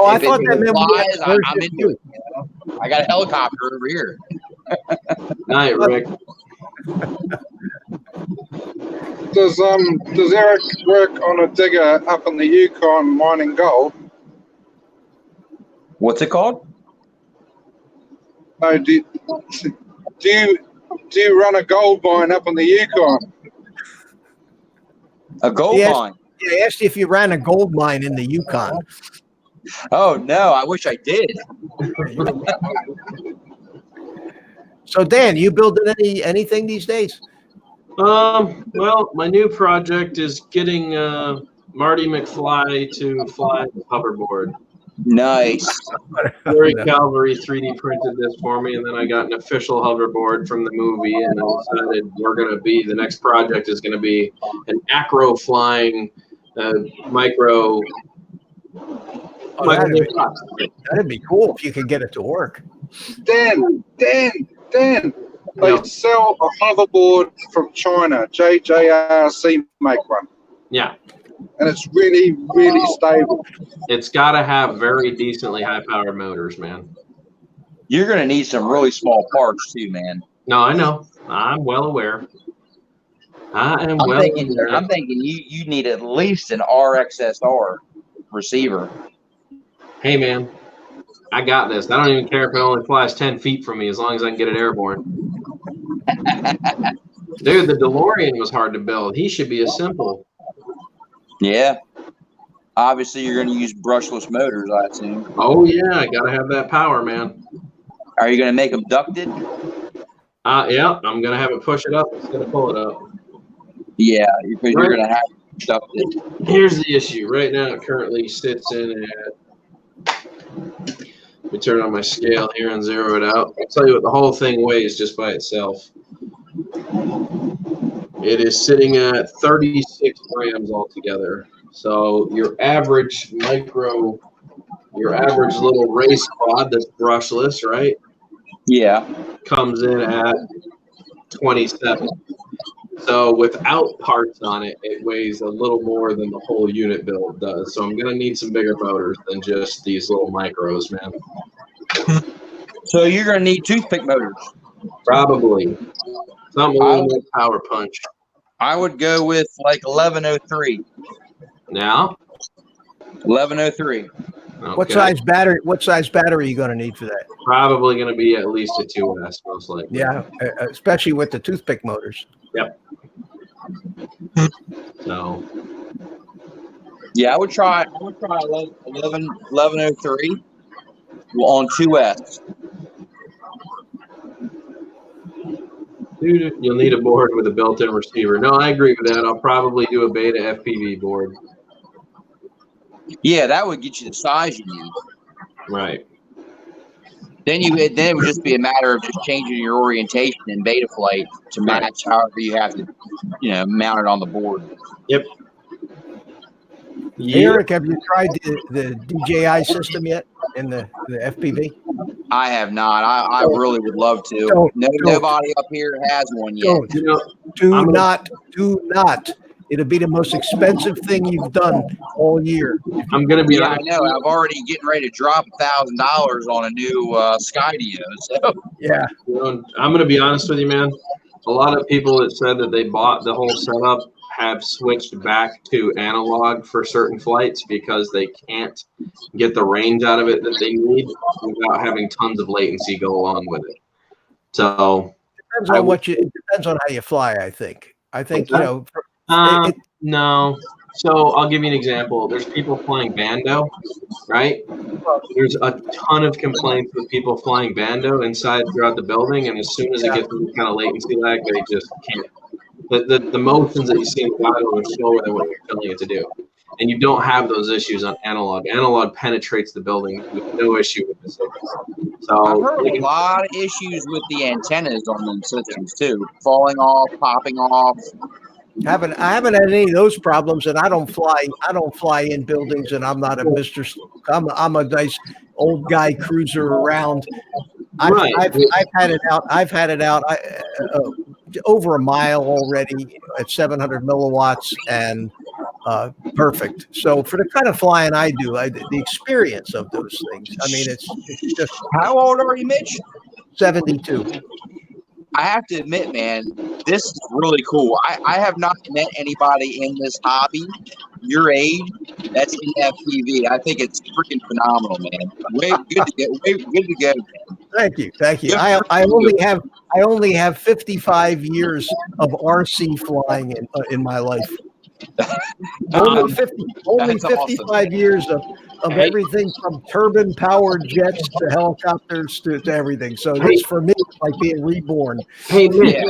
I thought that meant I'm into it. You know? I got a helicopter over here. Night, Rick. Does Eric work on a digger up in the Yukon mining gold? What's it called? No, do you run a gold mine up in the Yukon? A gold mine? Yeah, I asked you if you ran a gold mine in the Yukon. Oh no, I wish I did. So Dan, you building anything these days? Well, my new project is getting Marty McFly to fly the hoverboard. Nice. Fury Calvary 3D printed this for me, and then I got an official hoverboard from the movie, and I decided the next project is going to be an acro flying micro. That'd be cool if you could get it to work. Dan. They sell a hoverboard from China. JJRC make one. Yeah. And it's really, really stable. It's got to have very decently high-powered motors, man. You're going to need some really small parts too, man. No, I know. I'm well aware. I'm thinking you need at least an RXSR receiver. Hey, man. I got this. I don't even care if it only flies 10 feet from me as long as I can get it airborne. Dude, the DeLorean was hard to build. He should be a simple. Yeah. Obviously, you're going to use brushless motors, I assume. Oh, yeah. I got to have that power, man. Are you going to make them ducted? Yeah. I'm going to have it push it up instead of pull it up. Yeah, because you're going to have stuff that. Here's the issue. Right now, it currently sits in at. Let me turn on my scale here and zero it out. I'll tell you what the whole thing weighs just by itself. It is sitting at 36 grams altogether. So your average little race quad that's brushless, right? Yeah. Comes in at 27. So without parts on it, it weighs a little more than the whole unit build does. So I'm going to need some bigger motors than just these little micros, man. So you're going to need toothpick motors. Probably. Something a little more power punch. I would go with like 1103. Now? 1103. Okay. What size battery? What size battery are you going to need for that? Probably going to be at least a 2S, most likely. Yeah, especially with the toothpick motors. Yep. So. Yeah, I would try 1103 on 2S. Dude, you'll need a board with a built-in receiver. No, I agree with that. I'll probably do a beta FPV board. Yeah, that would get you the size you need. Right. Then it would just be a matter of just changing your orientation in beta flight to match however you have to, mount it on the board. Yep. Hey, Eric, have you tried the DJI system yet in the FPV? I have not. I really would love to. Nobody up here has one yet. Do not. It'll be the most expensive thing you've done all year. I'm gonna be. Yeah, I know. I'm already getting ready to drop $1,000 on a new Skydio. So yeah, I'm gonna be honest with you, man. A lot of people that said that they bought the whole setup have switched back to analog for certain flights because they can't get the range out of it that they need without having tons of latency go along with it. So it depends on how you fly. I think no. So I'll give you an example. There's people flying Bando, right? There's a ton of complaints with people flying Bando inside throughout the building, and as soon as it gets any kind of latency lag, they just can't. The motions that you see in Bando are slower than what you're telling it to do, and you don't have those issues on analog. Analog penetrates the building with no issue with the signal. So I've heard a lot of issues with the antennas on them systems too, falling off, popping off. I haven't had any of those problems, and I don't fly in buildings, and I'm not a Mr. I'm a nice old guy cruiser around. I've had it out. I've had it out over a mile already at 700 milliwatts and perfect. So for the kind of flying I do, the experience of those things. I mean, it's just. How old are you, Mitch? 72. I have to admit, man, this is really cool. I have not met anybody in this hobby your age that's in FPV. I think it's freaking phenomenal, man. Way good to go. Thank you. I only have 55 years of RC flying in my life. Only 55 years of everything from turbine powered jets to helicopters to everything. So this for me is like being reborn. Hey, yeah,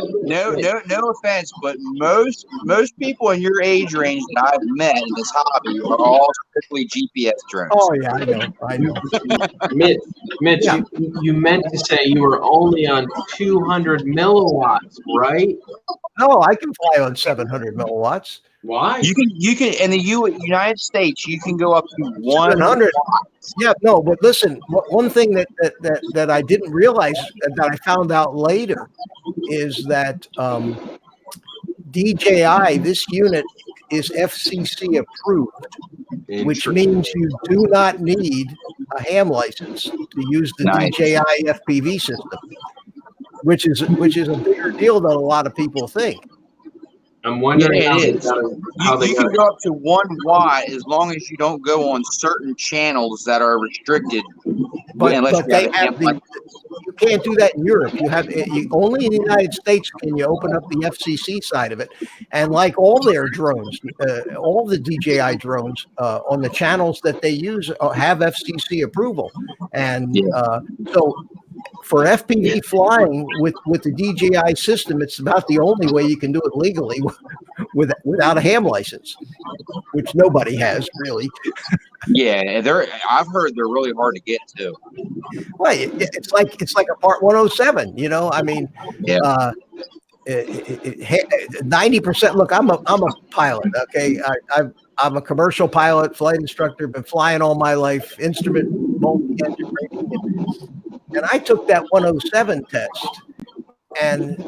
no offense, but most people in your age range that I've met in this hobby are all strictly GPS drones. Oh yeah, I know. Mitch, yeah. you meant to say you were only on 200 milliwatts, right? No, I can fly on 700 milliwatts. Why? You can in the United States you can go up to 100. Yeah, no, but listen, one thing that I didn't realize that I found out later is that DJI, this unit is FCC approved, which means you do not need a ham license to use the DJI FPV system, which is a bigger deal than a lot of people think. I'm wondering how they can go up to 1 watt as long as you don't go on certain channels that are restricted. But you can't do that in Europe. Only in the United States can you open up the FCC side of it. And like all their drones, all the DJI drones on the channels that they use have FCC approval. And so for FPV flying with the DJI system, it's about the only way you can do it legally without a ham license, which nobody has really. Yeah, I've heard they're really hard to get to. Well, it's like a Part 107. You know, I mean, Yeah. 90%. Look, I'm a pilot. Okay, I'm a commercial pilot, flight instructor. Been flying all my life. Instrument multi-engine rating, and I took that 107 test. And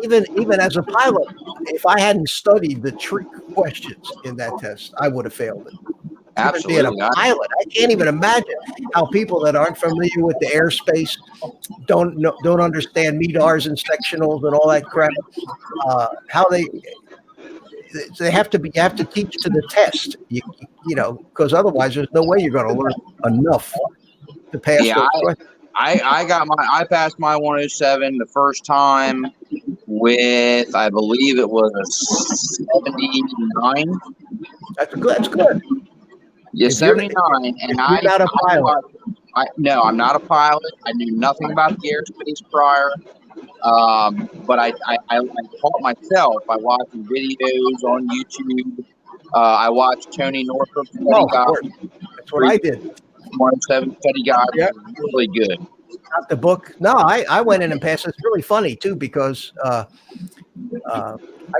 even as a pilot, if I hadn't studied the trick questions in that test, I would have failed it. Absolutely. Being a pilot, I can't even imagine how people that aren't familiar with the airspace don't understand METARs and sectionals and all that crap. How they have to teach to the test, you know, because otherwise there's no way you're going to learn enough to pass those questions. I passed my 107 the first time with, I believe it was a 79. That's good. Yeah, 79. And you're not a pilot. No, I'm not a pilot. I knew nothing about the airspace prior. But I taught myself by watching videos on YouTube. I watched Tony Northrup study guide. That's what I did. 107 study guide was really good. Not the book. No, I went in and passed. It's really funny too because I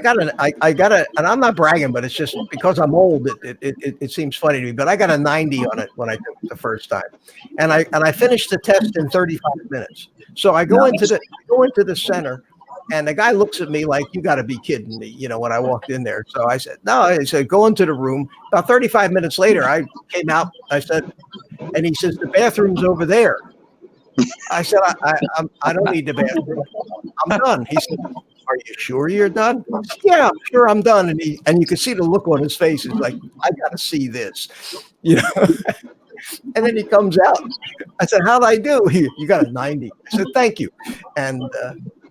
got and I'm not bragging, but it's just because I'm old. It seems funny to me, but I got a 90 on it when I took it the first time, and I finished the test in 35 minutes. So I go into the center, and the guy looks at me like, you got to be kidding me, you know, when I walked in there. So I said, no. I said, go into the room. About 35 minutes later, I came out. I said, and he says, the bathroom's over there. I said, I don't need the bathroom. I'm done. He said, are you sure you're done? I said, yeah, I'm sure I'm done. And you can see the look on his face. He's like, I got to see this, you know. And then he comes out. I said, how'd I do? You got a 90. I said, thank you. And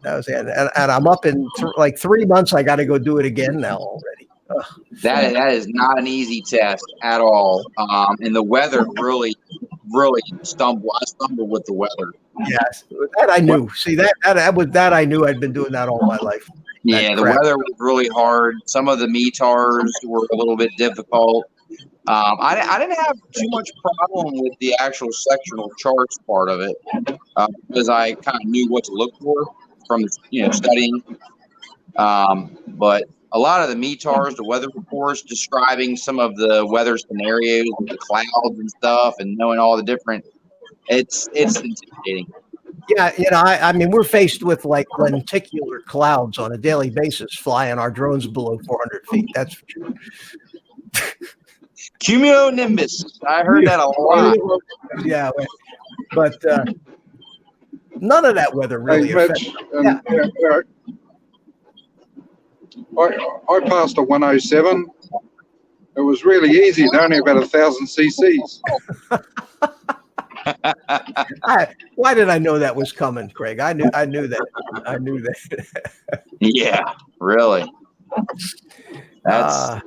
that was it. And I'm up in like 3 months. I got to go do it again now already. Ugh. That is not an easy test at all. And the weather really stumbled. I stumbled with the weather. Yes, that I knew. See, that I knew. I'd been doing that all my life. Yeah, the weather was really hard. Some of the METARs were a little bit difficult. I didn't have too much problem with the actual sectional charts part of it because I kind of knew what to look for from studying. But a lot of the METARs, the weather reports describing some of the weather scenarios with the clouds and stuff, and knowing all the different, it's intimidating. Yeah, I mean, we're faced with like lenticular clouds on a daily basis, flying our drones below 400 feet. That's for sure. Cumulonimbus. I heard that a lot. Yeah, but none of that weather really affects. I passed a 107. It was really easy. It's only about 1,000 cc's. Why did I know that was coming, Craig? I knew that. Yeah, really. That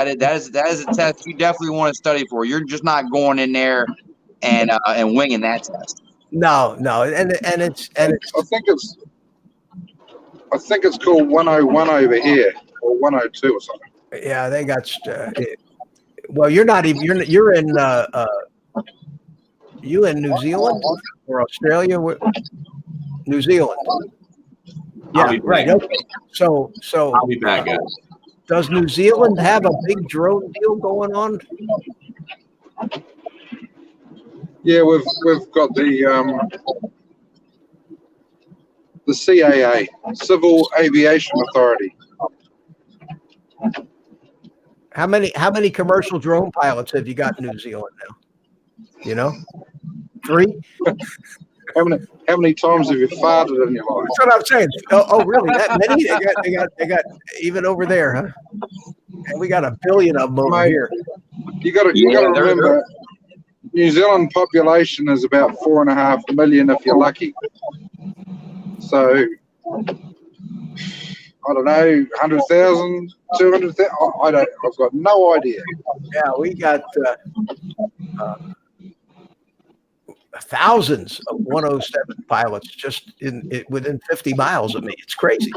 is a test you definitely want to study for. You're just not going in there and winging that test. No, and it's. I think it's called 101 over here, or 102 or something. Yeah, they got. Well, you're not even. You're in. You in New Zealand or Australia? New Zealand. Yeah, right. Okay. So I'll be back, guys. Does New Zealand have a big drone deal going on? Yeah, we've got the CAA, Civil Aviation Authority. How many commercial drone pilots have you got in New Zealand now? You know, 3. How many times have you farted in your life? That's what I'm saying. Oh, really? That many? They got even over there, huh? And we got a billion of them over here. You got to remember, New Zealand population is about 4.5 million if you're lucky. So I don't know, 100,000, 200,000. I've got no idea. Yeah, we got thousands of 107 pilots just within 50 miles of me. It's crazy.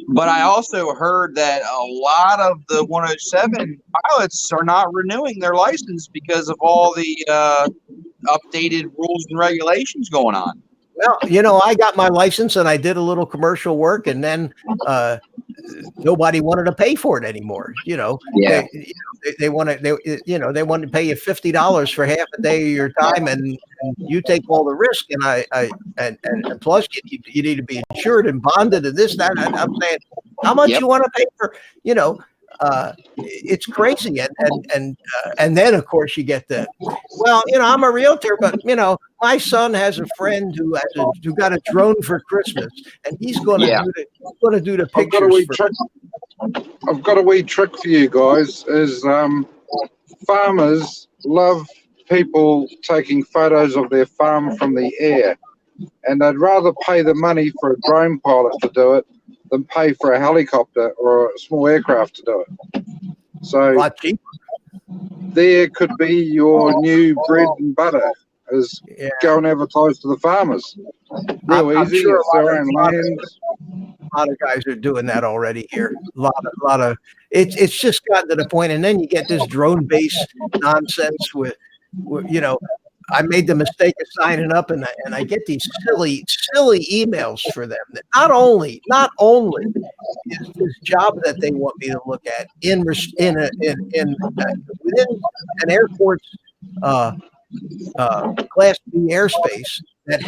But I also heard that a lot of the 107 pilots are not renewing their license because of all the updated rules and regulations going on. Well, you know, I got my license and I did a little commercial work, and then nobody wanted to pay for it anymore. You know, Yeah. they want to, they want to pay you $50 for half a day of your time, and you take all the risk. And and plus you need to be insured and bonded and this, that. And I'm saying, how much Yep. you want to pay for, it's crazy. And then of course you get the, well, I'm a realtor, but my son has a friend who got a drone for Christmas, and he's going to do the pictures. I've got a wee trick for you guys. Is farmers love people taking photos of their farm from the air, and they'd rather pay the money for a drone pilot to do it than pay for a helicopter or a small aircraft to do it. So A lot cheaper. there could be your new bread and butter, is go and advertise to the farmers. Real I'm easy. sure It's their own land. A lot of guys are doing that already here. A lot of it's just gotten to the point, and then you get this drone-based nonsense with I made the mistake of signing up, and I get these silly emails for them that not only is this job that they want me to look at within an airport's Class B airspace that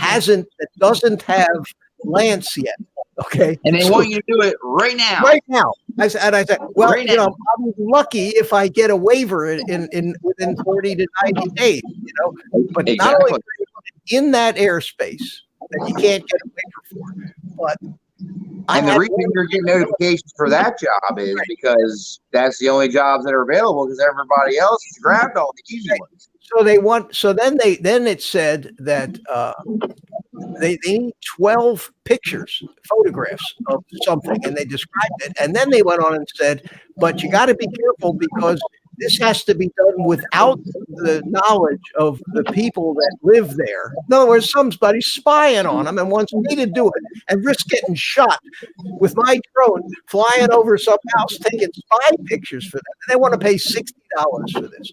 doesn't have Lance yet. Okay, And they want you to do it right now. right now. I said, well, Right now. I'm lucky if I get a waiver in within 40 to 90 days. But not only in that airspace that you can't get a waiver for, but And the reason you're getting notifications for that job is because that's the only jobs that are available, because everybody else has grabbed all the easy ones. So then it said that they need 12 photographs of something, and they described it. And then they went on and said, but you got to be careful because this has to be done without the knowledge of the people that live there. In other words, somebody's spying on them and wants me to do it and risk getting shot with my drone flying over some house taking spy pictures for them. And they want to pay $60 for this.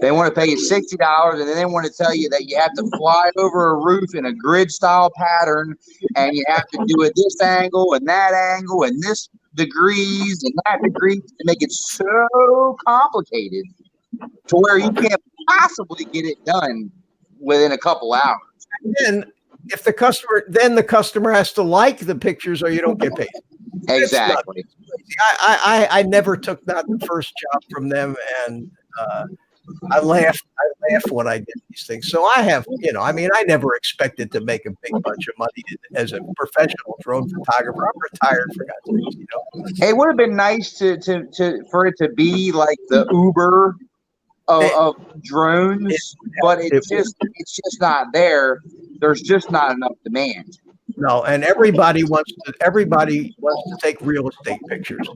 They want to pay you $60, and then they want to tell you that you have to fly over a roof in a grid style pattern, and you have to do it this angle and that angle and this degrees and that degrees to make it so complicated to where you can't possibly get it done within a couple hours. And if the customer has to like the pictures or you don't get paid. Exactly. I never took that the first job from them, and I laugh when I get these things. So I have, I never expected to make a big bunch of money as a professional drone photographer. I'm retired, for God's sake. It would have been nice for it to be like the Uber of drones, but it's just not there. There's just not enough demand. No, and everybody wants to take real estate pictures.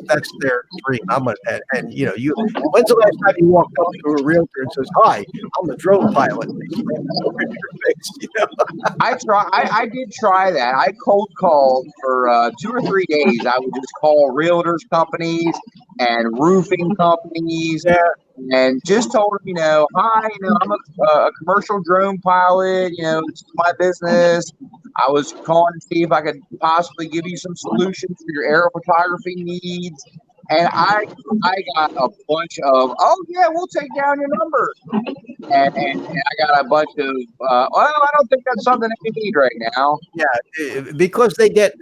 That's their dream. When's the last time you walked up to a realtor and says, "Hi, I'm a drone pilot"? I did try that. I cold called for 2 or 3 days. I would just call realtors companies and roofing companies. And just told them, hi, I'm a commercial drone pilot. It's my business. I was calling to see if I could possibly give you some solutions for your aerial photography needs. And I got a bunch of, oh yeah, we'll take down your number. And I got a bunch of, well, I don't think that's something that you need right now. Yeah, because they get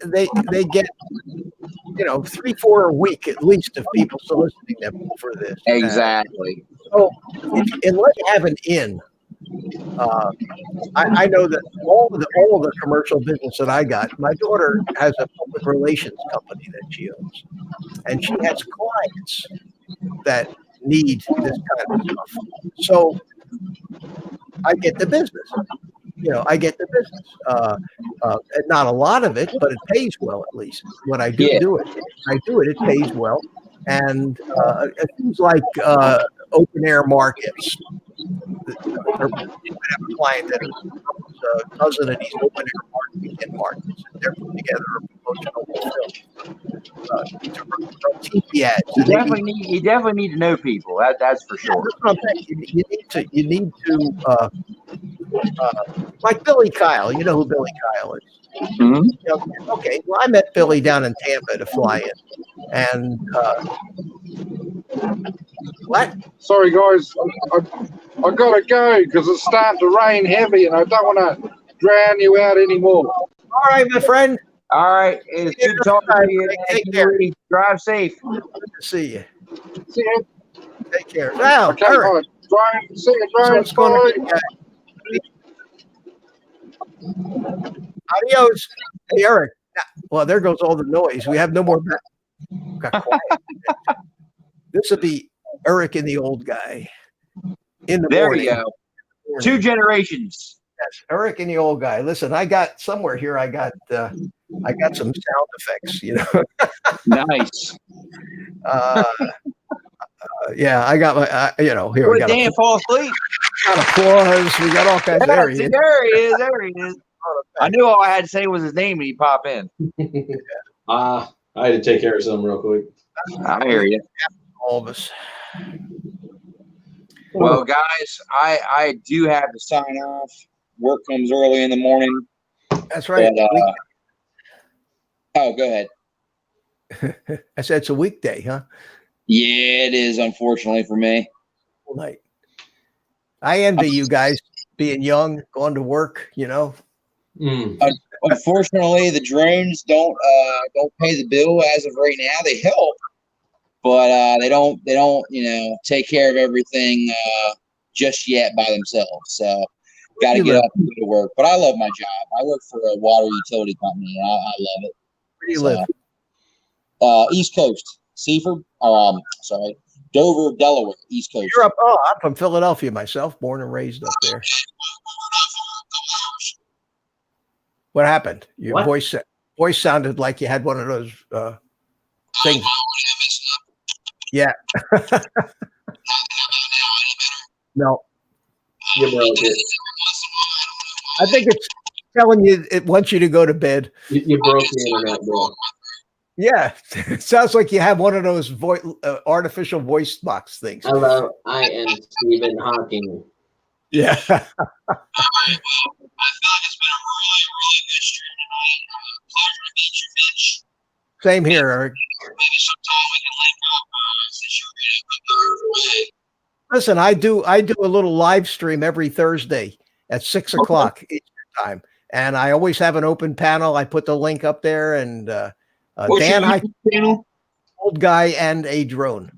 3-4 a week at least of people soliciting them for this. Exactly. So unless you have an in, I know that all of the commercial business that I got, my daughter has a public relations company that she owns, and she has clients that need this kind of stuff. So I get the business. Not a lot of it, but it pays well at least. When I do it, it pays well. And it seems like open air markets. You might have a client that is cousin, and he's open air art, weekend markets. They're putting together a promotional film to run TV ads. You definitely need to know people. That's for sure. That's what I'm saying. You need to like Billy Kyle. You know who Billy Kyle is? Mhm. Okay, well, I met Billy down in Tampa to fly in, and what? Sorry, guys. I gotta go because it's starting to rain heavy, and I don't want to drown you out anymore. All right, my friend. All right, it's good talking to you. Take care. Drive safe. Good to see you. See you. Take care. Now, Okay, Eric, bye. Brian, see you, so Brian. what's going on? Adios. Hey, Eric. Well, there goes all the noise. We have no more. Got quiet. This would be Eric and the old guy. In the There morning. you go. 2 generations. Yes, Eric and the old guy. Listen, I got somewhere here. I got some sound effects. You know. Nice. Yeah, I got my. Here we Where got Dan fall asleep? applause. We got all kinds of There he areas. is. There he is. I knew all I had to say was his name, and he'd pop in. I had to take care of something real quick. I hear you. All of us. Well, guys, I do have to sign off. Work comes early in the morning. That's right. But, oh, go ahead. I said it's a weekday, huh? Yeah, it is, unfortunately for me. All night. I envy you guys being young, going to work. Unfortunately, the drones don't pay the bill as of right now. They help, but they don't take care of everything just yet by themselves. So got to get up and go to work. But I love my job. I work for a water utility company, and I love it. Where do you live? East Coast, Seaford. Sorry, Dover, Delaware, East Coast. You're up. Oh, I'm from Philadelphia myself, born and raised up there. What happened? Your What? voice sounded like you had one of those things. Yeah. No. You broke it. I think it's telling you it wants you to go to bed. You broke the internet, bro. Yeah. It sounds like you have one of those artificial voice box things. Hello, I am Stephen Hawking. Yeah. Same here, Eric. Listen, I do a little live stream every Thursday at 6 o'clock Eastern time, and I always have an open panel. I put the link up there, and Dan, old guy and a drone.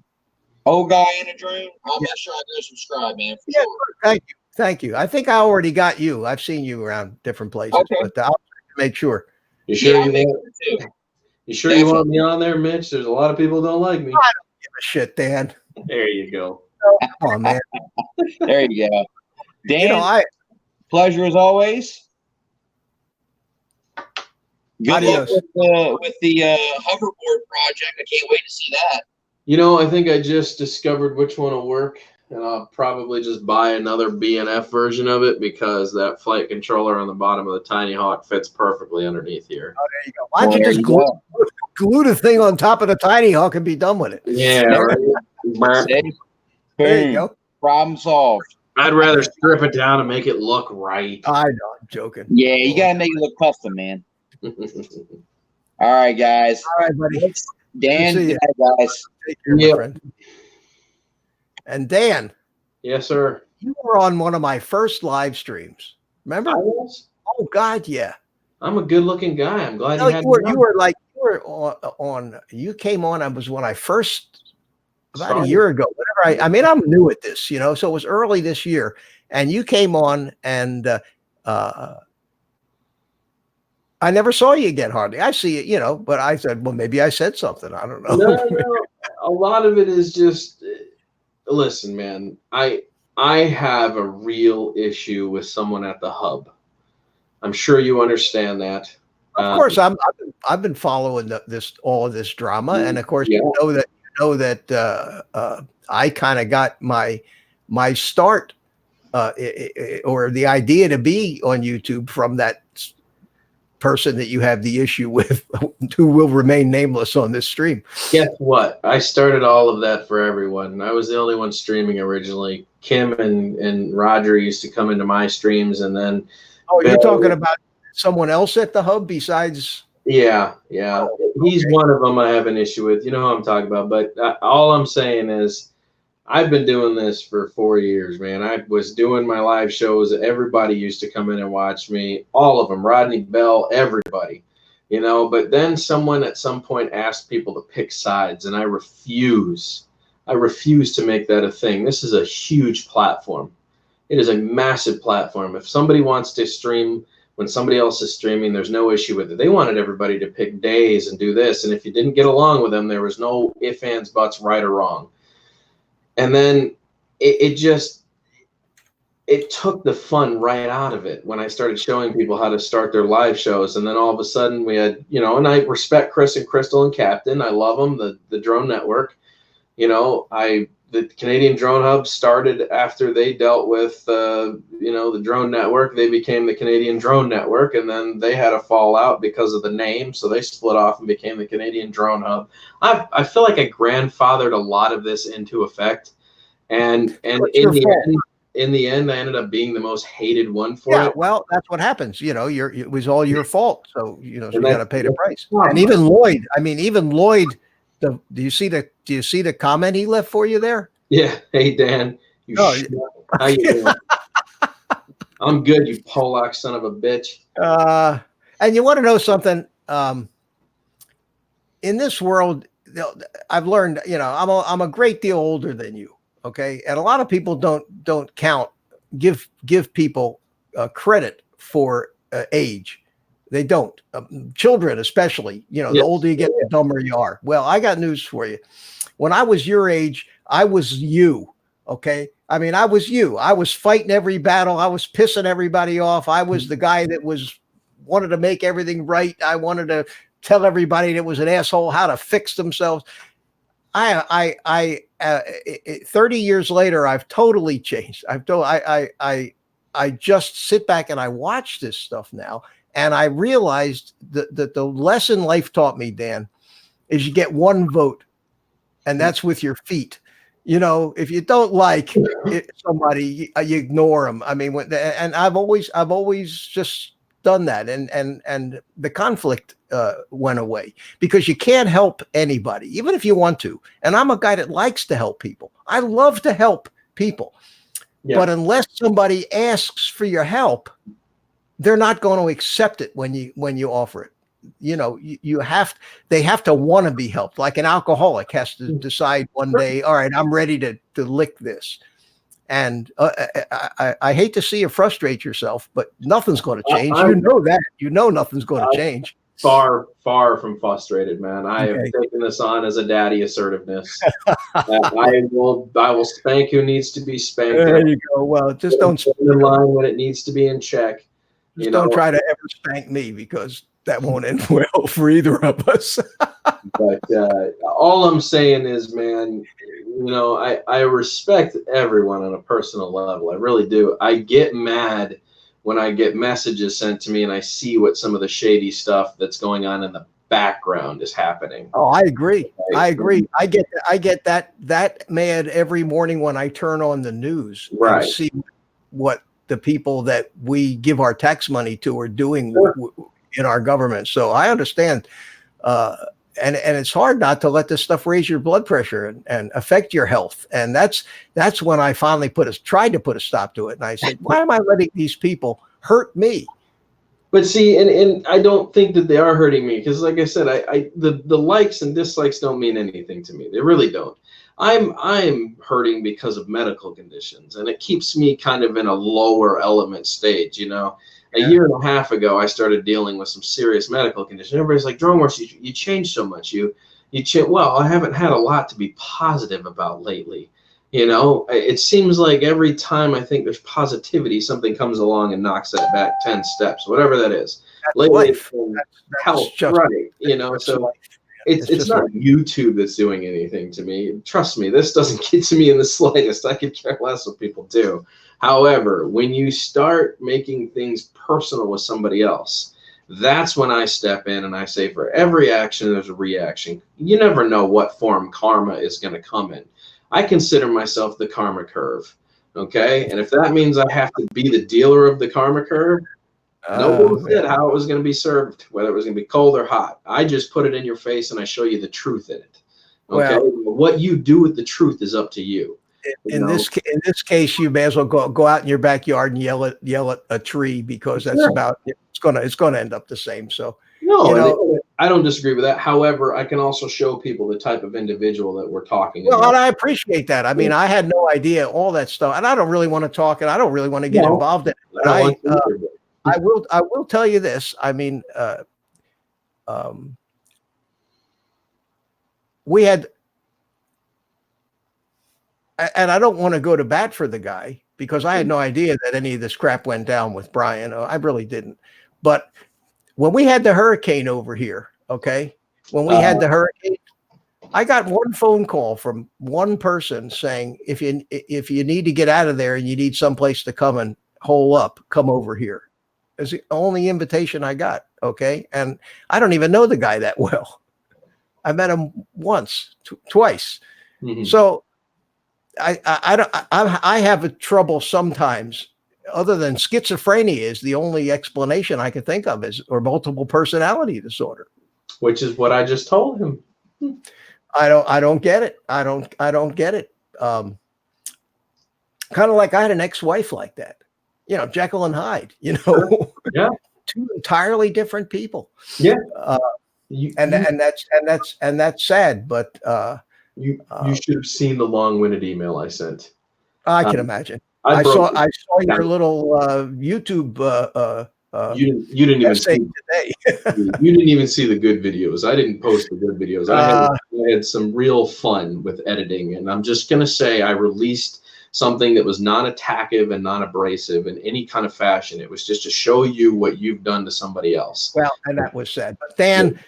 Old guy and a drone. I'll make sure I go subscribe, man. For sure. Thank you. I think I already got you. I've seen you around different places, but I'll make sure. You sure Yeah, you I want? You sure you want me on there, Mitch? There's a lot of people who don't like me. I don't give a shit, Dan. There you go. Come on, man. There you go. Dan, pleasure as always. Good luck Adios. with the hoverboard project. I can't wait to see that. I think I just discovered which one will work, and I'll probably just buy another BNF version of it because that flight controller on the bottom of the Tiny Hawk fits perfully underneath here. There you go. Why don't you just glue the thing on top of the Tiny Hawk and be done with it? Yeah, right. See? There you Boom. go. Problem solved. I'd rather strip it down and make it look right. I know. I'm joking. Yeah, you gotta make it look custom, man. All right, guys. All right, buddy. Dan, Good to see good you. night, guys. Take care, my Yep. friend. And Dan, Yes, sir. you were on one of my first live streams. Remember? Oh God, yeah. I'm a good-looking guy. I'm glad No, you had you were me on. You came on. I was when I first about Started. a year ago. Whatever. I mean, I'm new at this, so it was early this year, and you came on, and I never saw you again. Hardly. I see you, but I said, well, maybe I said something. I don't know. No. A lot of it is just listen, man. I have a real issue with someone at the hub. I'm sure you understand that. Of course, I've been following all of this drama, and of course, Yeah. you know that I kind of got my start or the idea to be on YouTube from that person that you have the issue with, who will remain nameless on this stream. Guess what? I started all of that for everyone. I was the only one streaming originally. Kim and Roger used to come into my streams, and then you're talking about someone else at the hub besides? Yeah. He's one of them I have an issue with. You know who I'm talking about. But all I'm saying is, I've been doing this for 4 years, man. I was doing my live shows. Everybody used to come in and watch me. All of them. Rodney Bell, everybody. But then someone at some point asked people to pick sides, and I refuse. I refuse to make that a thing. This is a huge platform. It is a massive platform. If somebody wants to stream when somebody else is streaming, there's no issue with it. They wanted everybody to pick days and do this. And if you didn't get along with them, there was no ifs, ands, buts, right or wrong. And then it took the fun right out of it when I started showing people how to start their live shows. And then all of a sudden we had, and I respect Chris and Crystal and Captain. I love them, the Drone Network. The Canadian Drone Hub started after they dealt with, the Drone Network. They became the Canadian Drone Network, and then they had a fallout because of the name, so they split off and became the Canadian Drone Hub. I feel like I grandfathered a lot of this into effect, and in the end, I ended up being the most hated one for it. Well, that's what happens. It was all your fault, so you got to pay the price. And even Lloyd, do you see the comment he left for you there? Yeah. Hey, Dan. How you doing? I'm good, you Polak son of a bitch. And you want to know something? In this world, I've learned, I'm a great deal older than you. Okay. And a lot of people don't give people credit for age. They don't. Children, especially, the older you get, the dumber you are. Well, I got news for you. When I was your age, I was you. Okay. I mean, I was you. I was fighting every battle. I was pissing everybody off. I was the guy that wanted to make everything right. I wanted to tell everybody that was an asshole how to fix themselves. 30 years later, I've totally changed. I just sit back and I watch this stuff now. And I realized that the lesson life taught me, Dan, is you get one vote, and that's with your feet. If you don't like somebody, you ignore them. I mean, and I've always just done that, and the conflict went away because you can't help anybody, even if you want to. And I'm a guy that likes to help people. I love to help people, but unless somebody asks for your help, they're not going to accept it when you offer it. They have to want to be helped. Like an alcoholic has to decide one day, all right, I'm ready to lick this. And I hate to see you frustrate yourself, but nothing's going to change. Nothing's going to change. Far from frustrated, man. I have taken this on as a daddy assertiveness. I will spank who needs to be spanked. There you go. Well, just don't in line when it needs to be in check. Just don't try to ever spank me, because that won't end well for either of us. But all I'm saying is, man, I respect everyone on a personal level. I really do. I get mad when I get messages sent to me and I see what some of the shady stuff that's going on in the background is happening. Oh, I agree. I get that mad every morning when I turn on the news and see what the people that we give our tax money to are doing in our government. So I understand. And it's hard not to let this stuff raise your blood pressure and affect your health. And that's when I finally tried to put a stop to it. And I said, why am I letting these people hurt me? But see, and I don't think that they are hurting me, because like I said, the likes and dislikes don't mean anything to me. They really don't. I'm hurting because of medical conditions, and it keeps me kind of in a lower element stage. A year and a half ago, I started dealing with some serious medical conditions. Everybody's like, Drone Wars, you changed so much. Well, I haven't had a lot to be positive about lately. It seems like every time I think there's positivity, something comes along and knocks that back 10 steps, whatever that is. That's lately, life. That's health, just right? So life. It's just not YouTube that's doing anything to me. Trust me, this doesn't get to me in the slightest. I could care less what people do. However, when you start making things personal with somebody else, that's when I step in and I say, for every action, there's a reaction. You never know what form karma is going to come in. I consider myself the karma curve. Okay. And if that means I have to be the dealer of the karma curve, no one said how it was going to be served, whether it was going to be cold or hot. I just put it in your face and I show you the truth in it. Okay. Well, what you do with the truth is up to you. In this case, you may as well go out in your backyard and yell at a tree, because that's about it's gonna end up the same. So no, I don't disagree with that. However, I can also show people the type of individual that we're talking about. Well, and I appreciate that. I mean, I had no idea all that stuff, and I don't really want to talk, and I don't really want to get involved in it. But I will tell you this. I mean, we had. And I don't want to go to bat for the guy, because I had no idea that any of this crap went down with Brian. I really didn't. But when we had the hurricane over here, okay, when we had the hurricane, I got one phone call from one person saying, if you need to get out of there and you need someplace to come and hole up, come over here. It's the only invitation I got. Okay. And I don't even know the guy that well. I met him once, twice. Mm-hmm. So I have a trouble sometimes, other than schizophrenia is the only explanation I can think of, or multiple personality disorder. Which is what I just told him. I don't get it. I don't get it. Kind of like I had an ex-wife like that, Jekyll and Hyde, Yeah. Two entirely different people. Yeah. And that's sad, but, you should have seen the long-winded email I sent. I can imagine. I saw your little YouTube. You didn't even see today. You didn't even see the good videos. I didn't post the good videos. I had some real fun with editing, and I'm just gonna say I released something that was non-attackive and non-abrasive in any kind of fashion. It was just to show you what you've done to somebody else. Well, and that was sad. But Dan. Yeah.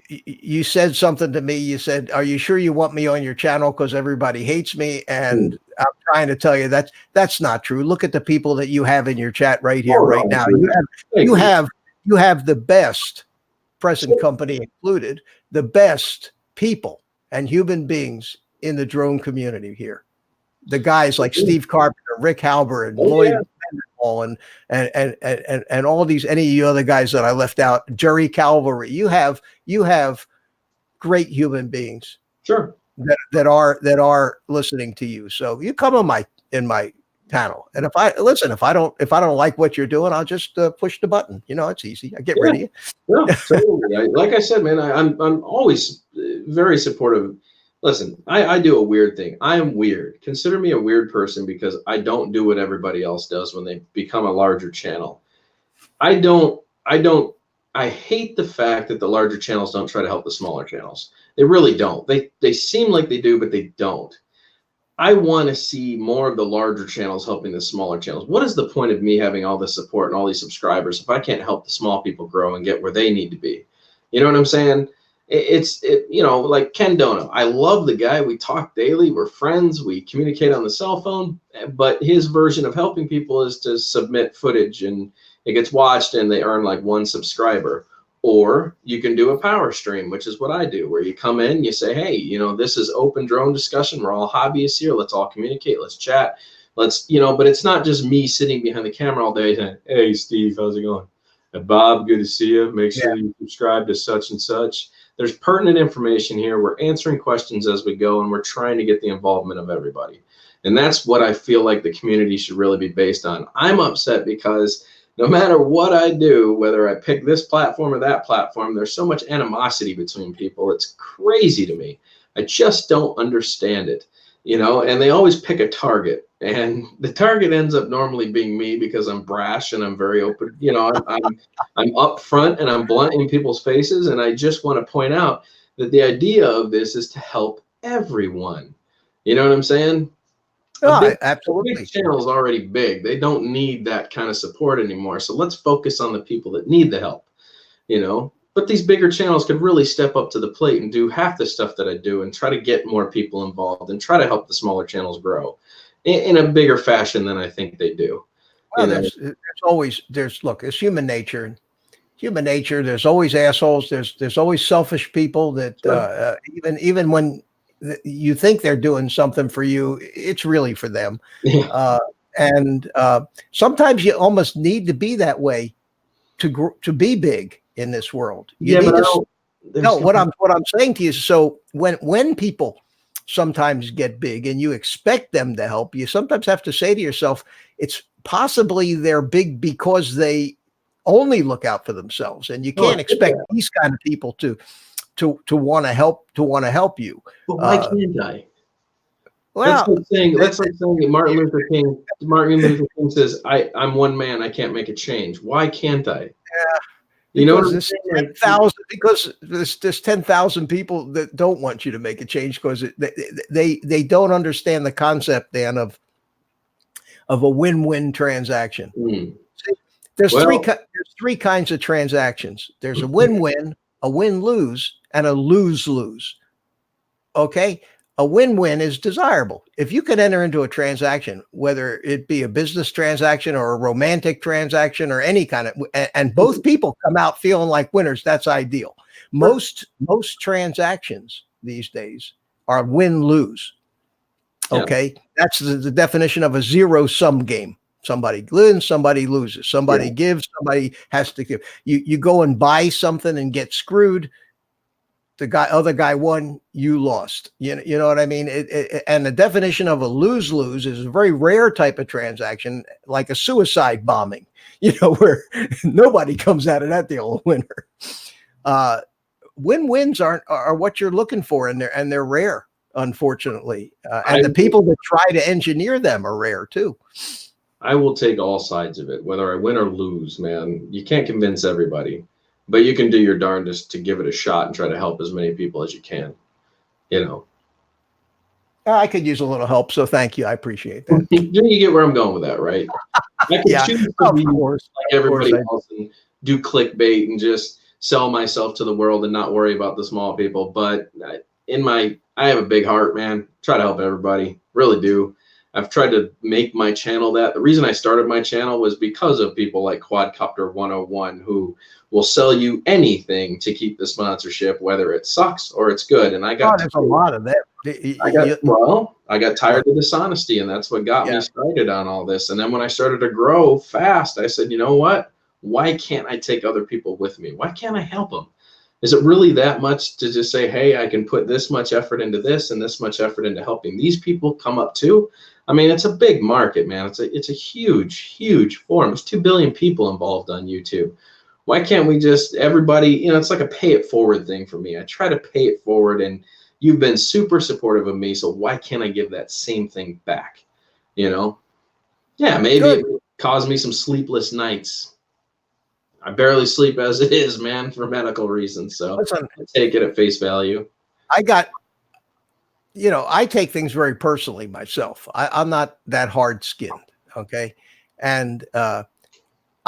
You said something to me. You said, "Are you sure you want me on your channel? Because everybody hates me." And I'm trying to tell you that's not true. Look at the people that you have in your chat right here, right now. You have the best, present company included, the best people and human beings in the drone community here. The guys like Steve Carpenter, Rick Halber, and Lloyd Mendenhall, and all these, any of you other guys that I left out, Jerry Calvary. You have great human beings, sure, that are listening to you. So you come on in my panel, and if I don't like what you're doing, I'll just push the button. It's easy. I get rid of you. Yeah, totally. Like I said, man, I'm always very supportive. Listen, I do a weird thing. I am weird. Consider me a weird person, because I don't do what everybody else does when they become a larger channel. I hate the fact that the larger channels don't try to help the smaller channels. They really don't. They seem like they do, but they don't. I want to see more of the larger channels helping the smaller channels. What is the point of me having all this support and all these subscribers if I can't help the small people grow and get where they need to be? You know what I'm saying? It's like Ken Dono. I love the guy. We talk daily. We're friends. We communicate on the cell phone. But his version of helping people is to submit footage, and it gets watched, and they earn like 1 subscriber. Or you can do a power stream, which is what I do, where you come in, you say, hey, this is open drone discussion. We're all hobbyists here. Let's all communicate. Let's chat. But it's not just me sitting behind the camera all day saying, hey, Steve, how's it going? Bob, good to see you. Make sure you subscribe to such and such. There's pertinent information here. We're answering questions as we go, and we're trying to get the involvement of everybody. And that's what I feel like the community should really be based on. I'm upset because no matter what I do, whether I pick this platform or that platform, there's so much animosity between people. It's crazy to me. I just don't understand it, and they always pick a target. And the target ends up normally being me, because I'm brash and I'm very open. I'm upfront and I'm blunt in people's faces. And I just want to point out that the idea of this is to help everyone. You know what I'm saying? Absolutely. The big channel is already big. They don't need that kind of support anymore. So let's focus on the people that need the help. But these bigger channels could really step up to the plate and do half the stuff that I do and try to get more people involved and try to help the smaller channels grow in a bigger fashion than I think they do. Well, there's always look, it's human nature. Human nature. There's always assholes. There's always selfish people that even when you think they're doing something for you, it's really for them. And sometimes you almost need to be that way to be big in this world. You need what I'm saying to you is, so when people sometimes get big and you expect them to help, you sometimes have to say to yourself, it's possibly they're big because they only look out for themselves, and you can't expect these kind of people to want to help you. But why can't I? Well, that's like saying that Martin Luther King says, I'm one man, I can't make a change. Why can't I? Yeah. You know, there's 10,000 because there's 10,000 people that don't want you to make a change because they don't understand the concept, Dan, of a win-win transaction. There's three kinds of transactions. There's a win-win, a win-lose, and a lose-lose. Okay? A win-win is desirable. If you can enter into a transaction, whether it be a business transaction or a romantic transaction or any kind of, and both people come out feeling like winners, that's ideal. Most transactions these days are win-lose. Okay? That's the definition of a zero-sum game. Somebody wins, somebody loses. Somebody gives, somebody has to give. You go and buy something and get screwed. The other guy won, you lost. You know what I mean? And the definition of a lose-lose is a very rare type of transaction, like a suicide bombing, where nobody comes out of that deal a winner. Win-wins are what you're looking for, and they're rare, unfortunately. And the people that try to engineer them are rare too. I will take all sides of it, whether I win or lose, man. You can't convince everybody. But you can do your darndest to give it a shot and try to help as many people as you can. I could use a little help, so thank you. I appreciate that. You get where I'm going with that, right? I can choose to be like everybody else and do clickbait and just sell myself to the world and not worry about the small people. But I have a big heart, man. Try to help everybody. Really do. I've tried to make my channel that. The reason I started my channel was because of people like Quadcopter 101 who will sell you anything to keep the sponsorship, whether it sucks or it's good. And I got there's a lot of that. I got tired of dishonesty, and that's what got me started on all this. And then when I started to grow fast, I said, you know what? Why can't I take other people with me? Why can't I help them? Is it really that much to just say, hey, I can put this much effort into this and this much effort into helping these people come up too? I mean, it's a big market, man. It's a huge, huge forum. There's 2 billion people involved on YouTube. Why can't we just, everybody, it's like a pay it forward thing for me. I try to pay it forward, and you've been super supportive of me, so why can't I give that same thing back? Yeah, maybe it would cause me some sleepless nights. I barely sleep as it is, man, for medical reasons. So I take it at face value. I take things very personally myself. I'm not that hard skinned. Okay. And,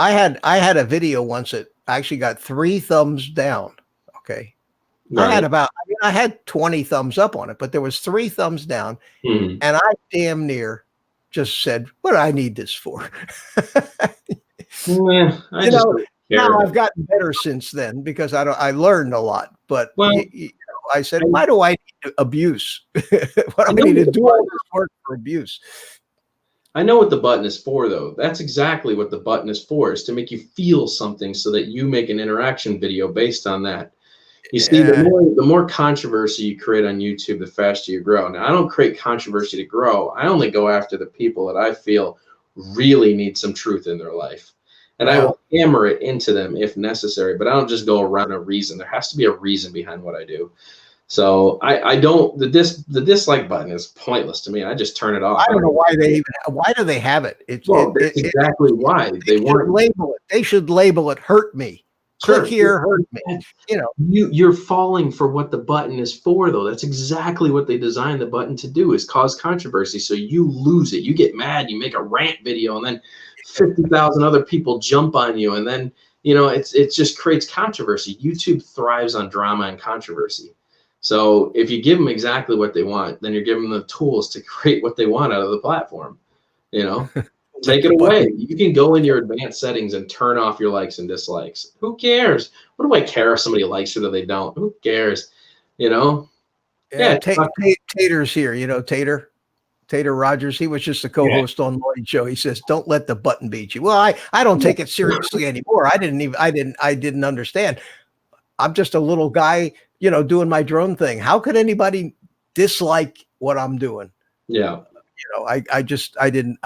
I had a video once that actually got 3 thumbs down. Okay. Right. I had 20 thumbs up on it, but there was 3 thumbs down, and I damn near just said, what do I need this for? Now I've gotten better since then because I learned a lot, but I said, why do I need abuse? What do I need to do all this work for abuse? I know what the button is for, though. That's exactly what the button is for, is to make you feel something so that you make an interaction video based on that. You see, the more controversy you create on YouTube, the faster you grow. Now, I don't create controversy to grow. I only go after the people that I feel really need some truth in their life. And I will hammer it into them if necessary, but I don't just go around a reason. There has to be a reason behind what I do. So I don't, the dislike button is pointless to me. I just turn it off. I don't know why why do they have it? That's exactly why they weren't. Label it. They should label it "hurt me." Click here, hurt me. You're falling for what the button is for, though. That's exactly what they designed the button to do, is cause controversy. So you lose it. You get mad. You make a rant video, and then 50,000 other people jump on you, and then you know, it just creates controversy. YouTube thrives on drama and controversy. So if you give them exactly what they want, then you're giving them the tools to create what they want out of the platform. You know, take it away. You can go in your advanced settings and turn off your likes and dislikes. Who cares? What do I care if somebody likes it or they don't? Who cares? You know? Yeah, Tater's here. You know, Tater Rogers. He was just a co-host on Lloyd's show. He says, "Don't let the button beat you." Well, I don't take it seriously anymore. I didn't understand. I'm just a little guy, you know, doing my drone thing. How could anybody dislike what I'm doing? Yeah. You know, I didn't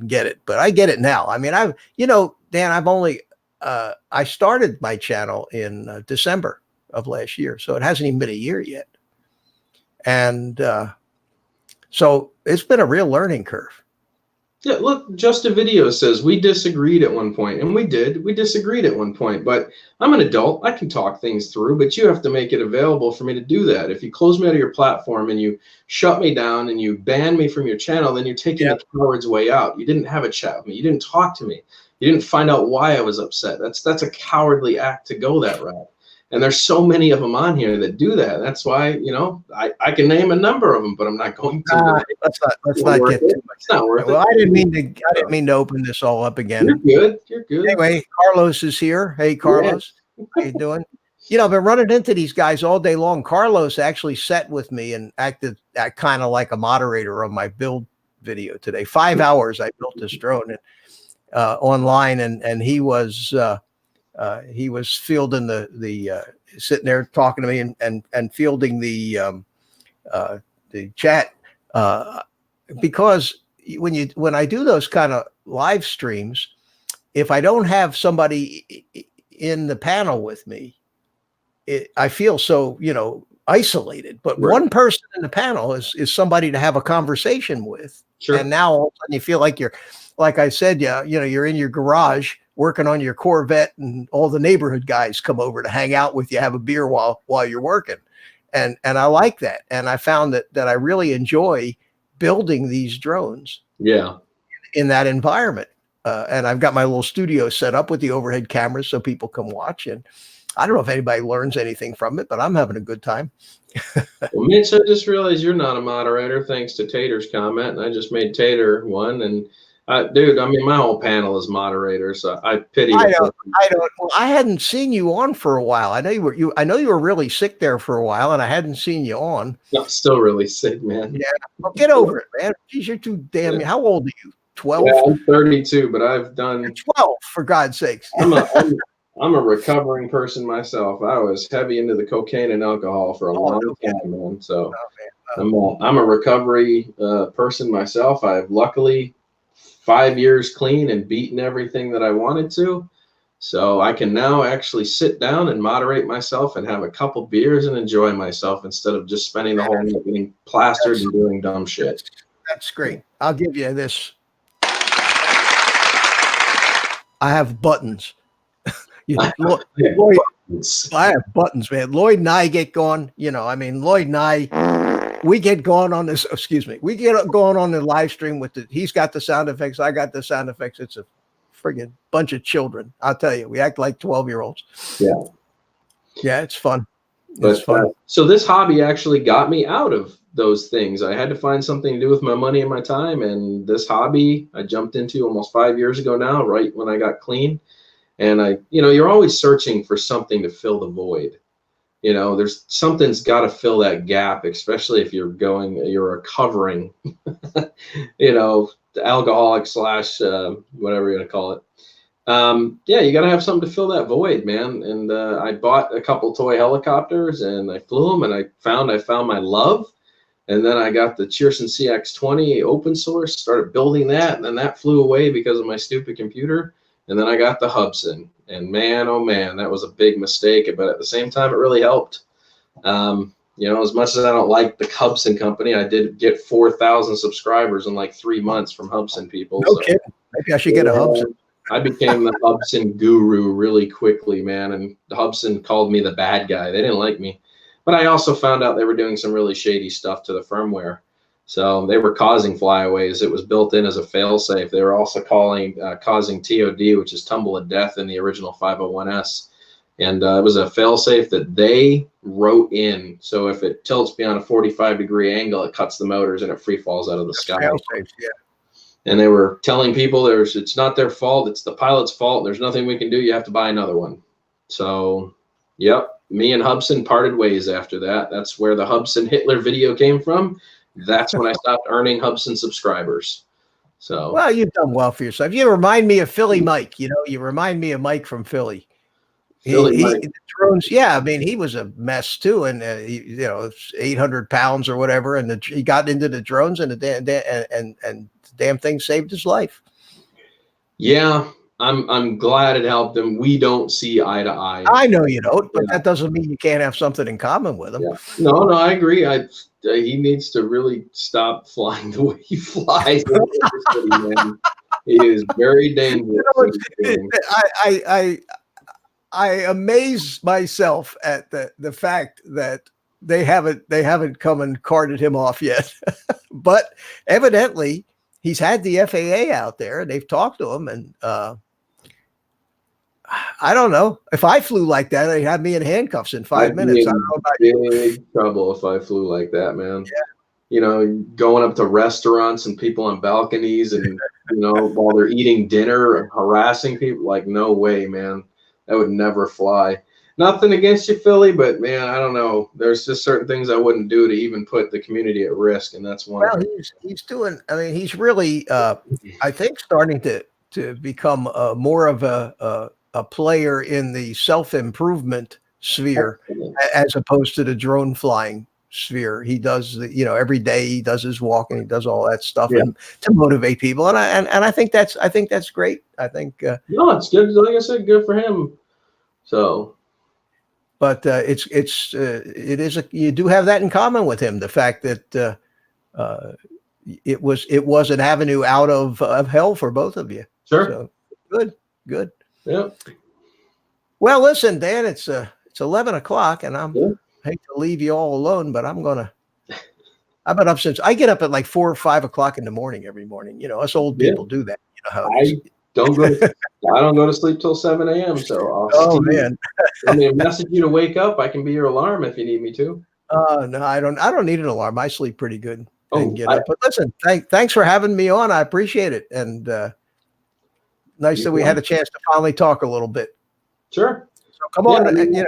get it, but I get it now. I mean, Dan, I started my channel in December of last year, so it hasn't even been a year yet. And so it's been a real learning curve. Yeah, look, Just a Video says we disagreed at one point, and we did. We disagreed at one point, but I'm an adult. I can talk things through, but you have to make it available for me to do that. If you close me out of your platform and you shut me down and you ban me from your channel, then you're taking the coward's way out. You didn't have a chat with me. You didn't talk to me. You didn't find out why I was upset. That's a cowardly act to go that route. And there's so many of them on here that do that. That's why, you know, I can name a number of them, but I'm not going to. Let's not get too much. It's not worth it. Well, I didn't mean to open this all up again. You're good. You're good. Anyway, Carlos is here. Hey, Carlos, how you doing? You know, I've been running into these guys all day long. Carlos actually sat with me and acted kind of like a moderator on my build video today. 5 hours I built this drone online, and he was fielding the sitting there talking to me and fielding the chat because when I do those kind of live streams, if I don't have somebody in the panel with me, I feel so, you know, isolated. But one person in the panel is somebody to have a conversation with. Sure. And now all of a sudden you feel like you're, like I said, you know, you're in your garage working on your Corvette, and all the neighborhood guys come over to hang out with you, have a beer while you're working. And I like that. And I found that I really enjoy building these drones. Yeah. In that environment. And I've got my little studio set up with the overhead cameras so people can watch. And I don't know if anybody learns anything from it, but I'm having a good time. Well, Mitch, I just realized you're not a moderator thanks to Tater's comment, and I just made Tater one. And dude, I mean, my whole panel is moderators. So I pity. I don't. Well, I hadn't seen you on for a while. I know you were really sick there for a while, and I hadn't seen you on. I'm still really sick, man. Yeah, well, get over it, man. Geez, you're too damn. How old are you? 12. Yeah, I'm 32, but I've done. You're 12, for God's sakes. I'm a recovering person myself. I was heavy into the cocaine and alcohol for a long time, man. So I'm a recovery person myself. I've luckily 5 years clean and beaten everything that I wanted to. So I can now actually sit down and moderate myself and have a couple beers and enjoy myself instead of just spending the whole night getting plastered and doing dumb shit. That's great. I'll give you this. I have buttons. Lloyd, I have buttons, man. Lloyd and I get going. You know, I mean, Lloyd and I, we get going on this. Excuse me. We get going on the live stream with he's got the sound effects. I got the sound effects. It's a friggin' bunch of children. I'll tell you, we act like 12-year-olds. Yeah. Yeah, it's fun. It's fun. So this hobby actually got me out of those things. I had to find something to do with my money and my time. And this hobby I jumped into almost 5 years ago now, right when I got clean. And you're always searching for something to fill the void. You know, there's something's got to fill that gap, especially if you're recovering, you know, alcoholic / whatever you're going to call it. Yeah, you got to have something to fill that void, man. And I bought a couple toy helicopters and I flew them, and I found my love. And then I got the Cheerson CX-20 open source, started building that, and then that flew away because of my stupid computer. And then I got the Hubsan, and man, oh man, that was a big mistake. But at the same time, it really helped. You know, as much as I don't like the Hubsan company, I did get 4,000 subscribers in like 3 months from Hubsan people. No kidding. Maybe I should get a Hubsan. I became the Hubsan guru really quickly, man. And the Hubsan called me the bad guy. They didn't like me. But I also found out they were doing some really shady stuff to the firmware. So they were causing flyaways. It was built in as a failsafe. They were also causing TOD, which is tumble of death in the original 501S. And it was a failsafe that they wrote in. So if it tilts beyond a 45-degree angle, it cuts the motors and it free falls out of the sky. Fail-safe, yeah. And they were telling people it's not their fault. It's the pilot's fault. There's nothing we can do. You have to buy another one. So, yep, me and Hubson parted ways after that. That's where the Hubson Hitler video came from. That's when I stopped earning Hubson subscribers. So, Well, you've done well for yourself. You remind me of Philly Mike. You know, you remind me of Mike from Philly. Mike. The drones, yeah. I mean, he was a mess too, and you know, 800 pounds or whatever, and he got into the drones, and the damn thing saved his life. Yeah, I'm glad it helped him. We don't see eye to eye. I know you don't, but that doesn't mean you can't have something in common with him. Yeah. No, I agree. He needs to really stop flying the way he flies. He is very dangerous. You know, I amaze myself at the fact that they haven't come and carted him off yet. But evidently he's had the FAA out there and they've talked to him, and I don't know. If I flew like that, they'd have me in handcuffs in 5 minutes. I don't know about you. Big trouble if I flew like that, man. Yeah. You know, going up to restaurants and people on balconies and, you know, while they're eating dinner and harassing people, like, no way, man. That would never fly. Nothing against you, Philly, but man, I don't know. There's just certain things I wouldn't do to even put the community at risk, and that's one. Well, he's doing. I mean, he's really, I think, starting to become more of a player in the self-improvement sphere as opposed to the drone flying sphere. He does every day he does his walk and he does all that stuff and to motivate people, and I think that's great. I think no, it's good. Like I said, good for him. So, but you do have that in common with him, the fact that it was an avenue out of hell for both of you. Sure. So, good. Yeah. Well, listen, Dan, it's 11 o'clock, and I hate to leave you all alone, but I've been up since I get up at like 4 or 5 o'clock in the morning every morning. You know, us old people do that. You know how it is. I don't go to sleep till 7 a.m. So man, I mean, message you to wake up. I can be your alarm if you need me to. No, I don't need an alarm. I sleep pretty good and get up. But listen, thanks for having me on. I appreciate it, and nice that we had a chance to finally talk a little bit. Sure. So come on. I mean,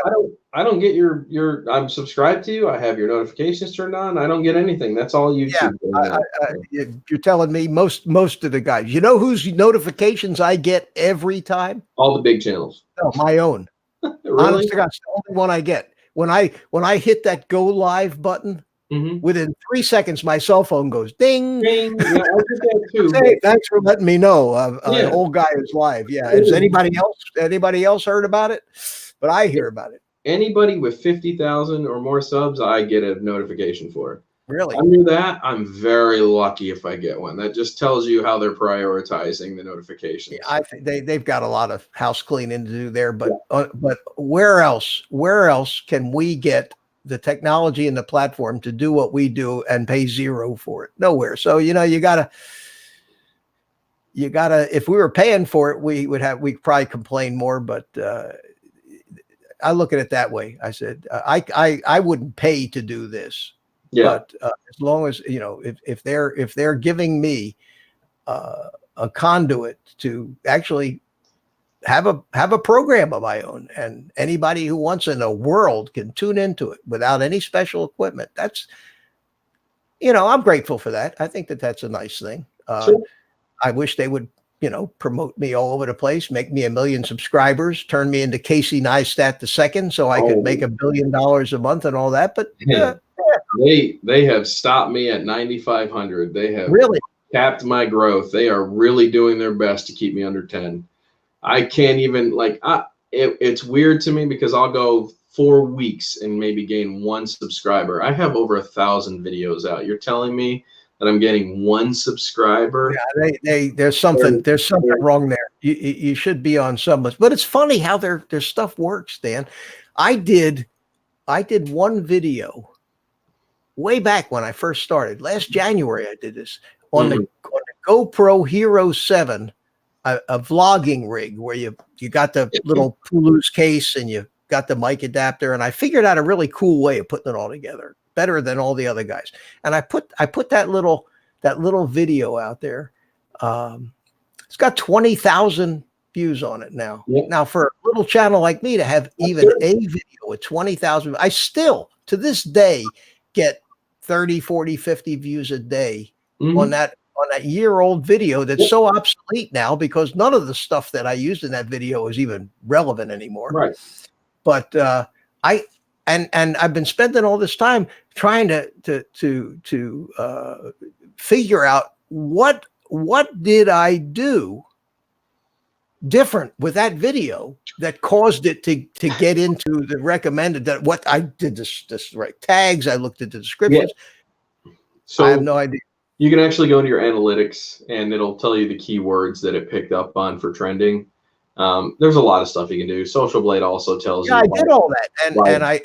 I don't get your. I'm subscribed to you. I have your notifications turned on. I don't get anything. That's all YouTube. Yeah, you're telling me most of the guys. You know whose notifications I get every time? All the big channels. No, my own. Really? Honest to God, it's the only one I get. When I hit that go live button, within 3 seconds, my cell phone goes ding. Ding. Yeah, I did that too. Hey, thanks for letting me know. An old guy is live. Yeah. Has anybody else heard about it? But I hear about it. Anybody with 50,000 or more subs, I get a notification for. Really? Under that, I'm very lucky if I get one. That just tells you how they're prioritizing the notifications. Yeah, I think they've got a lot of house cleaning to do there. But where else can we get the technology and the platform to do what we do and pay zero for it? Nowhere. So you gotta. If we were paying for it, we'd probably complain more. But I look at it that way. I said I wouldn't pay to do this. Yeah. But as long as if they're giving me a conduit to actually have a program of my own, and anybody who wants in the world can tune into it without any special equipment, that's I'm grateful for that. I think that's a nice thing. Sure. I wish they would promote me all over the place, make me 1 million subscribers, turn me into Casey Neistat II, so I could make $1 billion a month and all that. But they have stopped me at 9,500. They have really capped my growth. They are really doing their best to keep me under 10. I can't even it's weird to me because I'll go 4 weeks and maybe gain 1 subscriber. I have over 1,000 videos out. You're telling me that I'm getting 1 subscriber? Yeah, there's something wrong there. You should be on some list. But it's funny how their stuff works, Dan. I did one video way back when I first started. Last January, I did this on the GoPro Hero 7, a vlogging rig where you got the little Pulu's case and you got the mic adapter, and I figured out a really cool way of putting it all together, better than all the other guys. And I put that little video out there. It's got 20,000 views on it now. Yeah. Now, for a little channel like me to have even a video with 20,000, I still to this day get 30, 40, 50 views a day on that year-old video that's so obsolete now because none of the stuff that I used in that video is even relevant anymore. Right. But I've been spending all this time trying to figure out what did I do different with that video that caused it to get into the recommended, that what I did this right tags. I looked at the descriptions. Yeah. So I have no idea. You can actually go into your analytics and it'll tell you the keywords that it picked up on for trending. There's a lot of stuff you can do. Social Blade also tells you. Yeah, I did all that, and then I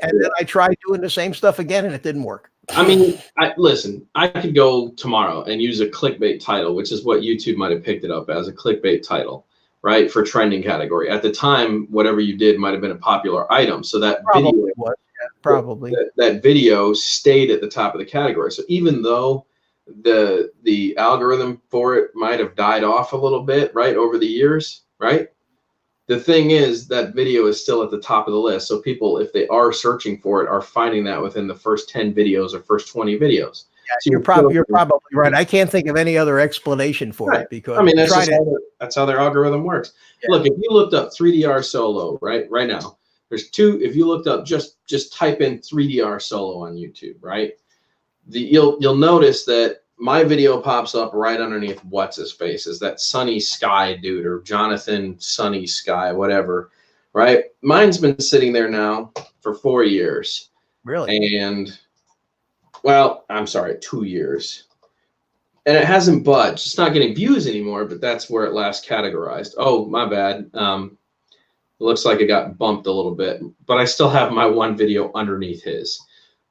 tried doing the same stuff again, and it didn't work. I mean, listen, I could go tomorrow and use a clickbait title, which is what YouTube might have picked it up as, a clickbait title, right, for trending category. At the time, whatever you did might have been a popular item, so that Probably video was. Yeah, probably that video stayed at the top of the category. So even though the algorithm for it might have died off a little bit, right, over the years, right? The thing is that video is still at the top of the list. So people, if they are searching for it, are finding that within the first 10 videos or first 20 videos. Yeah, so you're probably right. I can't think of any other explanation for it because I mean, that's how their algorithm works. Yeah. Look, if you looked up 3DR Solo right now, there's two. If you looked up, just type in 3DR Solo on YouTube, right? You'll notice that my video pops up right underneath what's his face, is that Sunny Sky dude, or Jonathan Sunny Sky, whatever, right? Mine's been sitting there now for 4 years. Really? And, well, I'm sorry, 2 years. And it hasn't budged. It's not getting views anymore, but that's where it last categorized. Oh, my bad. It looks like it got bumped a little bit, but I still have my one video underneath his.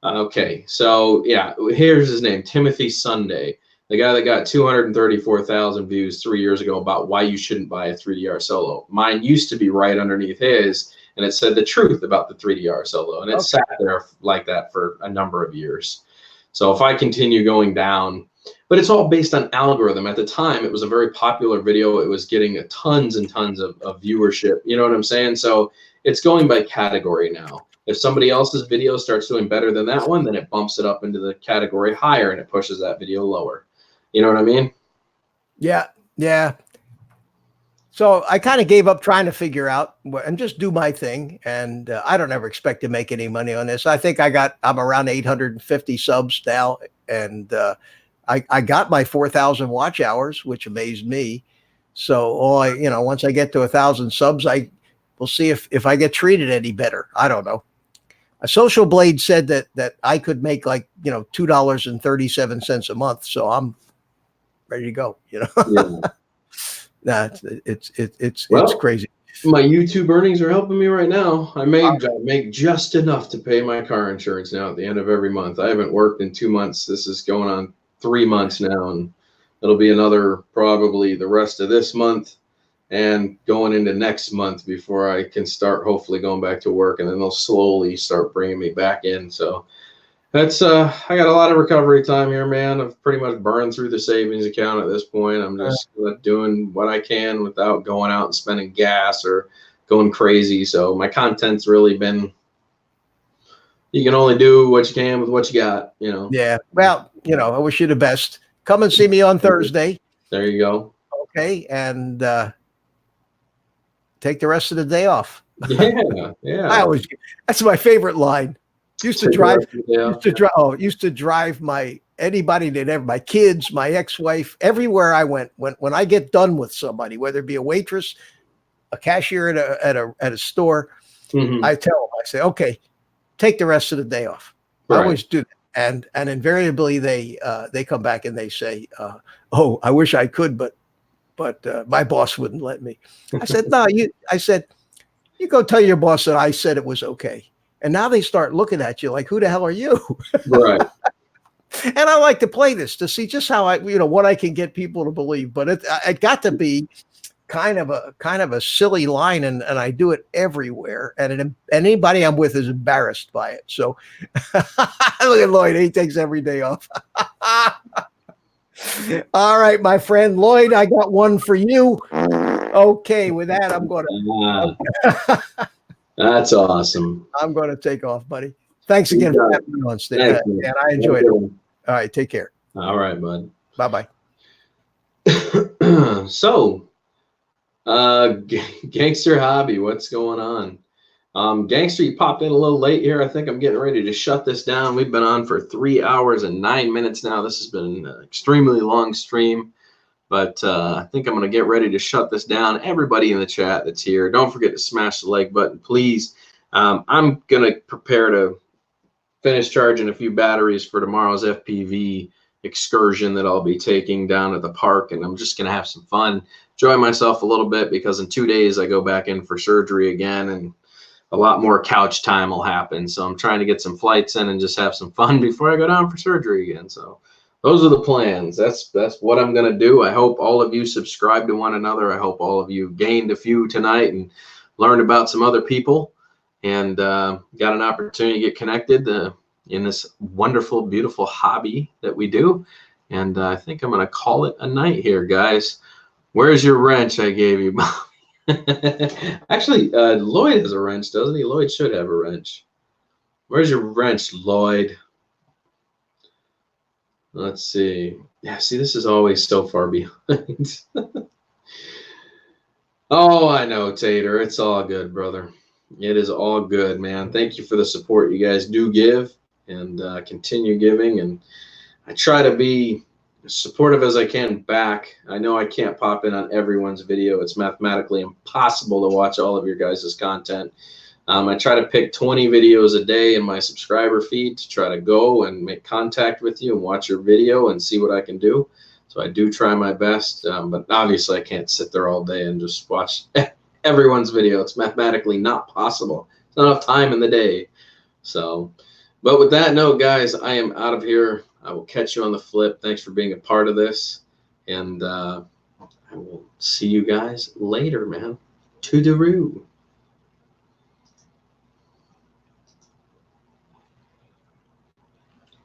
Okay, so yeah, here's his name, Timothy Sunday, the guy that got 234,000 views 3 years ago about why you shouldn't buy a 3DR Solo. Mine used to be right underneath his, and it said the truth about the 3DR Solo, and it sat there like that for a number of years. So if I continue going down, but it's all based on algorithm. At the time, it was a very popular video. It was getting tons and tons of viewership. You know what I'm saying? So it's going by category now. If somebody else's video starts doing better than that one, then it bumps it up into the category higher and it pushes that video lower. You know what I mean? Yeah. Yeah. So I kind of gave up trying to figure out and just do my thing. And I don't ever expect to make any money on this. I think I'm around 850 subs now. And I got my 4,000 watch hours, which amazed me. So once I get to 1,000 subs, we'll see if I get treated any better. I don't know. A Social Blade said that I could make $2.37 a month. So I'm ready to go, Yeah. It's crazy. My YouTube earnings are helping me right now. I make just enough to pay my car insurance now at the end of every month. I haven't worked in 2 months. This is going on 3 months now, and it'll be another probably the rest of this month and going into next month before I can start hopefully going back to work, and then they'll slowly start bringing me back in. So that's I got a lot of recovery time here, man. I've pretty much burned through the savings account at this point. I'm just doing what I can without going out and spending gas or going crazy. So my content's really been, you can only do what you can with what you got, Yeah. Well, I wish you the best. Come and see me on Thursday. There you go. Okay. And take the rest of the day off. Yeah. That's my favorite line. Used to drive anybody that ever, my kids, my ex-wife, everywhere I went. When I get done with somebody, whether it be a waitress, a cashier at a store, I tell them, I say, okay, take the rest of the day off. Right. I always do that. And invariably they come back and they say, oh, I wish I could, but my boss wouldn't let me. I said, no, you go tell your boss that I said it was okay. And now they start looking at you like, who the hell are you? Right. And I like to play this to see just how what I can get people to believe. But it got to be kind of a silly line, and I do it everywhere. And anybody I'm with is embarrassed by it. So look at Lloyd; he takes every day off. All right, my friend Lloyd, I got one for you. Okay, with that, I'm going to. That's awesome. I'm going to take off, buddy. Thanks again for having me on stage. And I enjoyed it. All right, take care. All right, bud. Bye-bye. So, Gangster Hobby, what's going on? Gangster, you popped in a little late here. I think I'm getting ready to shut this down. We've been on for 3 hours and 9 minutes now. This has been an extremely long stream, but I think I'm going to get ready to shut this down. Everybody in the chat that's here, don't forget to smash the like button, please. I'm going to prepare to finish charging a few batteries for tomorrow's FPV excursion that I'll be taking down at the park, and I'm just going to have some fun, enjoy myself a little bit, because in 2 days I go back in for surgery again, and a lot more couch time will happen. So I'm trying to get some flights in and just have some fun before I go down for surgery again. So those are the plans. That's what I'm going to do. I hope all of you subscribe to one another. I hope all of you gained a few tonight and learned about some other people, and got an opportunity to get connected in this wonderful, beautiful hobby that we do. And I think I'm going to call it a night here, guys. Where's your wrench I gave you? Actually, Lloyd has a wrench, doesn't he? Lloyd should have a wrench. Where's your wrench, Lloyd? Let's see. Yeah, see, this is always so far behind. Oh, I know, Tater. It's all good, brother. It is all good, man. Thank you for the support you guys do give, and continue giving. And I try to be as supportive as I can back. I know I can't pop in on everyone's video. It's mathematically impossible to watch all of your guys' content. I try to pick 20 videos a day in my subscriber feed to try to go and make contact with you and watch your video and see what I can do. So I do try my best, but obviously I can't sit there all day and just watch everyone's video. It's mathematically not possible. It's not enough time in the day. So, but with that note, guys, I am out of here. I will catch you on the flip. Thanks for being a part of this. And I will see you guys later, man. Toodaloo.